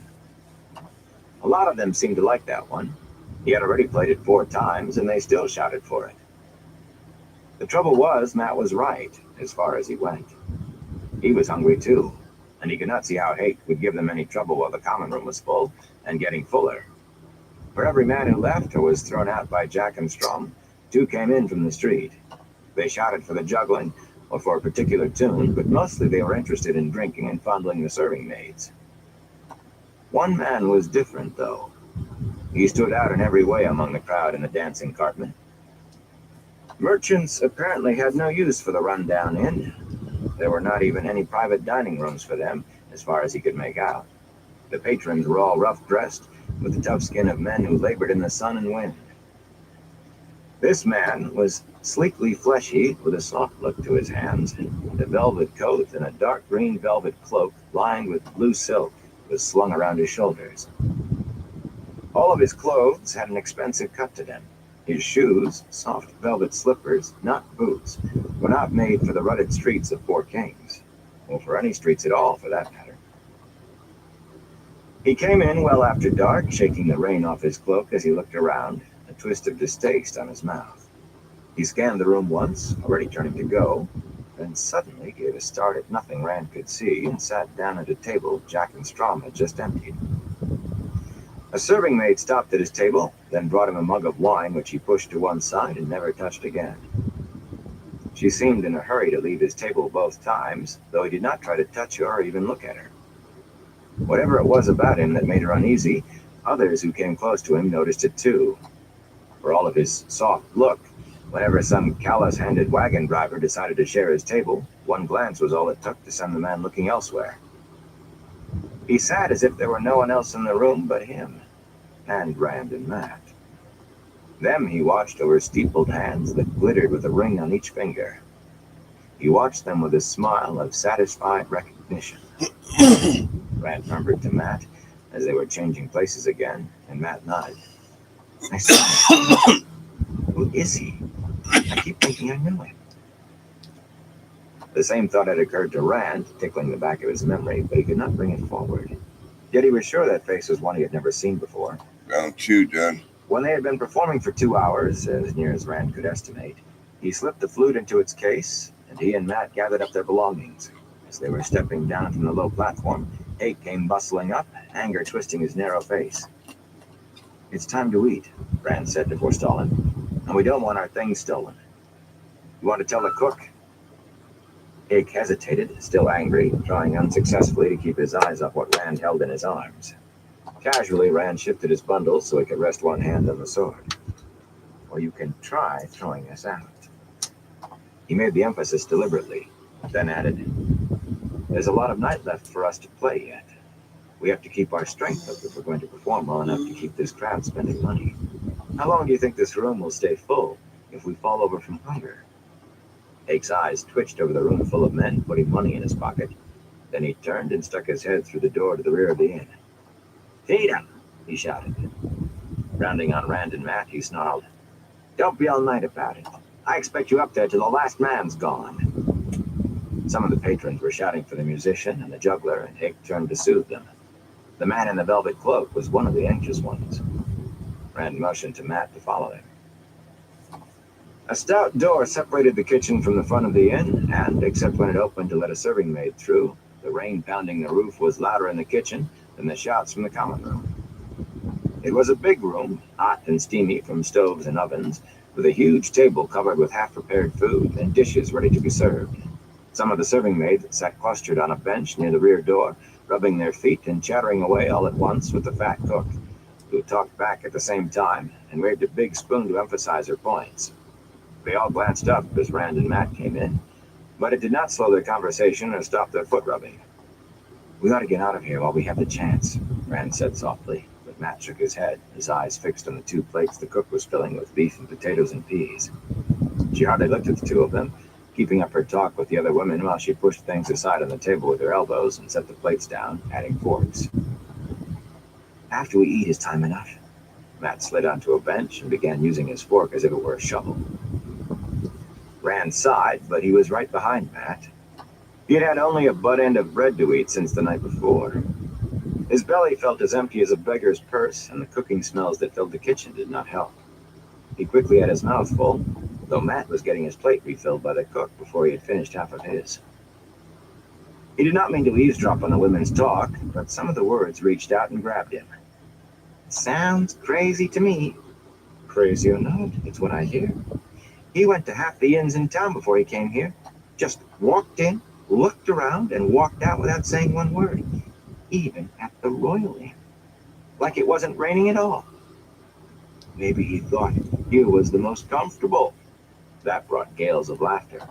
A lot of them seemed to like that one. He had already played it 4 times, and they still shouted for it. The trouble was, Matt was right, as far as he went. He was hungry too, and he could not see how Hake would give them any trouble while the common room was full, and getting fuller. For every man who left or was thrown out by Jack and Strom, 2 came in from the street. They shouted for the juggling, or for a particular tune, but mostly they were interested in drinking and fondling the serving maids. One man was different, though. He stood out in every way among the crowd in the dancing cartman. Merchants apparently had no use for the rundown inn. There were not even any private dining rooms for them, as far as he could make out. The patrons were all rough-dressed, with the tough skin of men who labored in the sun and wind. This man was sleekly fleshy, with a soft look to his hands. A velvet coat and a dark green velvet cloak lined with blue silk was slung around his shoulders. All of his clothes had an expensive cut to them. His shoes, soft velvet slippers, not boots, were not made for the rutted streets of Four Kings, or for any streets at all, for that matter. He came in well after dark, shaking the rain off his cloak as he looked around, a twist of distaste on his mouth. He scanned the room once, already turning to go, then suddenly gave a start at nothing Rand could see and sat down at a table Jack and Strom had just emptied. A serving maid stopped at his table, then brought him a mug of wine, which he pushed to one side and never touched again. She seemed in a hurry to leave his table both times, though he did not try to touch her or even look at her. Whatever it was about him that made her uneasy, others who came close to him noticed it too. For all of his soft look, whenever some callous-handed wagon driver decided to share his table, one glance was all it took to send the man looking elsewhere. He sat as if there were no one else in the room but him, and Rand and Matt. Them he watched over steepled hands that glittered with a ring on each finger. He watched them with a smile of satisfied recognition. Rand murmured to Matt as they were changing places again, and Matt nodded. I saw him. Who is he? I keep thinking I know him. The same thought had occurred to Rand, tickling the back of his memory, but he could not bring it forward. Yet he was sure that face was one he had never seen before. Round two done. When they had been performing for 2 hours, as near as Rand could estimate, he slipped the flute into its case, and he and Matt gathered up their belongings. As they were stepping down from the low platform, 8 came bustling up, anger twisting his narrow face. It's time to eat, Rand said to forestall him, and we don't want our things stolen. You want to tell the cook? Ake hesitated, still angry, trying unsuccessfully to keep his eyes off what Rand held in his arms. Casually, Rand shifted his bundles so he could rest one hand on the sword. Or you can try throwing us out. He made the emphasis deliberately, then added, There's a lot of night left for us to play yet. We have to keep our strength up if we're going to perform well enough to keep this crowd spending money. How long do you think this room will stay full if we fall over from hunger? Ake's eyes twitched over the room full of men putting money in his pocket. Then he turned and stuck his head through the door to the rear of the inn. Feed him, he shouted. Rounding on Rand and Matt, he snarled, Don't be all night about it. I expect you up there till the last man's gone. Some of the patrons were shouting for the musician and the juggler, and Ake turned to soothe them. The man in the velvet cloak was one of the anxious ones. Rand motioned to Matt to follow him. A stout door separated the kitchen from the front of the inn, and, except when it opened to let a serving maid through, the rain pounding the roof was louder in the kitchen than the shouts from the common room. It was a big room, hot and steamy from stoves and ovens, with a huge table covered with half-prepared food and dishes ready to be served. Some of the serving maids sat clustered on a bench near the rear door, rubbing their feet and chattering away all at once with the fat cook, who talked back at the same time and waved a big spoon to emphasize her points. They all glanced up as Rand and Matt came in, but it did not slow their conversation or stop their foot rubbing. We ought to get out of here while we have the chance, Rand said softly, but Matt shook his head, his eyes fixed on the 2 plates the cook was filling with beef and potatoes and peas. She hardly looked at the 2 of them, keeping up her talk with the other women while she pushed things aside on the table with her elbows and set the plates down, adding forks. After we eat is time enough. Matt slid onto a bench and began using his fork as if it were a shovel. Rand sighed, but he was right behind Matt. He had had only a butt end of bread to eat since the night before. His belly felt as empty as a beggar's purse, and the cooking smells that filled the kitchen did not help. He quickly had his mouth full, though Matt was getting his plate refilled by the cook before he had finished half of his. He did not mean to eavesdrop on the women's talk, but some of the words reached out and grabbed him. Sounds crazy to me. Crazy or not, it's what I hear. He went to half the inns in town before he came here. Just walked in, looked around, and walked out without saying one word. Even at the Royal Inn. Like it wasn't raining at all. Maybe he thought here was the most comfortable. That brought gales of laughter.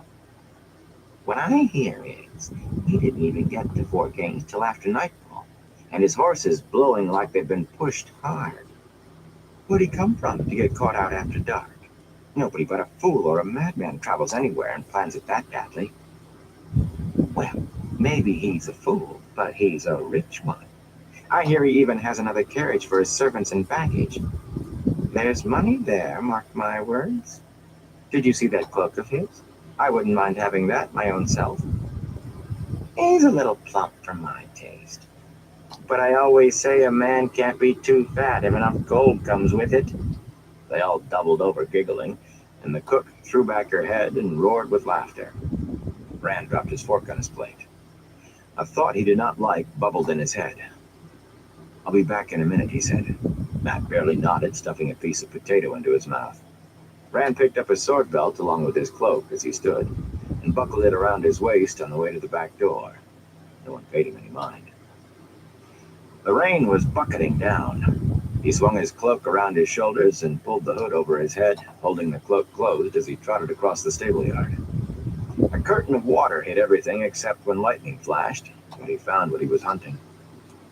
What I hear is, he didn't even get to Four Kings till after nightfall. and his horses blowing like they've been pushed hard. Where'd he come from to get caught out after dark? Nobody but a fool or a madman travels anywhere and plans it that badly. Well, maybe he's a fool, but he's a rich one. I hear he even has another carriage for his servants and baggage. There's money there, mark my words. Did you see that cloak of his? I wouldn't mind having that my own self. He's a little plump for my taste. But I always say a man can't be too fat if enough gold comes with it. They all doubled over giggling, and the cook threw back her head and roared with laughter. Rand dropped his fork on his plate. A thought he did not like bubbled in his head. I'll be back in a minute, he said. Matt barely nodded, stuffing a piece of potato into his mouth. Rand picked up his sword belt along with his cloak as he stood, and buckled it around his waist on the way to the back door. No one paid him any mind. The rain was bucketing down. He swung his cloak around his shoulders and pulled the hood over his head, holding the cloak closed as he trotted across the stable yard. A curtain of water hid everything except when lightning flashed, when he found what he was hunting.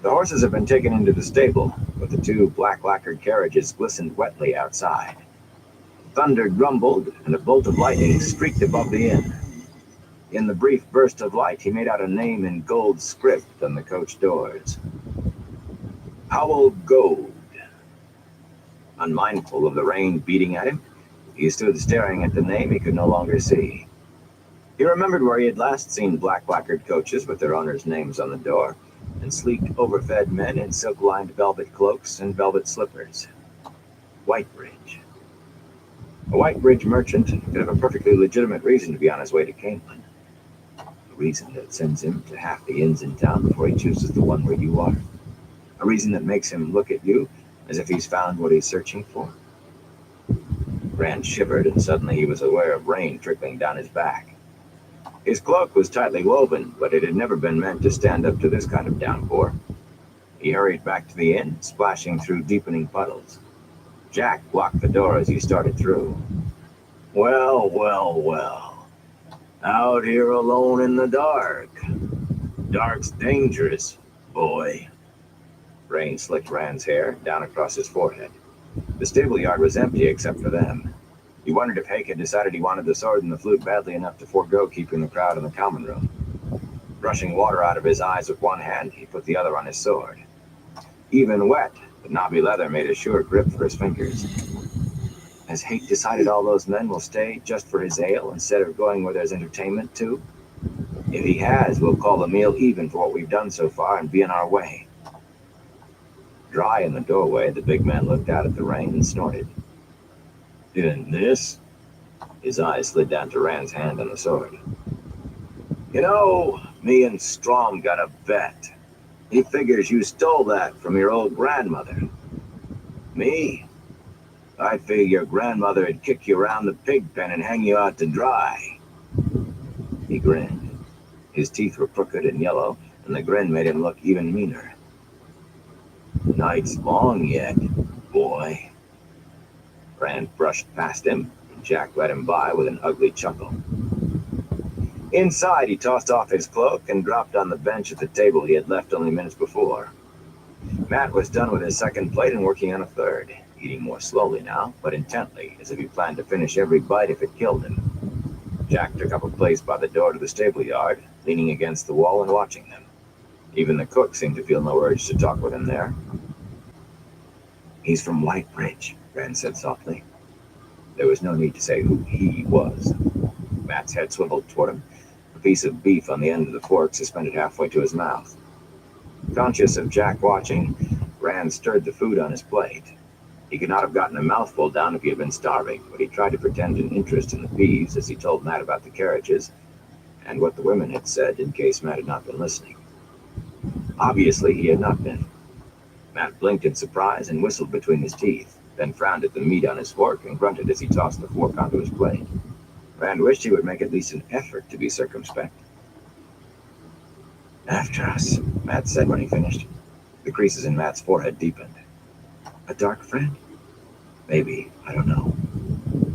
The horses had been taken into the stable, but the two black-lacquered carriages glistened wetly outside. Thunder grumbled, and a bolt of lightning streaked above the inn. In the brief burst of light, he made out a name in gold script on the coach doors. Howell Gold. Unmindful of the rain beating at him, he stood staring at the name he could no longer see. He remembered where he had last seen black-lacquered coaches with their owners' names on the door, and sleek, overfed men in silk-lined velvet cloaks and velvet slippers. Whitebridge. A Whitebridge merchant could have a perfectly legitimate reason to be on his way to Caneland. A reason that sends him to half the inns in town before he chooses the one where you are. A reason that makes him look at you as if he's found what he's searching for. Rand shivered, and suddenly he was aware of rain trickling down his back. His cloak was tightly woven, but it had never been meant to stand up to this kind of downpour. He hurried back to the inn, splashing through deepening puddles. Jack locked the door as he started through. Well, well, well. Out here alone in the dark. Dark's dangerous, boy. Rain slicked Rand's hair down across his forehead. The stable yard was empty except for them. He wondered if Hake had decided he wanted the sword and the flute badly enough to forego keeping the crowd in the common room. Brushing water out of his eyes with one hand, he put the other on his sword. Even wet, the knobby leather made a sure grip for his fingers. Has Hake decided all those men will stay just for his ale instead of going where there's entertainment too? If he has, we'll call the meal even for what we've done so far and be on our way. Dry in the doorway, the big man looked out at the rain and snorted. In this? His eyes slid down to Rand's hand on the sword. You know, me and Strom got a bet. He figures you stole that from your old grandmother. Me? I figure your grandmother would kick you around the pig pen and hang you out to dry. He grinned. His teeth were crooked and yellow, and the grin made him look even meaner. Night's long yet, boy. Rand brushed past him, and Jack let him by with an ugly chuckle. Inside, he tossed off his cloak and dropped on the bench at the table he had left only minutes before. Matt was done with his second plate and working on a third, eating more slowly now, but intently, as if he planned to finish every bite if it killed him. Jack took up a place by the door to the stable yard, leaning against the wall and watching them. Even the cook seemed to feel no urge to talk with him there. He's from Whitebridge, Rand said softly. There was no need to say who he was. Matt's head swiveled toward him, a piece of beef on the end of the fork suspended halfway to his mouth. Conscious of Jack watching, Rand stirred the food on his plate. He could not have gotten a mouthful down if he had been starving, but he tried to pretend an interest in the peas as he told Matt about the carriages and what the women had said in case Matt had not been listening. Obviously, he had not been. Matt blinked in surprise and whistled between his teeth, then frowned at the meat on his fork and grunted as he tossed the fork onto his plate. Rand wished he would make at least an effort to be circumspect. After us, Matt said when he finished. The creases in Matt's forehead deepened. A dark friend? Maybe, I don't know.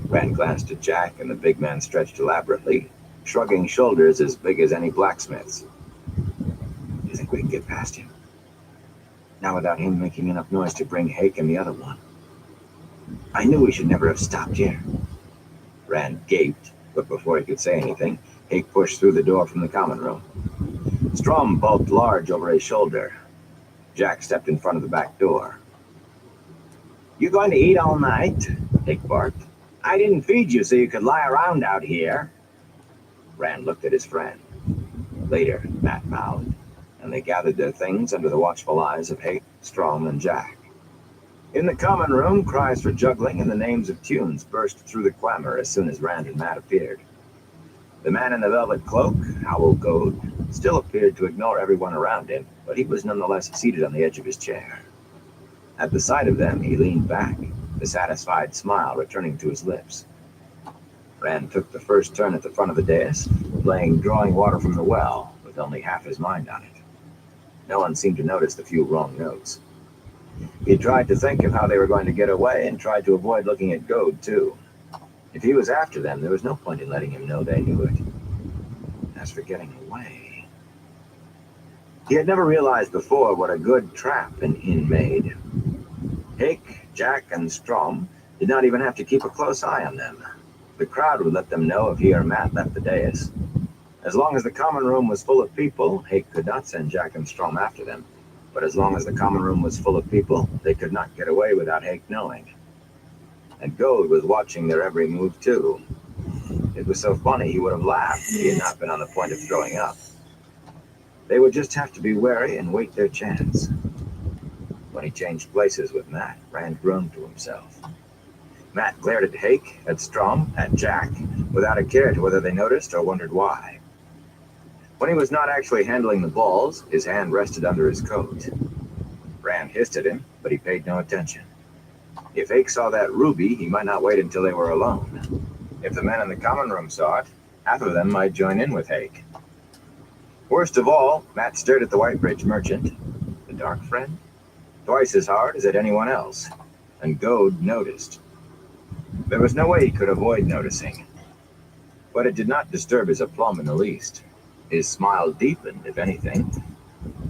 Rand glanced at Jack, and the big man stretched elaborately, shrugging shoulders as big as any blacksmith's. You think we can get past him? Now without him making enough noise to bring Hake and the other one. I knew we should never have stopped here. Rand gaped, but before he could say anything, Hake pushed through the door from the common room. Strom bulked large over his shoulder. Jack stepped in front of the back door. You going to eat all night? Hake barked. I didn't feed you so you could lie around out here. Rand looked at his friend. Later, Matt mouthed, and they gathered their things under the watchful eyes of Hake, Strom, and Jack. In the common room, cries for juggling and the names of tunes burst through the clamor as soon as Rand and Matt appeared. The man in the velvet cloak, Howell Goad, still appeared to ignore everyone around him, but he was nonetheless seated on the edge of his chair. At the sight of them, he leaned back, the satisfied smile returning to his lips. Rand took the first turn at the front of the dais, playing Drawing Water from the Well, with only half his mind on it. No one seemed to notice the few wrong notes. He tried to think of how they were going to get away and tried to avoid looking at Goad, too. If he was after them, there was no point in letting him know they knew it. As for getting away... He had never realized before what a good trap an inn made. Hake, Jack, and Strom did not even have to keep a close eye on them. The crowd would let them know if he or Matt left the dais. As long as the common room was full of people, Hake could not send Jack and Strom after them. But as long as the common room was full of people, they could not get away without Hake knowing. And Goad was watching their every move, too. It was so funny he would have laughed if he had not been on the point of throwing up. They would just have to be wary and wait their chance. When he changed places with Matt, Rand groaned to himself. Matt glared at Hake, at Strom, at Jack, without a care to whether they noticed or wondered why. When he was not actually handling the balls, his hand rested under his coat. Rand hissed at him, but he paid no attention. If Hake saw that ruby, he might not wait until they were alone. If the men in the common room saw it, half of them might join in with Hake. Worst of all, Matt stared at the Whitebridge merchant, the dark friend, twice as hard as at anyone else, and Goad noticed. There was no way he could avoid noticing. But it did not disturb his aplomb in the least. His smile deepened, if anything,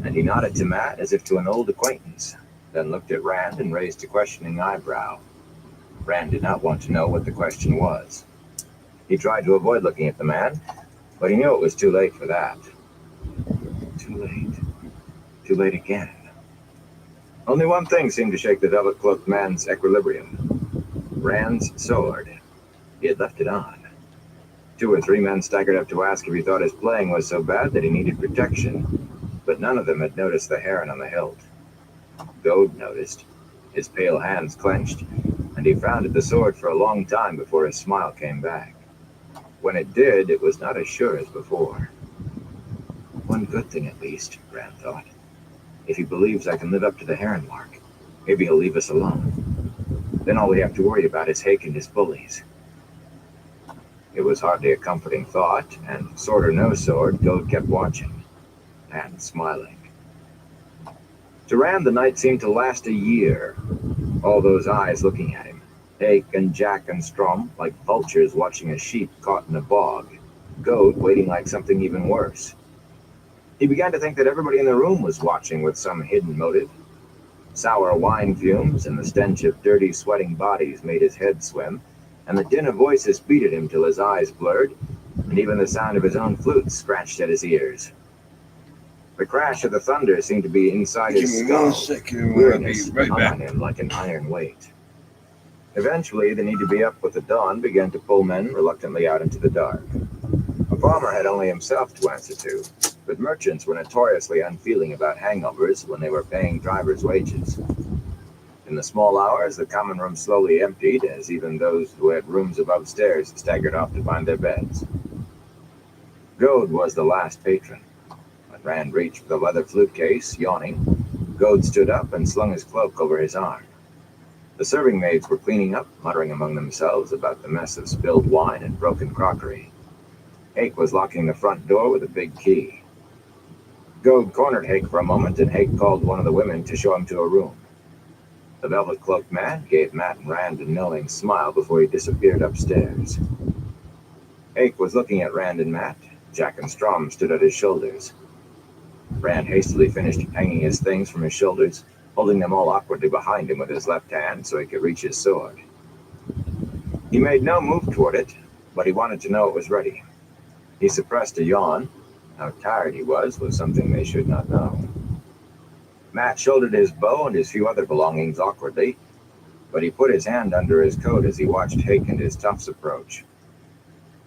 and he nodded to Matt as if to an old acquaintance, then looked at Rand and raised a questioning eyebrow. Rand did not want to know what the question was. He tried to avoid looking at the man, but he knew it was too late for that. Too late. Too late again. Only one thing seemed to shake the velvet-cloaked man's equilibrium. Rand's sword. He had left it on. 2 or 3 men staggered up to ask if he thought his playing was so bad that he needed protection, but none of them had noticed the heron on the hilt. Goad noticed. His pale hands clenched, and he frowned at the sword for a long time before his smile came back. When it did, it was not as sure as before. One good thing at least, Rand thought. If he believes I can live up to the heron mark, maybe he'll leave us alone. Then all we have to worry about is Hake and his bullies. It was hardly a comforting thought, and sword or no sword, Goad kept watching, and smiling. To Rand, the night seemed to last a year, all those eyes looking at him, Hake and Jack and Strom like vultures watching a sheep caught in a bog, Goad waiting like something even worse. He began to think that everybody in the room was watching with some hidden motive. Sour wine fumes and the stench of dirty, sweating bodies made his head swim, and the din of voices beat at him till his eyes blurred, and even the sound of his own flute scratched at his ears. The crash of the thunder seemed to be inside his skull. Weariness hung on him like an iron weight. Eventually, the need to be up with the dawn began to pull men reluctantly out into the dark. A farmer had only himself to answer to, but merchants were notoriously unfeeling about hangovers when they were paying drivers' wages. In the small hours, the common room slowly emptied as even those who had rooms above stairs staggered off to find their beds. Goad was the last patron. When Rand reached for the leather flute case, yawning, Goad stood up and slung his cloak over his arm. The serving maids were cleaning up, muttering among themselves about the mess of spilled wine and broken crockery. Hake was locking the front door with a big key. Goad cornered Hake for a moment, and Hake called one of the women to show him to a room. The velvet-cloaked man gave Matt and Rand a knowing smile before he disappeared upstairs. Hake was looking at Rand and Matt. Jack and Strom stood at his shoulders. Rand hastily finished hanging his things from his shoulders, holding them all awkwardly behind him with his left hand so he could reach his sword. He made no move toward it, but he wanted to know it was ready. He suppressed a yawn. How tired he was something they should not know. Matt shouldered his bow and his few other belongings awkwardly, but he put his hand under his coat as he watched Hake and his toughs approach.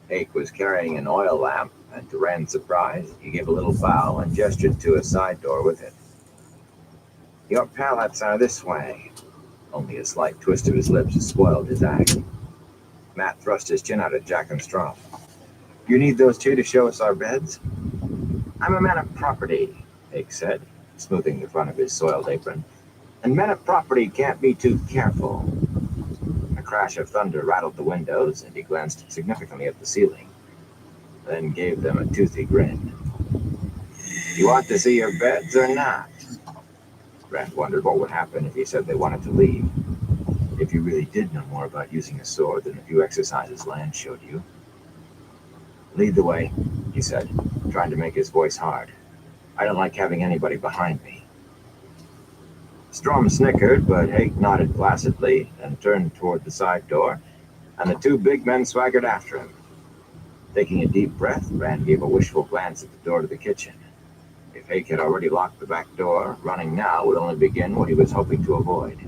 Hake was carrying an oil lamp, and to Rand's surprise, he gave a little bow and gestured to a side door with it. "Your pallets are this way." Only a slight twist of his lips spoiled his act. Matt thrust his chin out at Jack and Strom. "You need those two to show us our beds?" "I'm a man of property," Hake said, smoothing the front of his soiled apron. "And men of property can't be too careful." A crash of thunder rattled the windows, and he glanced significantly at the ceiling, then gave them a toothy grin. "You want to see your beds or not?" Rand wondered what would happen if he said they wanted to leave. If you really did know more about using a sword than the few exercises Land showed you. "Lead the way," he said, trying to make his voice hard. "I don't like having anybody behind me." Strom snickered, but Hake nodded placidly and turned toward the side door, and the two big men swaggered after him. Taking a deep breath, Rand gave a wishful glance at the door to the kitchen. If Hake had already locked the back door, running now would only begin what he was hoping to avoid.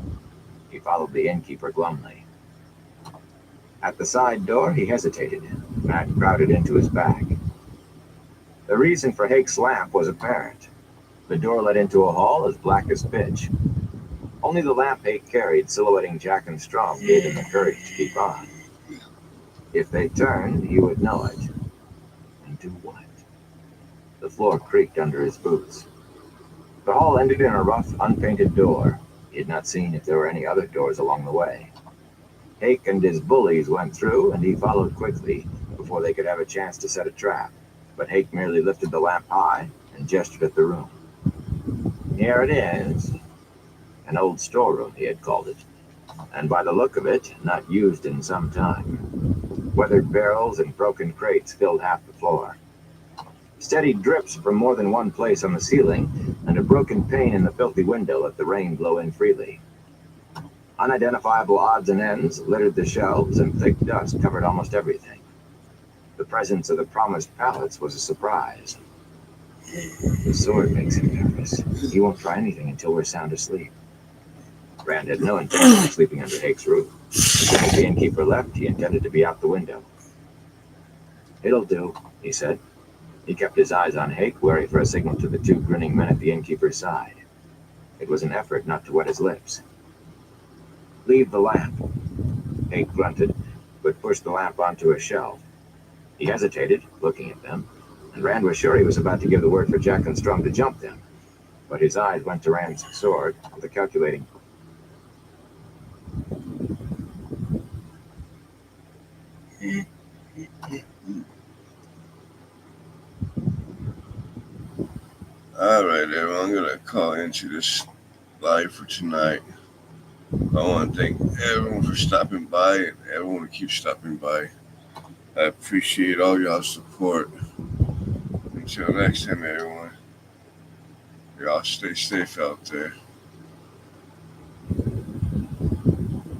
He followed the innkeeper glumly. At the side door, he hesitated. Matt crowded into his bag. The reason for Hake's lamp was apparent. The door led into a hall as black as pitch. Only the lamp Hake carried, silhouetting Jack and Strom, gave him the courage to keep on. If they turned, he would know it. And do what? The floor creaked under his boots. The hall ended in a rough, unpainted door. He had not seen if there were any other doors along the way. Hake and his bullies went through, and he followed quickly before they could have a chance to set a trap. But Hake merely lifted the lamp high and gestured at the room. "Here it is." An old storeroom, he had called it, and by the look of it, not used in some time. Weathered barrels and broken crates filled half the floor. Steady drips from more than one place on the ceiling, and a broken pane in the filthy window let the rain blow in freely. Unidentifiable odds and ends littered the shelves, and thick dust covered almost everything. The presence of the promised pallets was a surprise. The sword makes him nervous. He won't try anything until we're sound asleep. Rand had no intention of sleeping under Hake's roof. As soon as the innkeeper left, he intended to be out the window. "It'll do," he said. He kept his eyes on Hake, wary for a signal to the two grinning men at the innkeeper's side. It was an effort not to wet his lips. "Leave the lamp," Hake grunted, but pushed the lamp onto a shelf. He hesitated, looking at them, and Rand was sure he was about to give the word for Jack and Strom to jump them. But his eyes went to Rand's sword with a calculating. All right, everyone. I'm gonna call into this live for tonight. I want to thank everyone for stopping by and everyone who keeps stopping by. I appreciate all y'all's support. Until next time, everyone. Y'all stay safe out there.